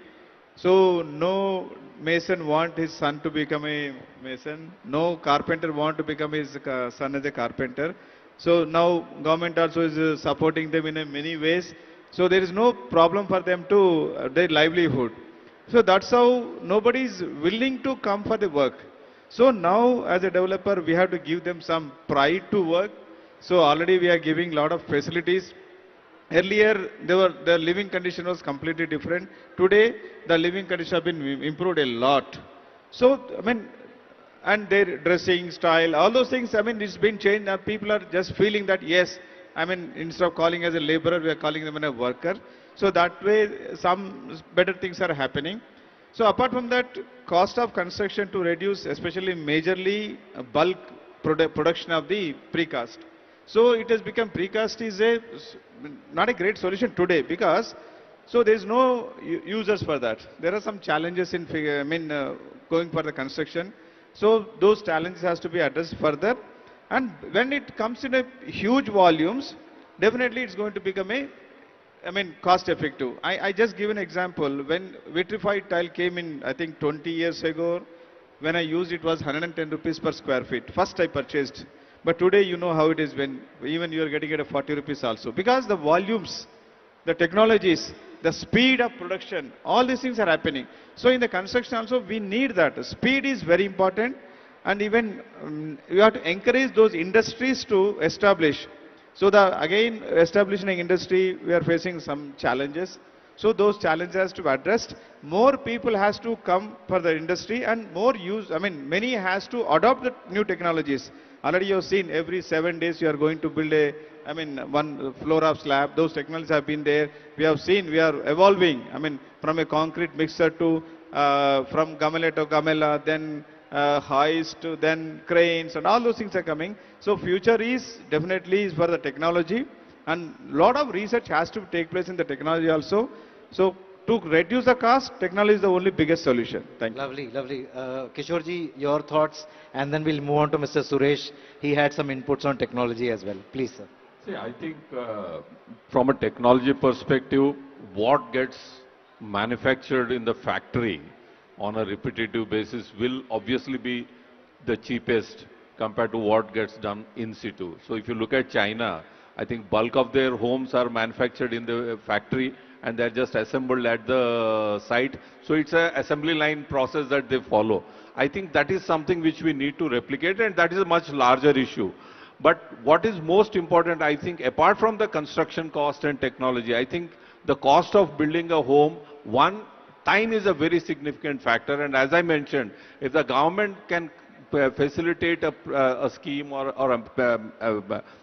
S14: So no mason want his son to become a mason. No carpenter want to become his son as a carpenter. So now government also is supporting them in many ways. So there is no problem for them to their livelihood. So that's how nobody is willing to come for the work. So now as a developer we have to give them some pride to work. So already we are giving lot of facilities. Earlier the living condition was completely different. Today the living condition have been improved a lot. So I mean, and their dressing style, all those things, I mean, it's been changed. Now people are just feeling that yes, I mean, instead of calling as a laborer, we are calling them as a worker. So that way, some better things are happening. So apart from that, cost of construction to reduce, especially majorly bulk production of the precast. So it has become precast is not a great solution today, because so there is no users for that. There are some challenges in going for the construction. So those challenges has to be addressed further. And when it comes in a huge volumes, definitely it's going to become cost effective. I just give an example. When vitrified tile came in, I think 20 years ago, when I used it was 110 rupees per square feet. First I purchased. But today you know how it is when even you are getting it at 40 rupees also. Because the volumes, the technologies, the speed of production, all these things are happening. So in the construction also we need that. Speed is very important. And even you have to encourage those industries to establish. So again, establishing an industry, we are facing some challenges. So those challenges has to be addressed. More people has to come for the industry, and more use, many has to adopt the new technologies. Already you have seen every 7 days you are going to build one floor of slab. Those technologies have been there. We have seen we are evolving, from a concrete mixer to, from gamela to gamela, then hoist, then cranes, and all those things are coming. So future is definitely for the technology, and lot of research has to take place in the technology also. So to reduce the cost, technology is the only biggest solution. Thank you.
S10: Lovely, lovely. Kishorji, your thoughts, and then we'll move on to Mr. Suresh. He had some inputs on technology as well. Please, sir.
S16: See, I think from a technology perspective, what gets manufactured in the factory on a repetitive basis will obviously be the cheapest compared to what gets done in situ. So if you look at China, I think bulk of their homes are manufactured in the factory and they're just assembled at the site. So it's an assembly line process that they follow. I think that is something which we need to replicate, and that is a much larger issue. But what is most important, I think, apart from the construction cost and technology, I think the cost of building a home, one, time is a very significant factor, and as I mentioned, if the government can facilitate a scheme or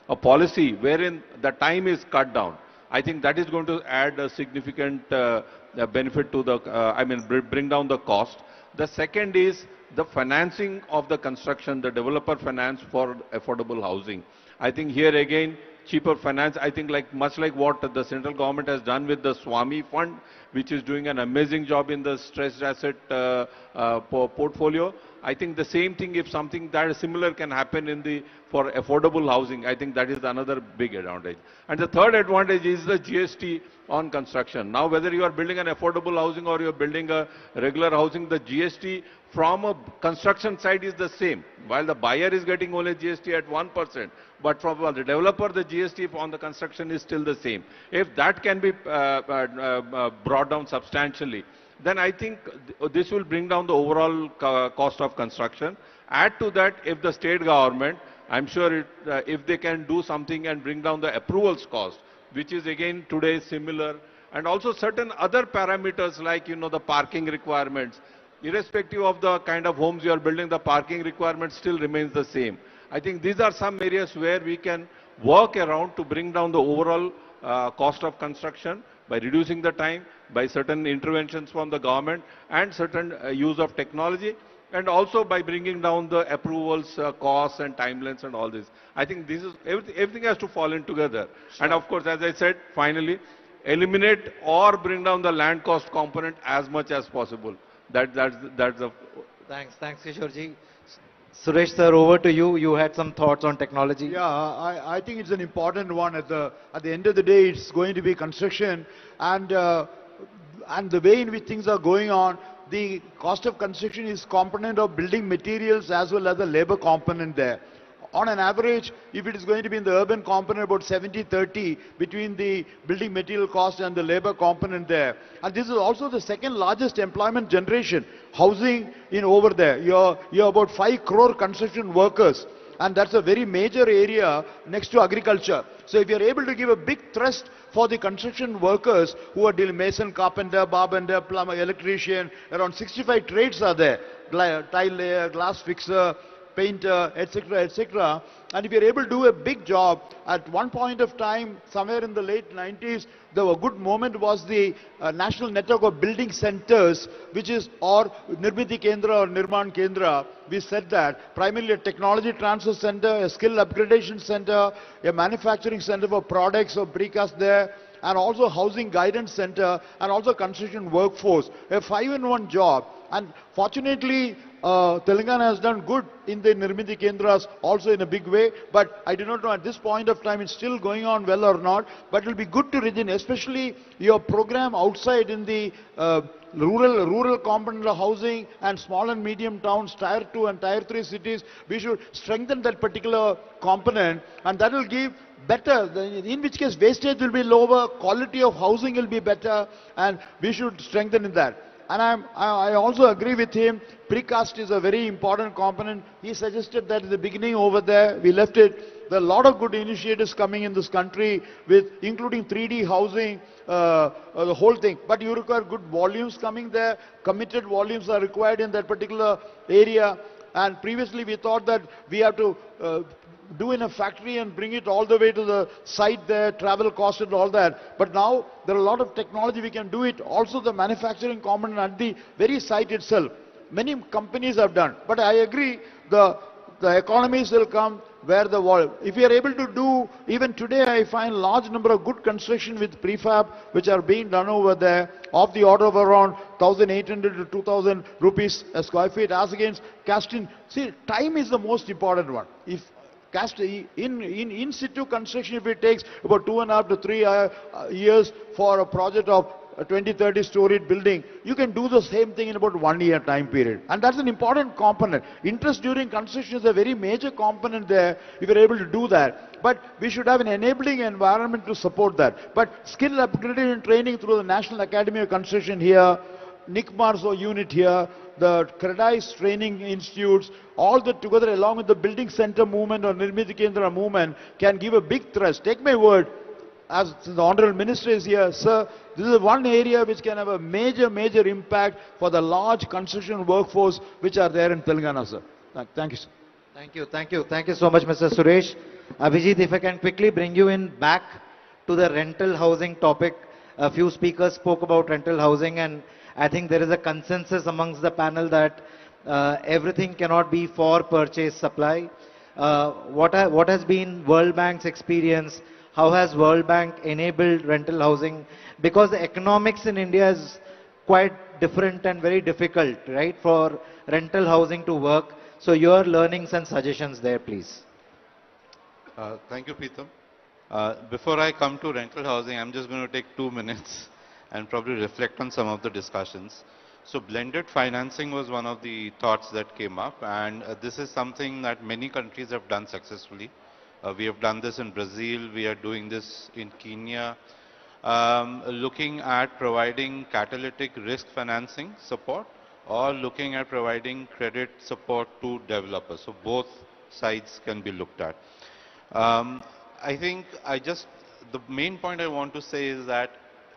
S16: a policy wherein the time is cut down, I think that is going to add a significant benefit to the, bring down the cost. The second is the financing of the construction, the developer finance for affordable housing. I think here again, cheaper finance, I think much like what the central government has done with the Swami Fund, which is doing an amazing job in the stressed asset portfolio. I think the same thing, if something that similar can happen for affordable housing, I think that is another big advantage. And the third advantage is the GST on construction. Now, whether you are building an affordable housing or you are building a regular housing, the GST from a construction side is the same. While the buyer is getting only GST at 1%, but from the developer, the GST on the construction is still the same. If that can be brought down substantially, then I think this will bring down the overall cost of construction. Add to that, if the state government, I'm sure if they can do something and bring down the approvals cost, which is again today similar and also certain other parameters like, the parking requirements. Irrespective of the kind of homes you are building, the parking requirement still remains the same. I think these are some areas where we can work around to bring down the overall cost of construction by reducing the time, by certain interventions from the government and certain use of technology, and also by bringing down the approvals costs and timelines and all this. I think this is everything has to fall in together.
S12: Sure.
S16: And of course, as I said, finally, eliminate or bring down the land cost component as much as possible. That's the.
S10: Thanks, Kishorji. Suresh sir, over to you. You had some thoughts on technology.
S17: Yeah, I think it's an important one. At the end of the day, it's going to be construction, and the way in which things are going on, the cost of construction is component of building materials as well as the labor component there. On an average, if it is going to be in the urban component, about 70-30 between the building material cost and the labor component there. And this is also the second largest employment generation, housing in over there. You're about 5 crore construction workers, and that's a very major area next to agriculture. So if you're able to give a big thrust for the construction workers who are dealing mason, carpenter, bartender, plumber, electrician, around 65 trades are there, tile layer, glass fixer, painter, etc., etc. And if you're able to do a big job, at one point of time, somewhere in the late 90s, the good moment was the national network of building centers, which is or Nirmiti Kendra or Nirman Kendra. We said that primarily a technology transfer center, a skill upgradation center, a manufacturing center for products or precast there, and also housing guidance center, and also construction workforce. A 5-in-1 job. And fortunately, Telangana has done good in the Nirmiti Kendras also in a big way, but I do not know at this point of time it's still going on well or not, but it will be good to retain, especially your program outside in the rural component of housing and small and medium towns, tier 2 and tier 3 cities. We should strengthen that particular component, and that will give better, in which case wastage will be lower, quality of housing will be better, and we should strengthen in that. And I also agree with him, precast is a very important component. He suggested that at the beginning over there, we left it. There are a lot of good initiatives coming in this country, with including 3D housing, the whole thing. But you require good volumes coming there, committed volumes are required in that particular area. And previously we thought that we have to do in a factory and bring it all the way to the site there, travel cost and all that. But now there are a lot of technology, we can do it. Also the manufacturing component at the very site itself. Many companies have done. But I agree, the economies will come where the wall. If we are able to do, even today I find large number of good construction with prefab which are being done over there of the order of around 1,800 to 2,000 rupees a square feet as against casting. See, time is the most important one. If in situ construction, if it takes about 2.5 to 3 years for a project of a 20-30 storied building, you can do the same thing in about 1 year time period. And that's an important component. Interest during construction is a very major component there, if you're able to do that. But we should have an enabling environment to support that. But skill upgradation and training through the National Academy of Construction here, NICMARSO unit here, the Credais training institutes, all that together along with the building center movement or Nirmiti Kendra movement can give a big thrust. Take my word, as the Honorable Minister is here, sir, this is one area which can have a major impact for the large construction workforce which are there in Telangana, sir. Thank you, sir.
S10: Thank you so much, Mr. Suresh. Abhijit, if I can quickly bring you in back to the rental housing topic. A few speakers spoke about rental housing, and I think there is a consensus amongst the panel that everything cannot be for purchase supply. What has been World Bank's experience? How has World Bank enabled rental housing? Because the economics in India is quite different and very difficult, right, for rental housing to work. So your learnings and suggestions there, please.
S15: Thank you, Preetham. Before I come to rental housing, I'm just going to take 2 minutes and probably reflect on some of the discussions. So blended financing was one of the thoughts that came up, and this is something that many countries have done successfully. We have done this in Brazil, we are doing this in Kenya, looking at providing catalytic risk financing support or looking at providing credit support to developers. So both sides can be looked at. I think the main point I want to say is that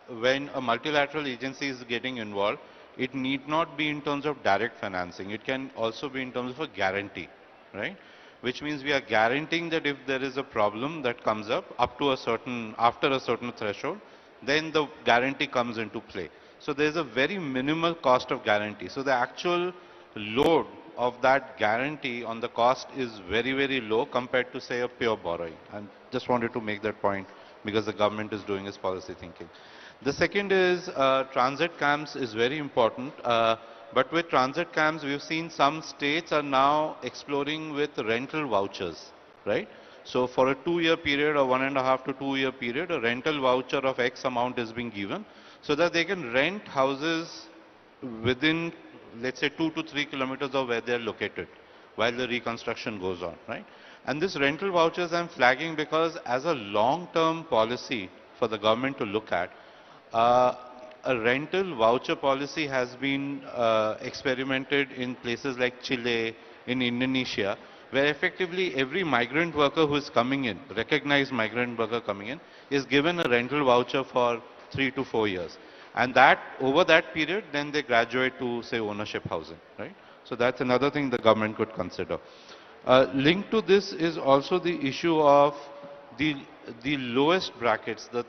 S15: when a multilateral agency is getting involved, it need not be in terms of direct financing. It can also be in terms of a guarantee, right? Which means we are guaranteeing that if there is a problem that comes up to a certain, after a certain threshold, then the guarantee comes into play. So there is a very minimal cost of guarantee. So the actual load of that guarantee on the cost is very, very low compared to, say, a pure borrowing. And just wanted to make that point because the government is doing its policy thinking. The second is transit camps is very important. But with transit camps, we've seen some states are now exploring with rental vouchers, right? So for a 2-year period or 1.5 to 2-year period, a rental voucher of X amount is being given so that they can rent houses within, let's say, 2 to 3 kilometers of where they're located while the reconstruction goes on, right? And this rental vouchers I'm flagging because as a long-term policy for the government to look at, a rental voucher policy has been experimented in places like Chile, in Indonesia, where effectively every migrant worker who is coming in, recognized migrant worker coming in, is given a rental voucher for 3 to 4 years. And that, over that period, then they graduate to, say, ownership housing, right? So that's another thing the government could consider. Linked to this is also the issue of the lowest brackets, the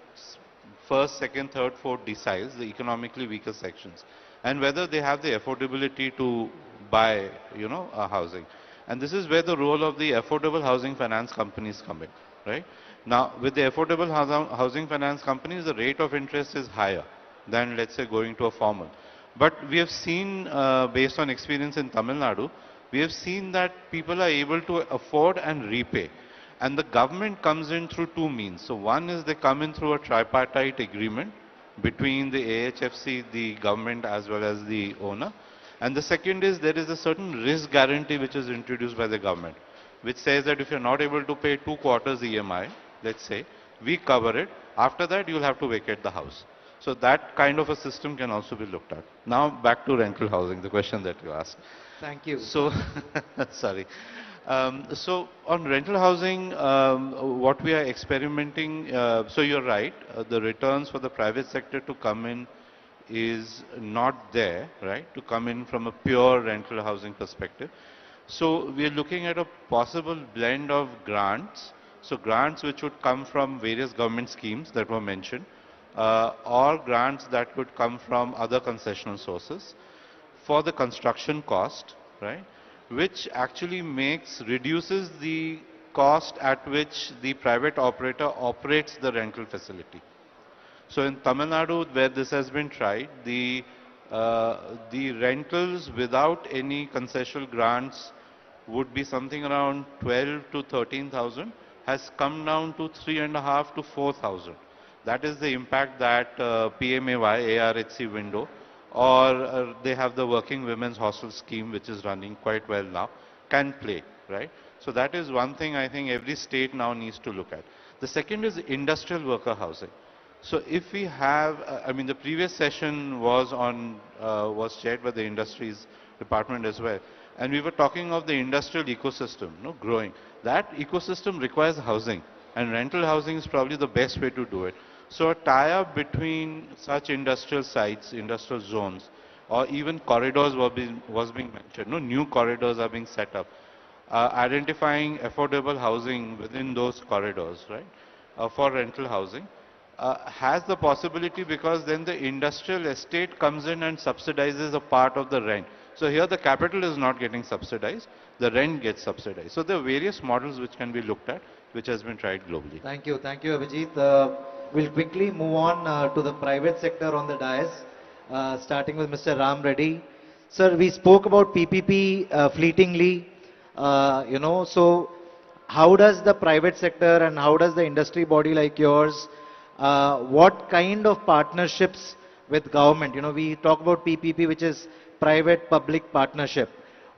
S15: first, second, third, fourth deciles, the economically weaker sections, and whether they have the affordability to buy, a housing. And this is where the role of the affordable housing finance companies come in, right? Now, with the affordable housing finance companies, the rate of interest is higher than, let's say, going to a formal. But we have seen, based on experience in Tamil Nadu, we have seen that people are able to afford and repay. And the government comes in through two means. So one is they come in through a tripartite agreement between the AHFC, the government, as well as the owner. And the second is there is a certain risk guarantee which is introduced by the government, which says that if you're not able to pay 2 quarters EMI, let's say, we cover it. After that, you'll have to vacate the house. So that kind of a system can also be looked at. Now back to rental housing, the question that you asked.
S10: Thank you.
S15: So, sorry. So on rental housing, what we are experimenting, so you're right, the returns for the private sector to come in is not there, right, to come in from a pure rental housing perspective. So we are looking at a possible blend of grants, so grants which would come from various government schemes that were mentioned, or grants that could come from other concessional sources for the construction cost, right, which actually reduces the cost at which the private operator operates the rental facility. So in Tamil Nadu, where this has been tried, the rentals without any concessional grants would be something around 12 to 13,000, has come down to 3.5 to 4,000. That is the impact that PMAY, ARHC window, or they have the Working Women's Hostel scheme, which is running quite well now, can play, right? So that is one thing I think every state now needs to look at. The second is industrial worker housing. So if we have, I mean, the previous session was chaired by the Industries Department as well, and we were talking of the industrial ecosystem, growing. That ecosystem requires housing, and rental housing is probably the best way to do it. So a tie-up between such industrial sites, industrial zones, or even corridors was being mentioned. New corridors are being set up. Identifying affordable housing within those corridors, right, for rental housing, has the possibility, because then the industrial estate comes in and subsidizes a part of the rent. So here the capital is not getting subsidized, the rent gets subsidized. So there are various models which can be looked at, which has been tried globally.
S10: Thank you, Abhijit. We'll quickly move on to the private sector on the dais, starting with Mr. Ram Reddy. Sir, we spoke about PPP fleetingly, so how does the private sector and how does the industry body like yours, what kind of partnerships with government? We talk about PPP, which is private-public partnership.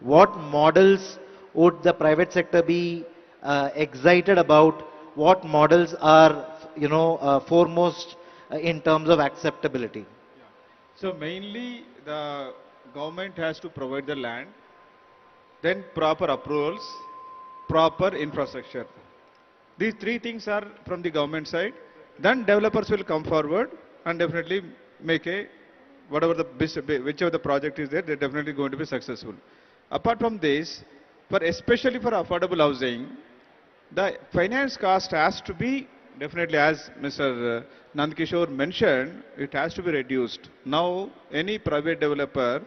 S10: What models would the private sector be excited about? What models are, foremost in terms of acceptability?
S14: So mainly the government has to provide the land, then proper approvals, proper infrastructure. These three things are from the government side. Then developers will come forward and definitely make a, whatever the, whichever the project is there, they're definitely going to be successful. Apart from this, especially for affordable housing, the finance cost has to be definitely, as Mr. Nandkishore mentioned, it has to be reduced. Now, any private developer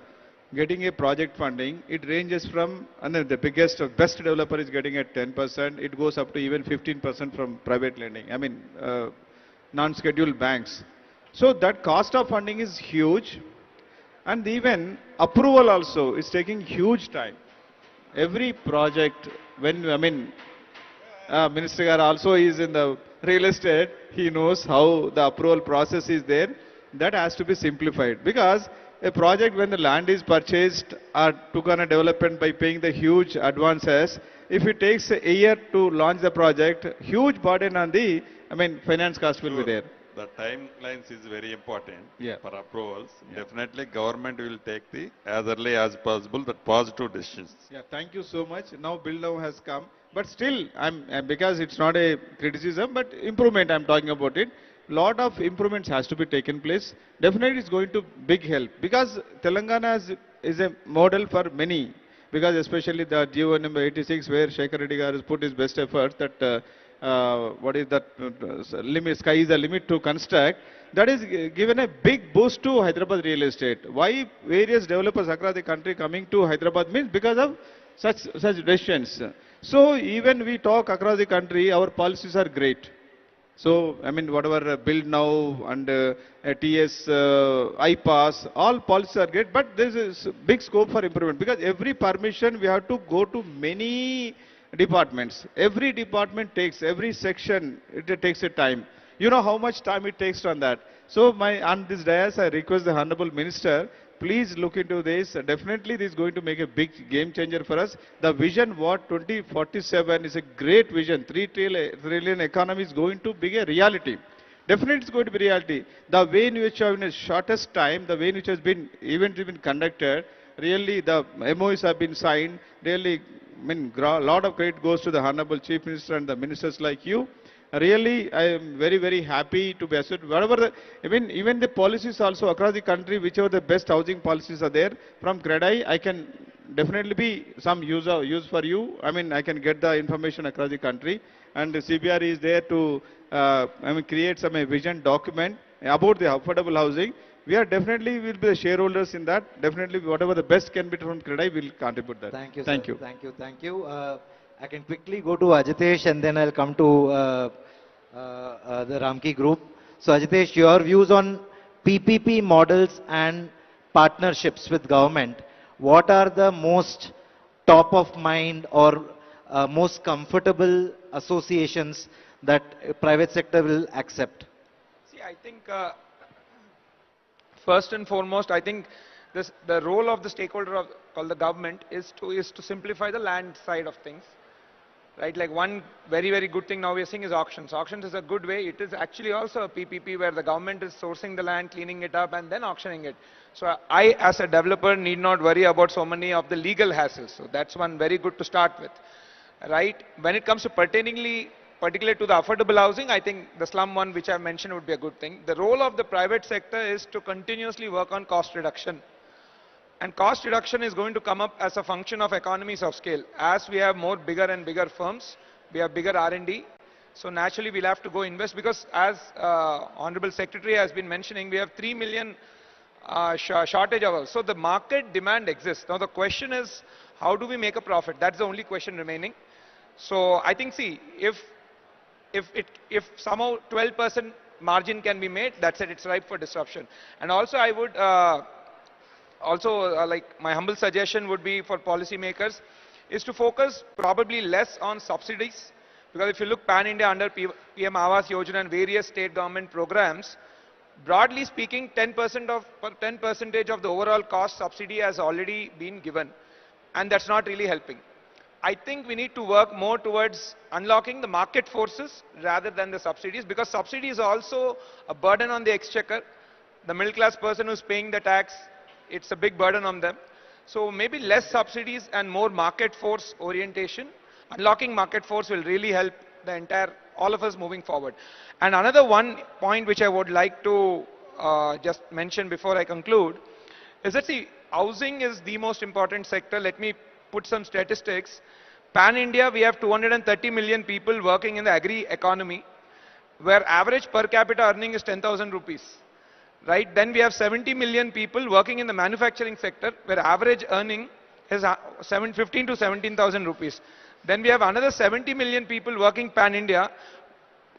S14: getting a project funding, it ranges from, and then the biggest, best developer is getting at 10%, it goes up to even 15% from private lending, I mean, non-scheduled banks. So that cost of funding is huge, and even approval also is taking huge time. Every project, when, I mean, Minister Gar also is in the real estate, he knows how the approval process is there. That has to be simplified, because a project, when the land is purchased or took on a development by paying the huge advances, if it takes a year to launch the project, huge burden on the, I mean, finance cost will be there.
S11: The timelines is very important
S14: Yeah.
S11: for approvals. Definitely government will take the as early as possible the positive decisions.
S14: Yeah, thank you so much. Now bill now has come, but still, because it's not a criticism, but improvement I'm talking about it. Lot of improvements has to be taken place. Definitely it's going to big help, because Telangana is a model for many, because especially the GO number 86, where Shekhar Reddy Garu has put his best efforts, that what is that limit, sky is the limit to construct, that is given a big boost to Hyderabad real estate. Why various developers across the country coming to Hyderabad means because of such decisions. So even we talk across the country, our policies are great. So, I mean, whatever build now and TS, I-Pass, all policies are great, but there is a big scope for improvement, because every permission we have to go to many departments. Every department takes, every section, it takes a time. You know how much time it takes on that. So, on this dais, I request the Honorable Minister, please look into this. Definitely this is going to make a big game changer for us. The vision what 2047 is a great vision. 3 trillion economy is going to be a reality. Definitely it's going to be reality. The way in which in the shortest time, the way in which has been event been conducted, really the MOUs have been signed, really, I mean, a lot of credit goes to the Honorable Chief Minister and the ministers like you. Really, I am very, very happy to be associated. Whatever the, even the policies also across the country, whichever the best housing policies are there, from CREDAI, I can definitely be some use for you. I mean, I can get the information across the country. And the CBR is there to, create some vision document about the affordable housing. We are definitely will be the shareholders in that. Definitely, whatever the best can be from CREDAI, will contribute that.
S10: Thank you,
S14: Thank
S10: sir.
S14: you.
S10: Thank you. Thank you. I can quickly go to Ajitesh, and then I'll come to the Ramki group. So Ajitesh, your views on PPP models and partnerships with government. What are the most top of mind or most comfortable associations that private sector will accept?
S13: See, I think first and foremost, I think the role of the stakeholder called the government is to simplify the land side of things. Right, like one very, very good thing now we are seeing is auctions. Auctions is a good way. It is actually also a PPP where the government is sourcing the land, cleaning it up, and then auctioning it. So I, as a developer, need not worry about so many of the legal hassles. So that's one very good to start with. Right, when it comes to particularly to the affordable housing, I think the slum one, which I mentioned, would be a good thing. The role of the private sector is to continuously work on cost reduction. And cost reduction is going to come up as a function of economies of scale. As we have more bigger and bigger firms, we have bigger R&D. So naturally we'll have to go invest, because as Honorable Secretary has been mentioning, we have 3 million shortage hours. So the market demand exists. Now the question is, how do we make a profit? That's the only question remaining. So I think, see, if somehow 12% margin can be made, that's it, it's ripe for disruption. And also I would like my humble suggestion would be for policymakers is to focus probably less on subsidies, because if you look pan-India under PM Awas Yojana and various state government programs, broadly speaking 10% of the overall cost subsidy has already been given, and that's not really helping. I think we need to work more towards unlocking the market forces rather than the subsidies, because subsidy is also a burden on the exchequer. The middle class person who's paying the tax, it's a big burden on them. So maybe less subsidies and more market force orientation. Unlocking market force will really help the all of us moving forward. And another one point which I would like to just mention before I conclude is that, see, housing is the most important sector. Let me put some statistics. Pan-India, we have 230 million people working in the agri economy, where average per capita earning is 10,000 rupees. Right? Then we have 70 million people working in the manufacturing sector, where average earning is 15 to 17,000 rupees. Then we have another 70 million people working pan-India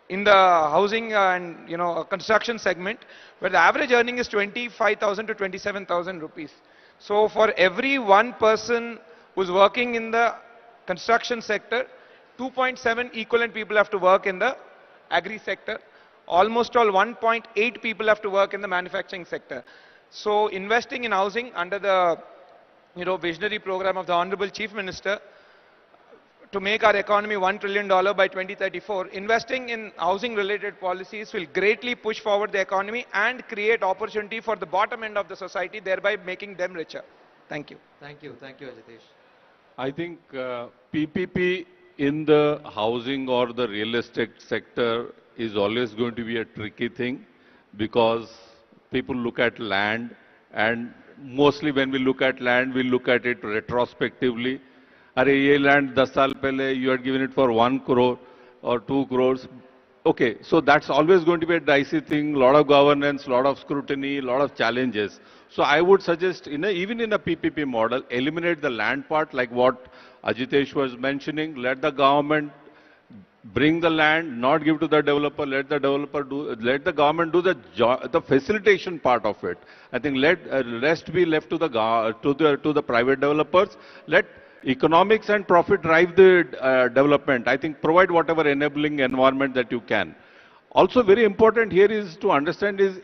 S13: in the housing and construction segment, where the average earning is 25,000 to 27,000 rupees. So for every one person who's working in the construction sector, 2.7 equivalent people have to work in the agri sector. Almost all 1.8 people have to work in the manufacturing sector. So investing in housing under the visionary program of the Honorable Chief Minister to make our economy $1 trillion by 2034, investing in housing related policies will greatly push forward the economy and create opportunity for the bottom end of the society, thereby making them richer. Thank you.
S10: Thank you, Ajitesh.
S16: I think PPP in the housing or the real estate sector is always going to be a tricky thing, because people look at land, and mostly when we look at land, we look at it retrospectively. Ye land 10 saal pehle, you had given it for 1 crore or 2 crores. Okay, so that's always going to be a dicey thing, lot of governance, lot of scrutiny, lot of challenges. So I would suggest, even in a PPP model, eliminate the land part, like what Ajitesh was mentioning. Let the government bring the land, not give to the developer. Let the government do the facilitation part of it. I think let rest be left to the private developers. Let economics and profit drive the development. I think provide whatever enabling environment that you can. Also very important here is to understand is,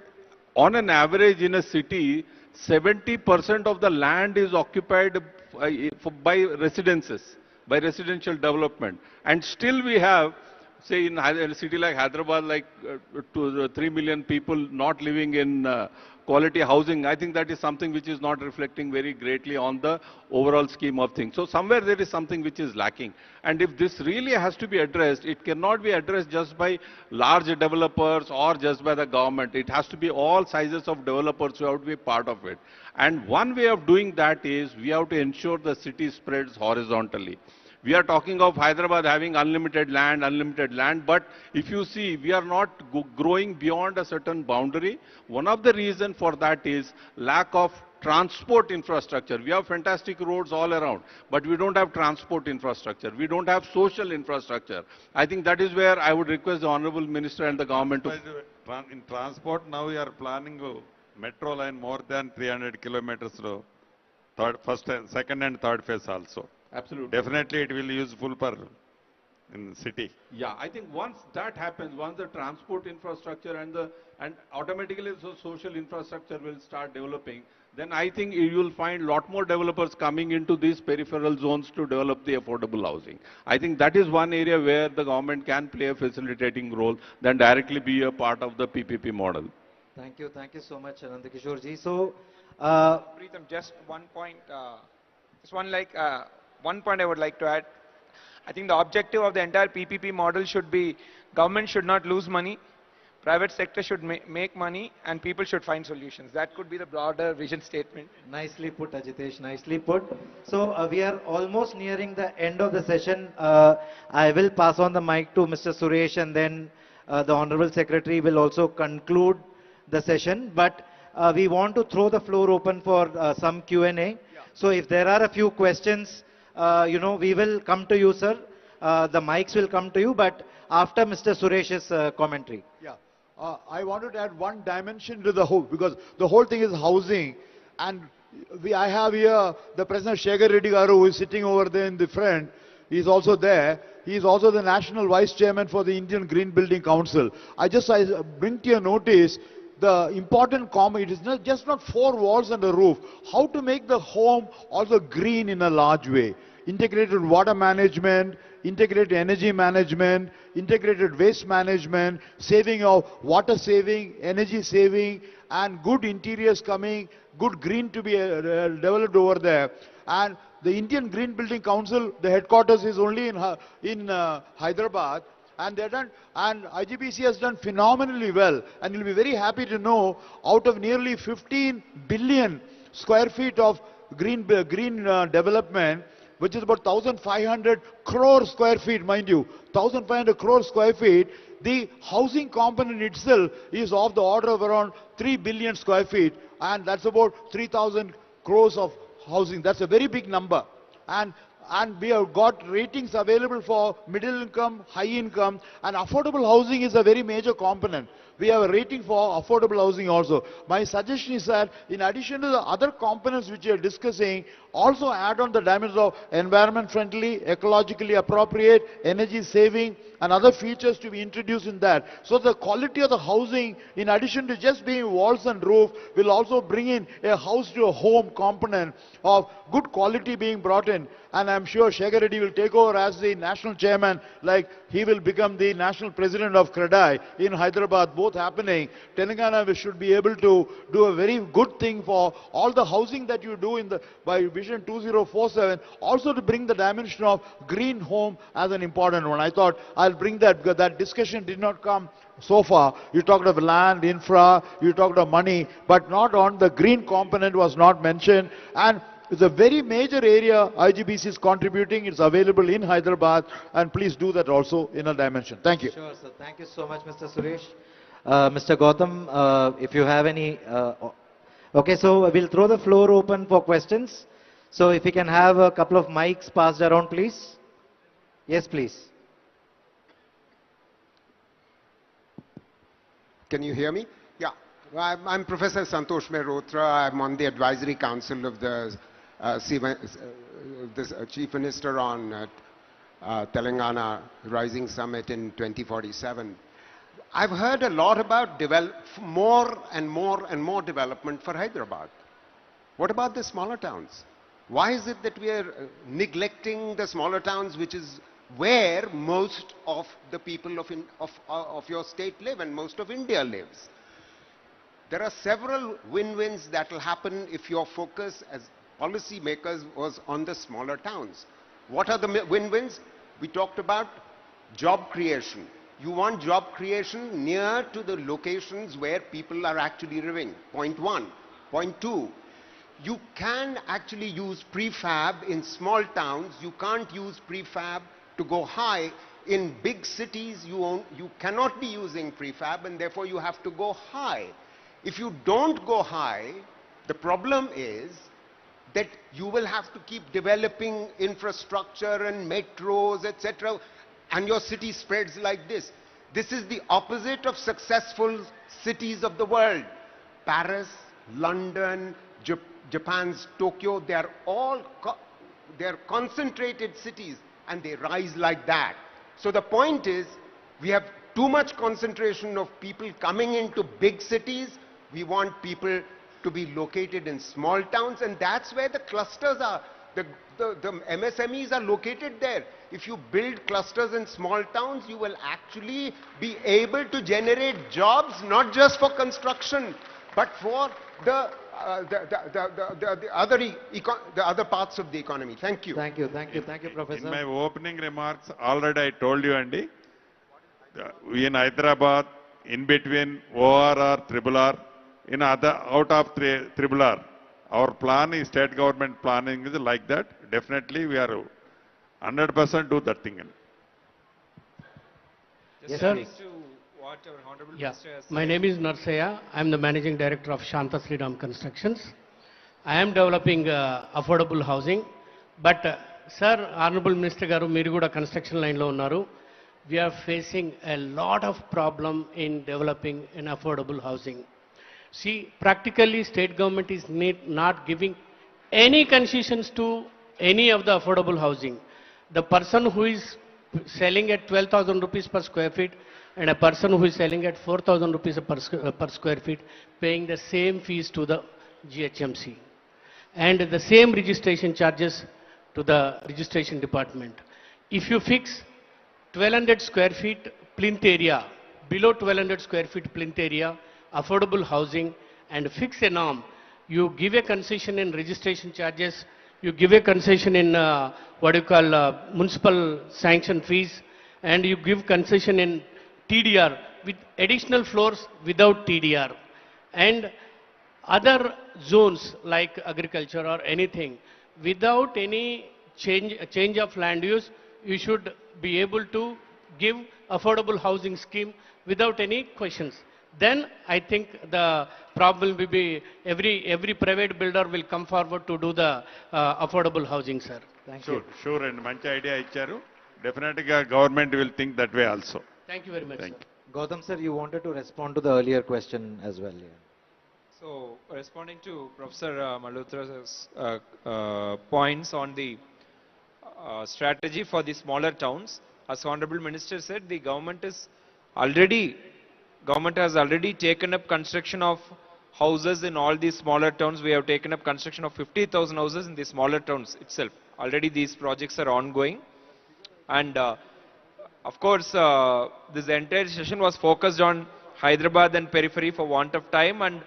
S16: on an average in a city, 70% of the land is occupied by residences, by residential development. And still we have, say in a city like Hyderabad, like 3 million people not living in quality housing. I think that is something which is not reflecting very greatly on the overall scheme of things. So somewhere there is something which is lacking. And if this really has to be addressed, it cannot be addressed just by large developers or just by the government. It has to be all sizes of developers who have to be part of it. And one way of doing that is we have to ensure the city spreads horizontally. We are talking of Hyderabad having unlimited land, but if you see, we are not growing beyond a certain boundary. One of the reasons for that is lack of transport infrastructure. We have fantastic roads all around, but we don't have transport infrastructure. We don't have social infrastructure. I think that is where I would request the Honorable Minister and the government to...
S11: In transport, now we are planning metro line more than 300 kilometers, second and third phase also.
S16: Absolutely.
S11: Definitely it will be useful for in the city.
S16: Yeah, I think once that happens, once the transport infrastructure and automatically the social infrastructure will start developing, then I think you will find a lot more developers coming into these peripheral zones to develop the affordable housing. I think that is one area where the government can play a facilitating role than directly be a part of the PPP model.
S10: Thank you so much, Anand Kishore ji. So,
S13: Preetham, just one point, one point I would like to add. I think the objective of the entire PPP model should be government should not lose money, private sector should make money, and people should find solutions. That could be the broader vision statement.
S10: Nicely put, Ajitesh, nicely put. So we are almost nearing the end of the session. I will pass on the mic to Mr. Suresh, and then the Honorable Secretary will also conclude the session. But we want to throw the floor open for some Q&A. Yeah. So if there are a few questions, we will come to you, sir. The mics will come to you, but after Mr. Suresh's commentary.
S17: Yeah. I wanted to add one dimension to the whole, because the whole thing is housing. And I have here the President Shekhar Reddy Garu, who is sitting over there in the front. He is also there. He is also the National Vice Chairman for the Indian Green Building Council. I bring to your notice the important comment. It is not 4 walls and a roof. How to make the home also green in a large way. Integrated water management, integrated energy management, integrated waste management, saving of water saving, energy saving, and good interiors coming, good green to be developed over there. And the Indian Green Building Council, the headquarters is only in Hyderabad. and they're done, and IGBC has done phenomenally well. And you'll be very happy to know, out of nearly 15 billion square feet of green development, which is about 1,500 crore square feet, mind you, 1,500 crore square feet, the housing component itself is of the order of around 3 billion square feet, and that's about 3,000 crores of housing. That's a very big number. And we have got ratings available for middle income, high income, and affordable housing is a very major component. We have a rating for affordable housing also. My suggestion is that in addition to the other components which we are discussing, also add on the dimensions of environment friendly, ecologically appropriate, energy saving, and other features to be introduced in that. So the quality of the housing, in addition to just being walls and roof, will also bring in a house to a home component of good quality being brought in. And I'm sure Shekhar Reddy will take over as the national chairman, like he will become the national president of CREDAI in Hyderabad, both happening. Telangana should be able to do a very good thing for all the housing that you do in by Vision 2047, also to bring the dimension of green home as an important one. I thought I'll bring that, because that discussion did not come so far. You talked of land, infra, you talked of money, but not on the green component was not mentioned. And it's a very major area IGBC is contributing. It's available in Hyderabad, and please do that also in a dimension. Thank you.
S10: Sure, sir. Thank you so much, Mr. Suresh. Mr. Gautam, if you have any... okay, so we'll throw the floor open for questions. So if we can have a couple of mics passed around, please. Yes, please.
S18: Can you hear me? Yeah. I'm Professor Santosh Mehrotra. I'm on the advisory council of the Chief Minister on Telangana Rising Summit in 2047. I've heard a lot about more and more development for Hyderabad. What about the smaller towns? Why is it that we are neglecting the smaller towns, which is where most of the people of your state live and most of India lives? There are several win-wins that will happen if your focus as policy makers was on the smaller towns. What are the win-wins? We talked about job creation. You want job creation near to the locations where people are actually living. Point one. Point two, you can actually use prefab in small towns. You can't use prefab to go high. In big cities, you cannot be using prefab, and therefore you have to go high. If you don't go high, the problem is that you will have to keep developing infrastructure and metros, etc., and your city spreads like this. This is the opposite of successful cities of the world. Paris, London, Japan's Tokyo, they are all concentrated cities, and they rise like that. So the point is, we have too much concentration of people coming into big cities. We want people to be located in small towns, and that's where the clusters are. The MSMEs are located there. If you build clusters in small towns, you will actually be able to generate jobs, not just for construction, but for the other parts of the economy. Thank you.
S10: Thank you, Professor.
S11: In my opening remarks, already I told you, Andy, we in Hyderabad, in between ORR, Triple R, out of Triple R, our plan is state government planning is like that. Definitely we are 100% do that thing.
S10: Yes,
S19: sir.
S10: please.
S19: My name is Narsaya. I am the Managing Director of Shanta Sriram Constructions. I am developing affordable housing. But, sir, Honorable Minister Garu, Meeru Kuda construction line lo unnaru. We are facing a lot of problem in developing an affordable housing. See, practically state government is not giving any concessions to any of the affordable housing. The person who is selling at 12,000 rupees per square feet and a person who is selling at 4,000 rupees per square feet paying the same fees to the GHMC and the same registration charges to the registration department. If you fix 1200 square feet plinth area, below 1200 square feet plinth area, affordable housing, and fix a norm, you give a concession in registration charges, you give a concession in municipal sanction fees, and you give concession in TDR with additional floors without TDR, and other zones like agriculture or anything, without any change of land use, you should be able to give affordable housing scheme without any questions. Then I think the problem will be every private builder will come forward to do the affordable housing, sir.
S11: Sure, and manchi idea icharu. Definitely government will think that way also.
S19: Thank you very much, sir.
S10: Gautam sir, you wanted to respond to the earlier question as well. Yeah.
S13: So, responding to Professor Malhotra's points on the strategy for the smaller towns, as Honorable Minister said, the government has already taken up construction of houses in all these smaller towns. We have taken up construction of 50,000 houses in the smaller towns itself. Already these projects are ongoing. And of course, this entire session was focused on Hyderabad and periphery for want of time, and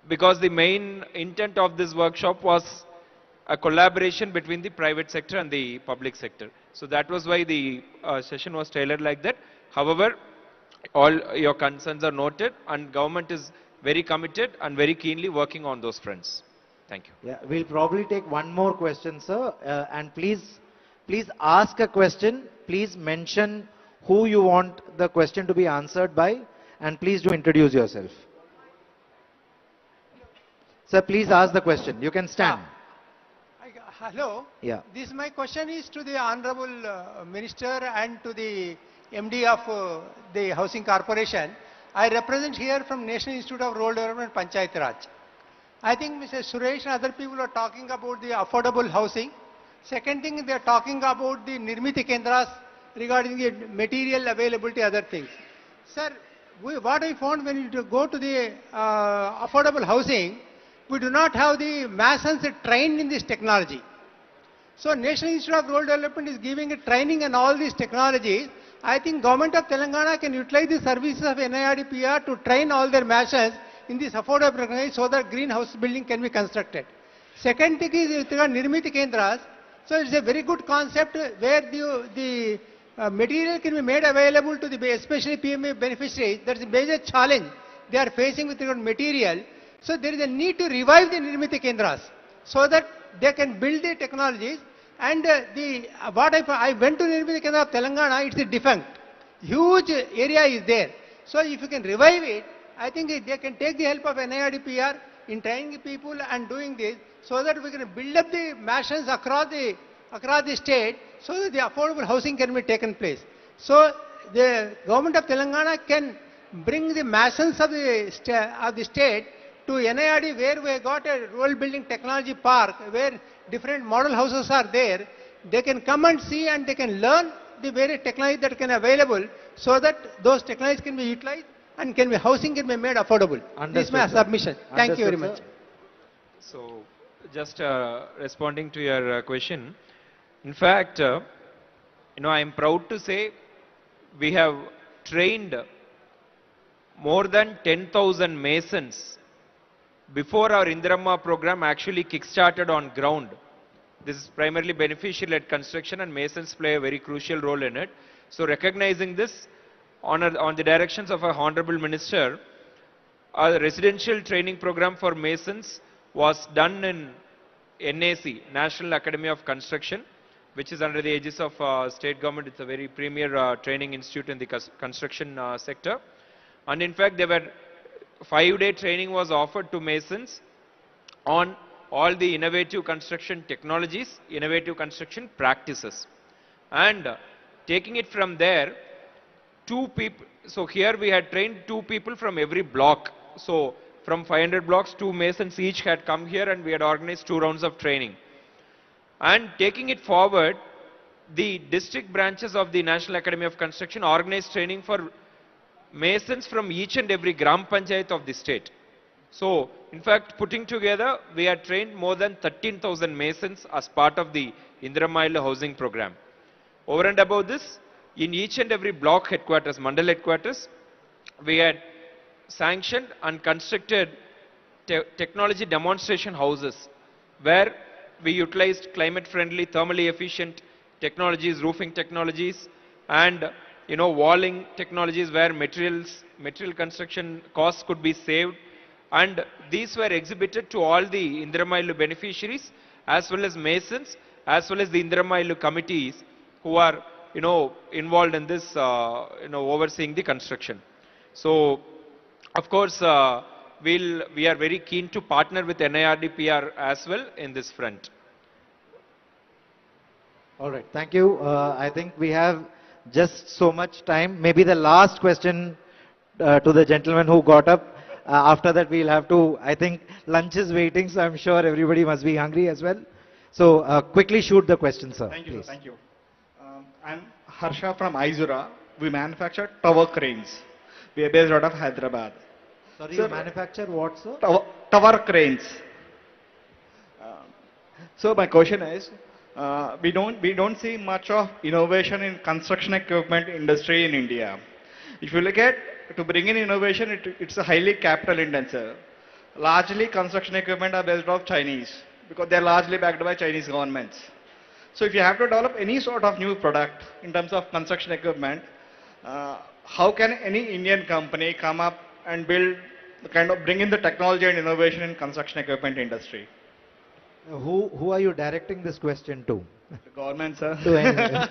S13: because the main intent of this workshop was a collaboration between the private sector and the public sector. So that was why the session was tailored like that. However, all your concerns are noted, and government is very committed and very keenly working on those fronts. Thank you.
S10: Yeah, we'll probably take one more question, sir. And please ask a question. Please mention who you want the question to be answered by, and please do introduce yourself. Sir, please ask the question. You can stand.
S20: Hello.
S10: Yeah.
S20: My question is to the Honorable Minister and to the MD of the Housing Corporation. I represent here from National Institute of Rural Development, Panchayat Raj. I think Mr. Suresh and other people are talking about the affordable housing. Second thing, they are talking about the Nirmiti Kendras regarding the material availability, other things. Sir, what I found when you go to the affordable housing, we do not have the masons trained in this technology. So National Institute of Rural Development is giving a training in all these technologies. I think Government of Telangana can utilize the services of NIRDPR to train all their masons in this affordable technology so that greenhouse building can be constructed. Second thing is with regard Nirmiti Kendras. So it's a very good concept where the material can be made available to the especially PMA beneficiaries. That's a major challenge they are facing with regard to material. So there is a need to revive the Nirmiti Kendras so that they can build the technologies. And I went to Nirmiti Kendra of Telangana, it's a defunct. Huge area is there. So if you can revive it, I think they can take the help of NIRDPR in training people and doing this so that we can build up the masons across the state so that the affordable housing can be taken place. So the Government of Telangana can bring the masons of the state to NIRD, where we got a rural building technology park where different model houses are there. They can come and see and they can learn the various technology that can be available so that those technologies can be utilized and housing can be made affordable. This is my submission. Thank you very much.
S13: So just responding to your question. In fact, I am proud to say we have trained more than 10,000 masons before our Indiramma program actually kick-started on ground. This is primarily beneficial at construction, and masons play a very crucial role in it. So recognizing this, on the directions of our Honorable Minister, a residential training program for masons was done in NAC, National Academy of Construction, which is under the aegis of state government. It's a very premier training institute in the construction sector. And in fact, there were 5-day training was offered to masons on all the innovative construction technologies, innovative construction practices. And taking it from there, 2 people, so here we had trained 2 people from every block. So from 500 blocks, 2 masons each had come here, and we had organized 2 rounds of training. And taking it forward, the district branches of the National Academy of Construction organized training for masons from each and every Gram Panchayat of the state. So, in fact, putting together, we had trained more than 13,000 masons as part of the Indiramma housing program. Over and above this, in each and every block headquarters, Mandal headquarters, we had sanctioned and constructed technology demonstration houses where we utilized climate-friendly, thermally efficient technologies, roofing technologies, and walling technologies where material construction costs could be saved, and these were exhibited to all the Indramailu beneficiaries as well as masons as well as the Indramailu committees who are involved in this overseeing the construction. So of course we are very keen to partner with NIRDPR as well in this front.
S10: All right, thank you. I think we have just so much time. Maybe the last question to the gentleman who got up. After that, we'll have to, I think lunch is waiting, so I'm sure everybody must be hungry as well. So quickly shoot the question, sir.
S21: Thank you,
S10: please.
S21: thank you. I'm Harsha from Izura. We manufacture tower cranes. We are based out of Hyderabad.
S10: Sorry,
S21: Sir,
S10: you manufacture what, sir?
S21: Tower cranes. So my question is, we don't see much of innovation in construction equipment industry in India. If you look at to bring in innovation, it's a highly capital intensive. Largely construction equipment are based off Chinese because they're largely backed by Chinese governments. So if you have to develop any sort of new product in terms of construction equipment, how can any Indian company come up and bring in the technology and innovation in construction equipment industry?
S10: Who are you directing this question to?
S21: The government, sir.
S10: To anyone.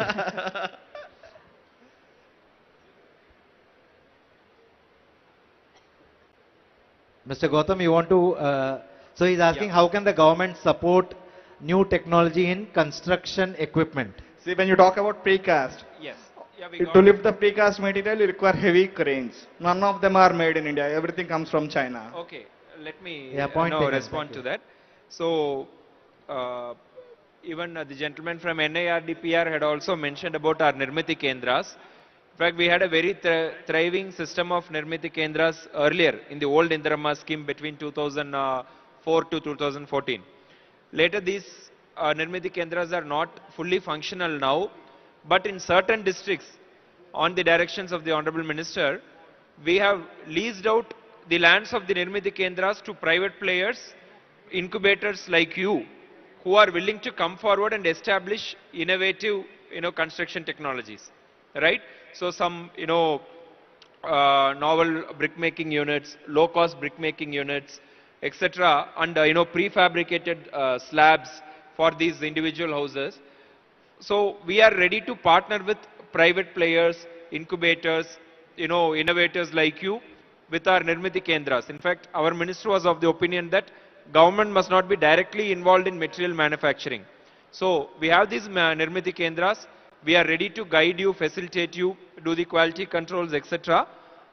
S10: Mr. Gautam, you want to, so he's asking how can the government support new technology in construction equipment?
S21: See, when you talk about precast,
S13: yes.
S21: To lift the precast material, you require heavy cranes. None of them are made in India. Everything comes from China.
S13: Okay, let me respond to that. So, even the gentleman from NIRDPR had also mentioned about our Nirmiti Kendras. In fact, we had a very thriving system of Nirmiti Kendras earlier in the old Indirama scheme between 2004 to 2014. Later, these Nirmiti Kendras are not fully functional now, but in certain districts, on the directions of the Honorable Minister, we have leased out the lands of the Nirmiti Kendras to private players, incubators like you, who are willing to come forward and establish innovative, construction technologies, right? So some, novel brick-making units, low-cost brick-making units, etc., and, prefabricated slabs for these individual houses. So we are ready to partner with private players, incubators, innovators like you with our Nirmiti Kendras. In fact, our minister was of the opinion that government must not be directly involved in material manufacturing. So we have these Nirmiti Kendras. We are ready to guide you, facilitate you, do the quality controls, etc.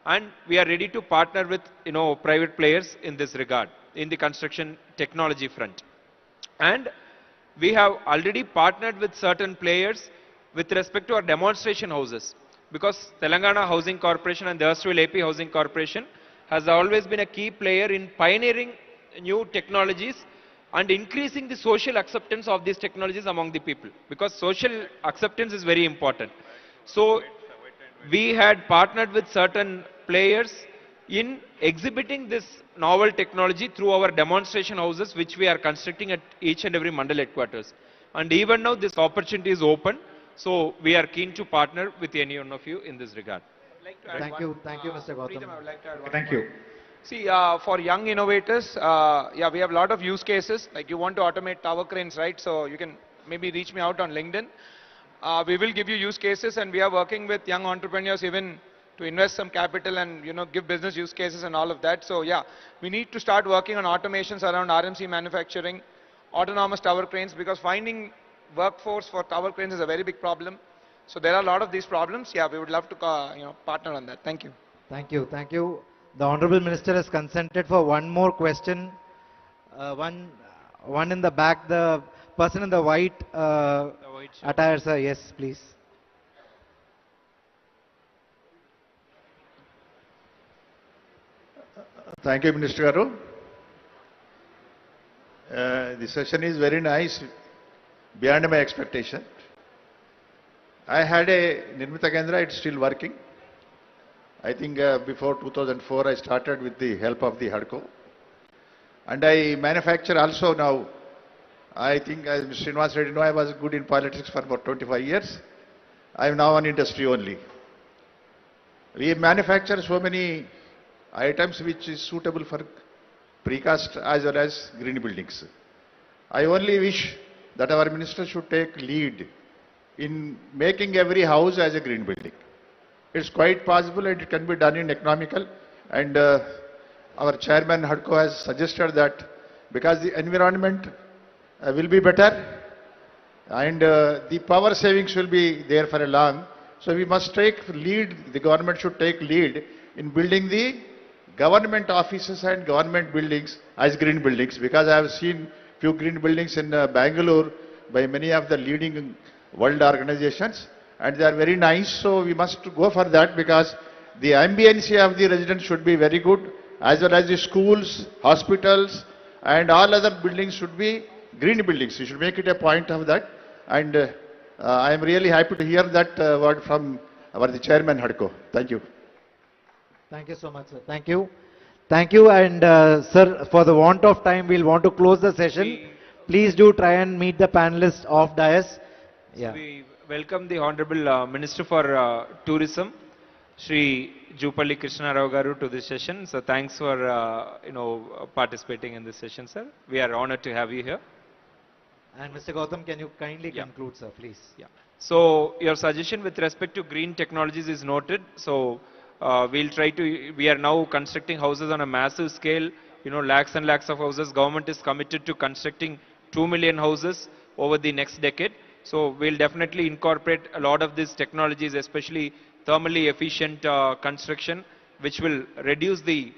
S13: And we are ready to partner with, private players in this regard, in the construction technology front. And we have already partnered with certain players with respect to our demonstration houses, because Telangana Housing Corporation and the erstwhile AP Housing Corporation has always been a key player in pioneering new technologies and increasing the social acceptance of these technologies among the people, because social acceptance is very important. So we had partnered with certain players in exhibiting this novel technology through our demonstration houses, which we are constructing at each and every Mandal headquarters. And even now this opportunity is open, so we are keen to partner with any one of you in this regard.
S10: Thank you, Mr. Gautam.
S22: Preetham, I would like to add one
S21: Thank
S22: point.
S21: you.
S22: See, for young innovators, we have a lot of use cases. Like you want to automate tower cranes, right? So you can maybe reach me out on LinkedIn. We will give you use cases, and we are working with young entrepreneurs even to invest some capital and give business use cases and all of that. So yeah, we need to start working on automations around RMC manufacturing, autonomous tower cranes, because finding workforce for tower cranes is a very big problem. So there are a lot of these problems. Yeah, we would love to partner on that. Thank you.
S10: Thank you, thank you. The Honorable Minister has consented for one more question. One in the back, the person in the white attire, sir. Yes, please.
S23: Thank you, Minister Garu. The session is very nice, beyond my expectation. I had a Nirmita Kendra, it's still working. I think before 2004 I started with the help of the HUDCO. And I manufacture also now. I think as Mr. Srinivas Reddy, I was good in politics for about 25 years. I am now an industry only. We manufacture so many items which is suitable for precast as well as green buildings. I only wish that our minister should take lead in making every house as a green building. It's quite possible and it can be done in economical, and our chairman Hadko has suggested that because the environment will be better and the power savings will be there for a long. So we must take lead, the government should take lead in building the government offices and government buildings as green buildings, because I have seen few green buildings in Bangalore by many of the leading world organizations, and they are very nice. So we must go for that, because the ambience of the residents should be very good, as well as the schools, hospitals and all other buildings should be green buildings. You should make it a point of that, and I am really happy to hear that word from the chairman Hadko. Thank you.
S10: Thank you so much, sir. Thank you. Thank you. And sir, for the want of time, we'll want to close the session. Please do try and meet the panelists of dais. Yeah.
S13: We welcome the Honorable Minister for Tourism, Shri Jupalli Krishna Rao Garu, to this session. So thanks for participating in this session, sir. We are honored to have you here.
S10: And Mr. Gautam, can you kindly conclude, sir, please?
S13: Yeah. So your suggestion with respect to green technologies is noted. So we'll try to, we are now constructing houses on a massive scale, lakhs and lakhs of houses. Government is committed to constructing 2 million houses over the next decade. So we'll definitely incorporate a lot of these technologies, especially thermally efficient construction, which will reduce the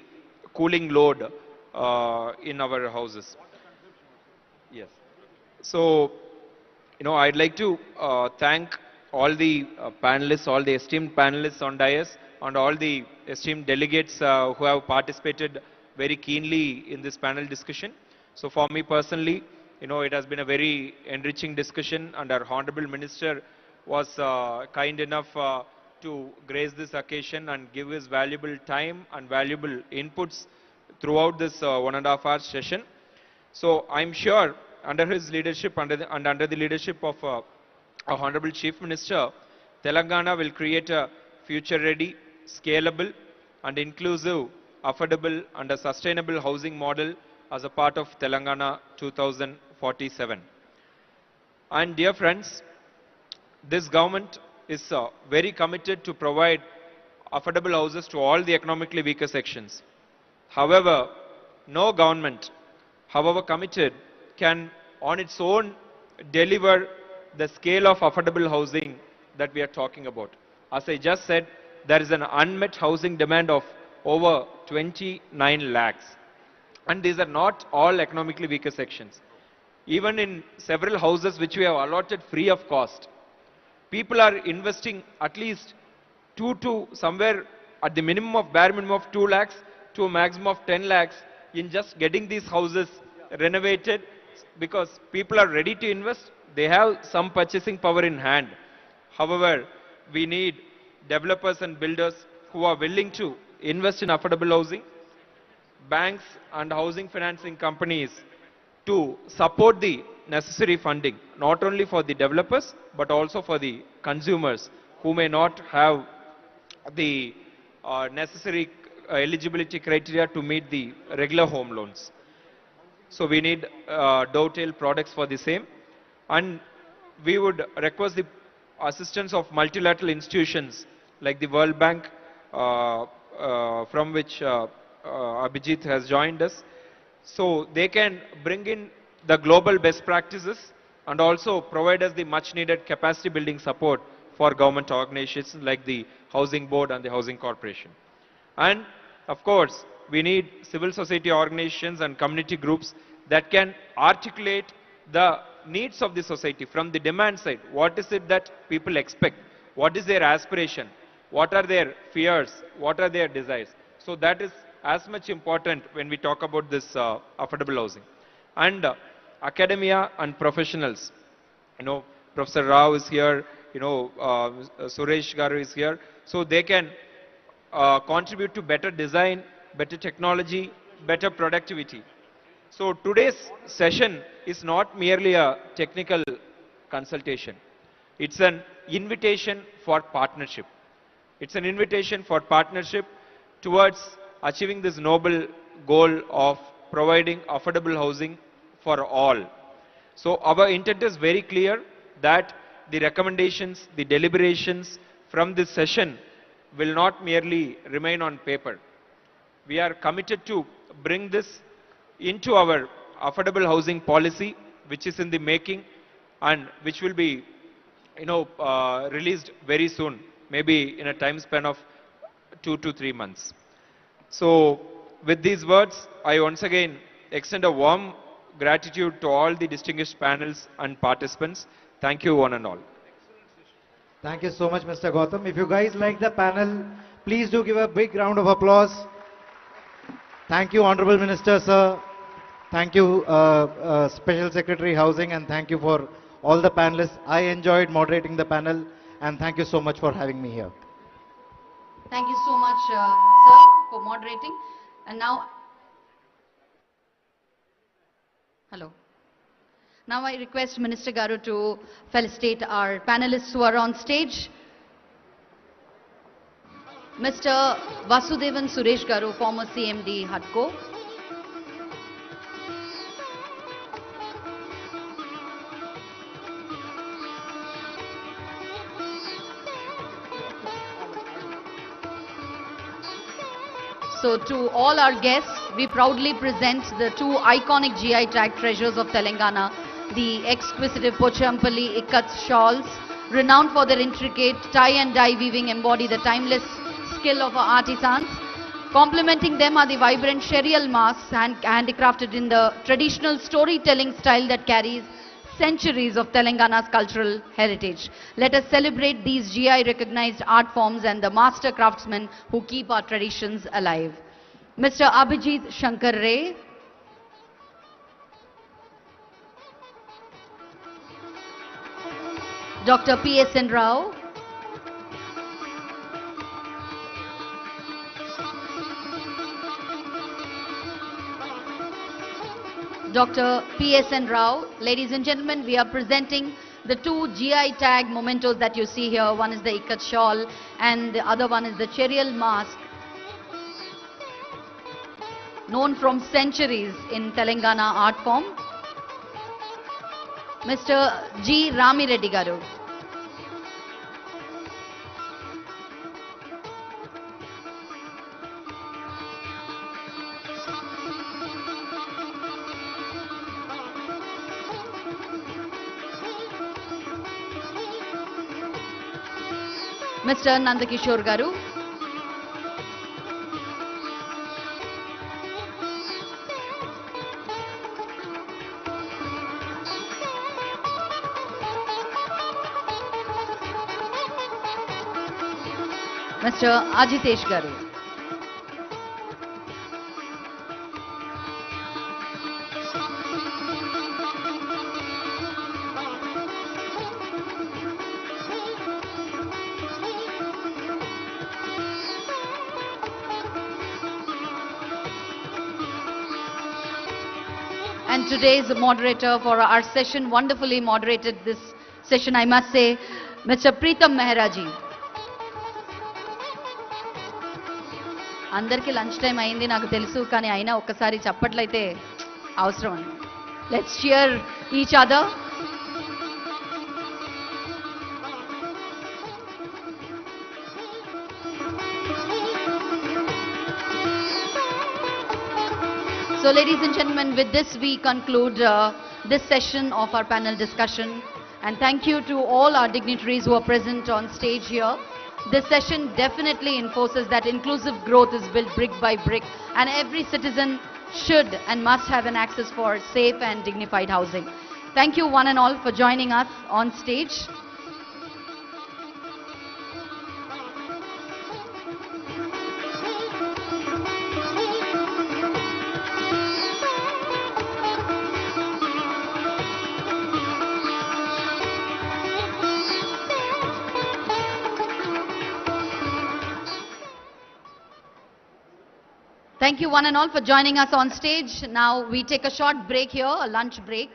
S13: cooling load in our houses. Yes. So, I'd like to thank all the panelists, all the esteemed panelists on dais, and all the esteemed delegates who have participated very keenly in this panel discussion. So for me personally, it has been a very enriching discussion, and our Honorable Minister was kind enough to grace this occasion and give his valuable time and valuable inputs throughout this 1.5 hour session. So I'm sure under his leadership and under the leadership of our Honorable Chief Minister, Telangana will create a future-ready, scalable and inclusive, affordable and a sustainable housing model as a part of Telangana 2047. And dear friends, this government is very committed to provide affordable houses to all the economically weaker sections. However, no government, however committed, can on its own deliver the scale of affordable housing that we are talking about. As I just said, there is an unmet housing demand of over 29 lakhs. And these are not all economically weaker sections. Even in several houses which we have allotted free of cost, people are investing at least 2 to somewhere at the minimum of bare minimum of 2 lakhs to a maximum of 10 lakhs in just getting these houses renovated, because people are ready to invest. They have some purchasing power in hand. However, we need developers and builders who are willing to invest in affordable housing, banks and housing financing companies to support the necessary funding, not only for the developers, but also for the consumers who may not have the necessary eligibility criteria to meet the regular home loans. So we need dovetail products for the same. And we would request the assistance of multilateral institutions like the World Bank, from which Abhijit has joined us. So they can bring in the global best practices and also provide us the much needed capacity building support for government organizations like the Housing Board and the Housing Corporation. And of course, we need civil society organizations and community groups that can articulate the needs of the society from the demand side. What is it that people expect? What is their aspiration? What are their fears? What are their desires? So that is as much important when we talk about this affordable housing. And academia and professionals, Professor Rao is here, Suresh Garu is here, so they can contribute to better design, better technology, better productivity. So today's session is not merely a technical consultation. It's an invitation for partnership. It's an invitation for partnership towards achieving this noble goal of providing affordable housing for all. So our intent is very clear that the recommendations, the deliberations from this session will not merely remain on paper. We are committed to bring this into our affordable housing policy, which is in the making and which will be released very soon, maybe in a time span of 2 to 3 months. So with these words, I once again extend a warm gratitude to all the distinguished panels and participants. Thank you one and all.
S10: Thank you so much, Mr. Gautam. If you guys like the panel, please do give a big round of applause. Thank you, Honorable Minister, sir. Thank you, Special Secretary Housing, and thank you for all the panelists. I enjoyed moderating the panel, and thank you so much for having me here.
S2: Thank you so much, sir, for moderating. And now, hello. Now I request Minister Garu to felicitate our panelists who are on stage. Mr. Vasudevan Suresh Garu, former CMD, HUDCO. So to all our guests, we proudly present the two iconic GI tag treasures of Telangana, the exquisite Pochampalli Ikat shawls, renowned for their intricate tie and dye weaving, embody the timeless skill of our artisans. Complementing them are the vibrant Sherial masks, handicrafted in the traditional storytelling style that carries centuries of Telangana's cultural heritage. Let us celebrate these GI recognized art forms and the master craftsmen who keep our traditions alive. Mr. Abhijit Shankar Ray, Dr. P.S.N. Rao, Dr. P.S.N. Rao. Ladies and gentlemen, we are presenting the two GI tag mementos that you see here. One is the Ikat shawl and the other one is the Cherial mask, known from centuries in Telangana art form. Mr. G. Rami Reddy Garu. Mr. Nandakishore Garu. Mr. Ajitesh Garu. And today's moderator for our session, wonderfully moderated this session, I must say, Mr. Preetam Mehraji. అందరికీ lunch time అయింది నాకు తెలుసు, కానీ అయినా ఒక్కసారి చప్పట్లయితే అవసరం అండి. Let's cheer each other. So ladies and gentlemen, with this we conclude this session of our panel discussion, and thank you to all our dignitaries who are present on stage here. This session definitely enforces that inclusive growth is built brick by brick, and every citizen should and must have an access for safe and dignified housing. Thank you one and all for joining us on stage. Thank you one and all for joining us on stage. Now we take a short break here, a lunch break.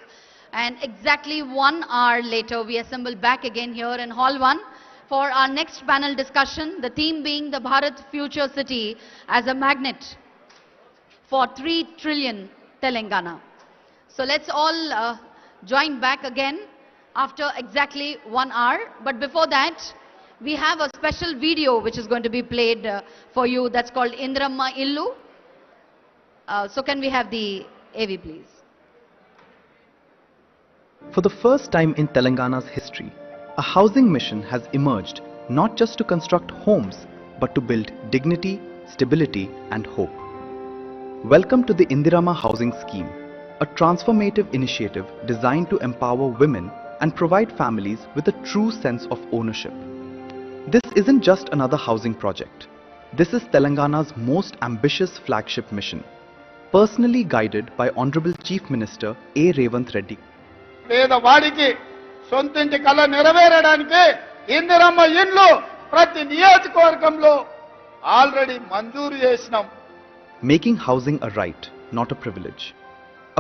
S2: And exactly 1 hour later, we assemble back again here in Hall 1 for our next panel discussion, the theme being the Bharat Future City as a magnet for 3 trillion Telangana. So let's all join back again after exactly 1 hour. But before that, we have a special video which is going to be played for you that's called Indramma Illu. So can we have the AV please?
S1: For the first time in Telangana's history, a housing mission has emerged not just to construct homes, but to build dignity, stability and hope. Welcome to the Indirama Housing Scheme, a transformative initiative designed to empower women and provide families with a true sense of ownership. This isn't just another housing project. This is Telangana's most ambitious flagship mission, personally guided by Honorable Chief Minister A. Revanth Reddy.
S7: పేదవాడికి సొంతింటి కల నెరవేరడానికి ఇందిరమ్మ ఇండ్లు ప్రతి నియోజకవర్గంలో already మంజూరు చేసినాం.
S1: Making housing a right, not a privilege.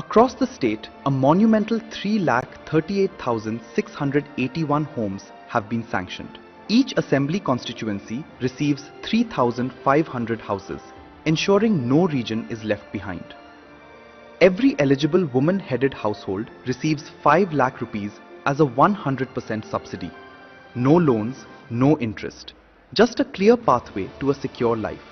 S1: Across the state, a monumental 3,38,681 homes have been sanctioned. Each assembly constituency receives 3,500 houses, ensuring no region is left behind. Every eligible woman-headed household receives 5 lakh rupees as a 100% subsidy. No loans, no interest. Just a clear pathway to a secure life.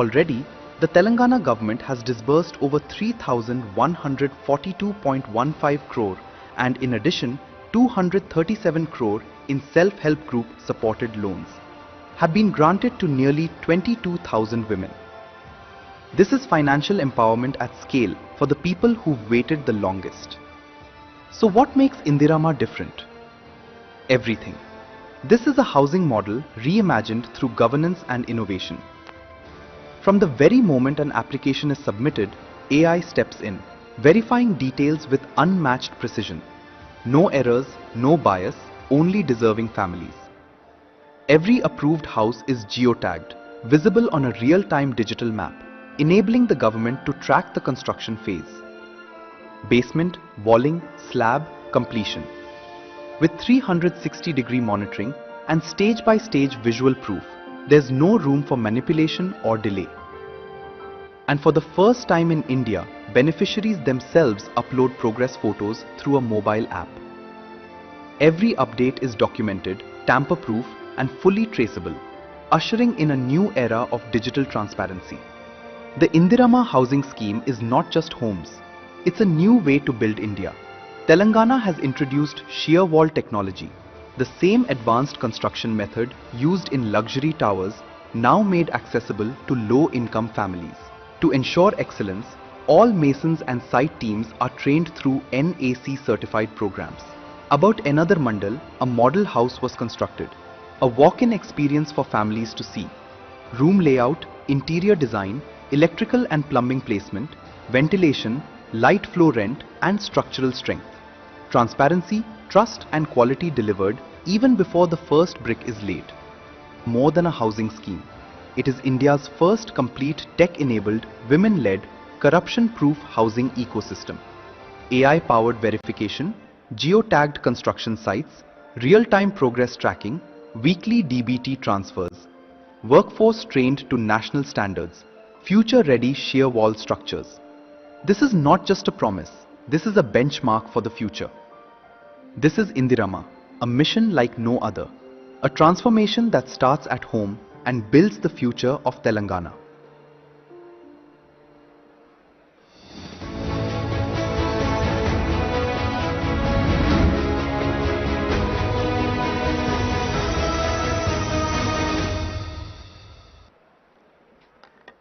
S1: Already, the Telangana government has disbursed over 3,142.15 crore and in addition 237 crore in self-help group supported loans have been granted to nearly 22,000 women. This is financial empowerment at scale for the people who've waited the longest. So what makes Indirama different? Everything. This is a housing model reimagined through governance and innovation. From the very moment an application is submitted, AI steps in, verifying details with unmatched precision. No errors, no bias, only deserving families. Every approved house is geotagged, visible on a real-time digital map, enabling the government to track the construction phase. Basement, walling, slab, completion. With 360-degree monitoring and stage-by-stage visual proof, there's no room for manipulation or delay. And for the first time in India, beneficiaries themselves upload progress photos through a mobile app. Every update is documented, tamper-proof and fully traceable, ushering in a new era of digital transparency. The Indirama housing scheme is not just homes, it's a new way to build India. Telangana has introduced shear wall technology, the same advanced construction method used in luxury towers, now made accessible to low-income families. To ensure excellence, all masons and site teams are trained through NAC certified programs. About another mandal, a model house was constructed, a walk-in experience for families to see. Room layout, interior design, electrical and plumbing placement, ventilation, light flow rent and structural strength. Transparency, trust and quality delivered even before the first brick is laid. More than a housing scheme, it is India's first complete tech-enabled, women-led, corruption-proof housing ecosystem. AI-powered verification, geo-tagged construction sites, real-time progress tracking, weekly DBT transfers, workforce trained to national standards, future-ready shear wall structures. This is not just a promise, this is a benchmark for the future. This is Indirama, a mission like no other, a transformation that starts at home and builds the future of Telangana.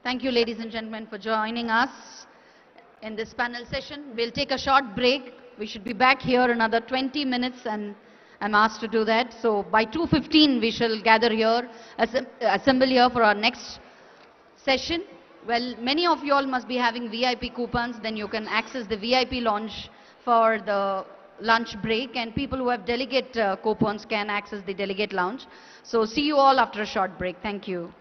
S2: Thank you, ladies and gentlemen, for joining us in this panel session. We'll take a short break. We should be back here another 20 minutes and I'm asked to do that. So by 2:15 we shall gather here, assemble here for our next session. Well, many of you all must be having VIP coupons. Then you can access the VIP lounge for the lunch break, and people who have delegate coupons can access the delegate lounge. So see you all after a short break. Thank you.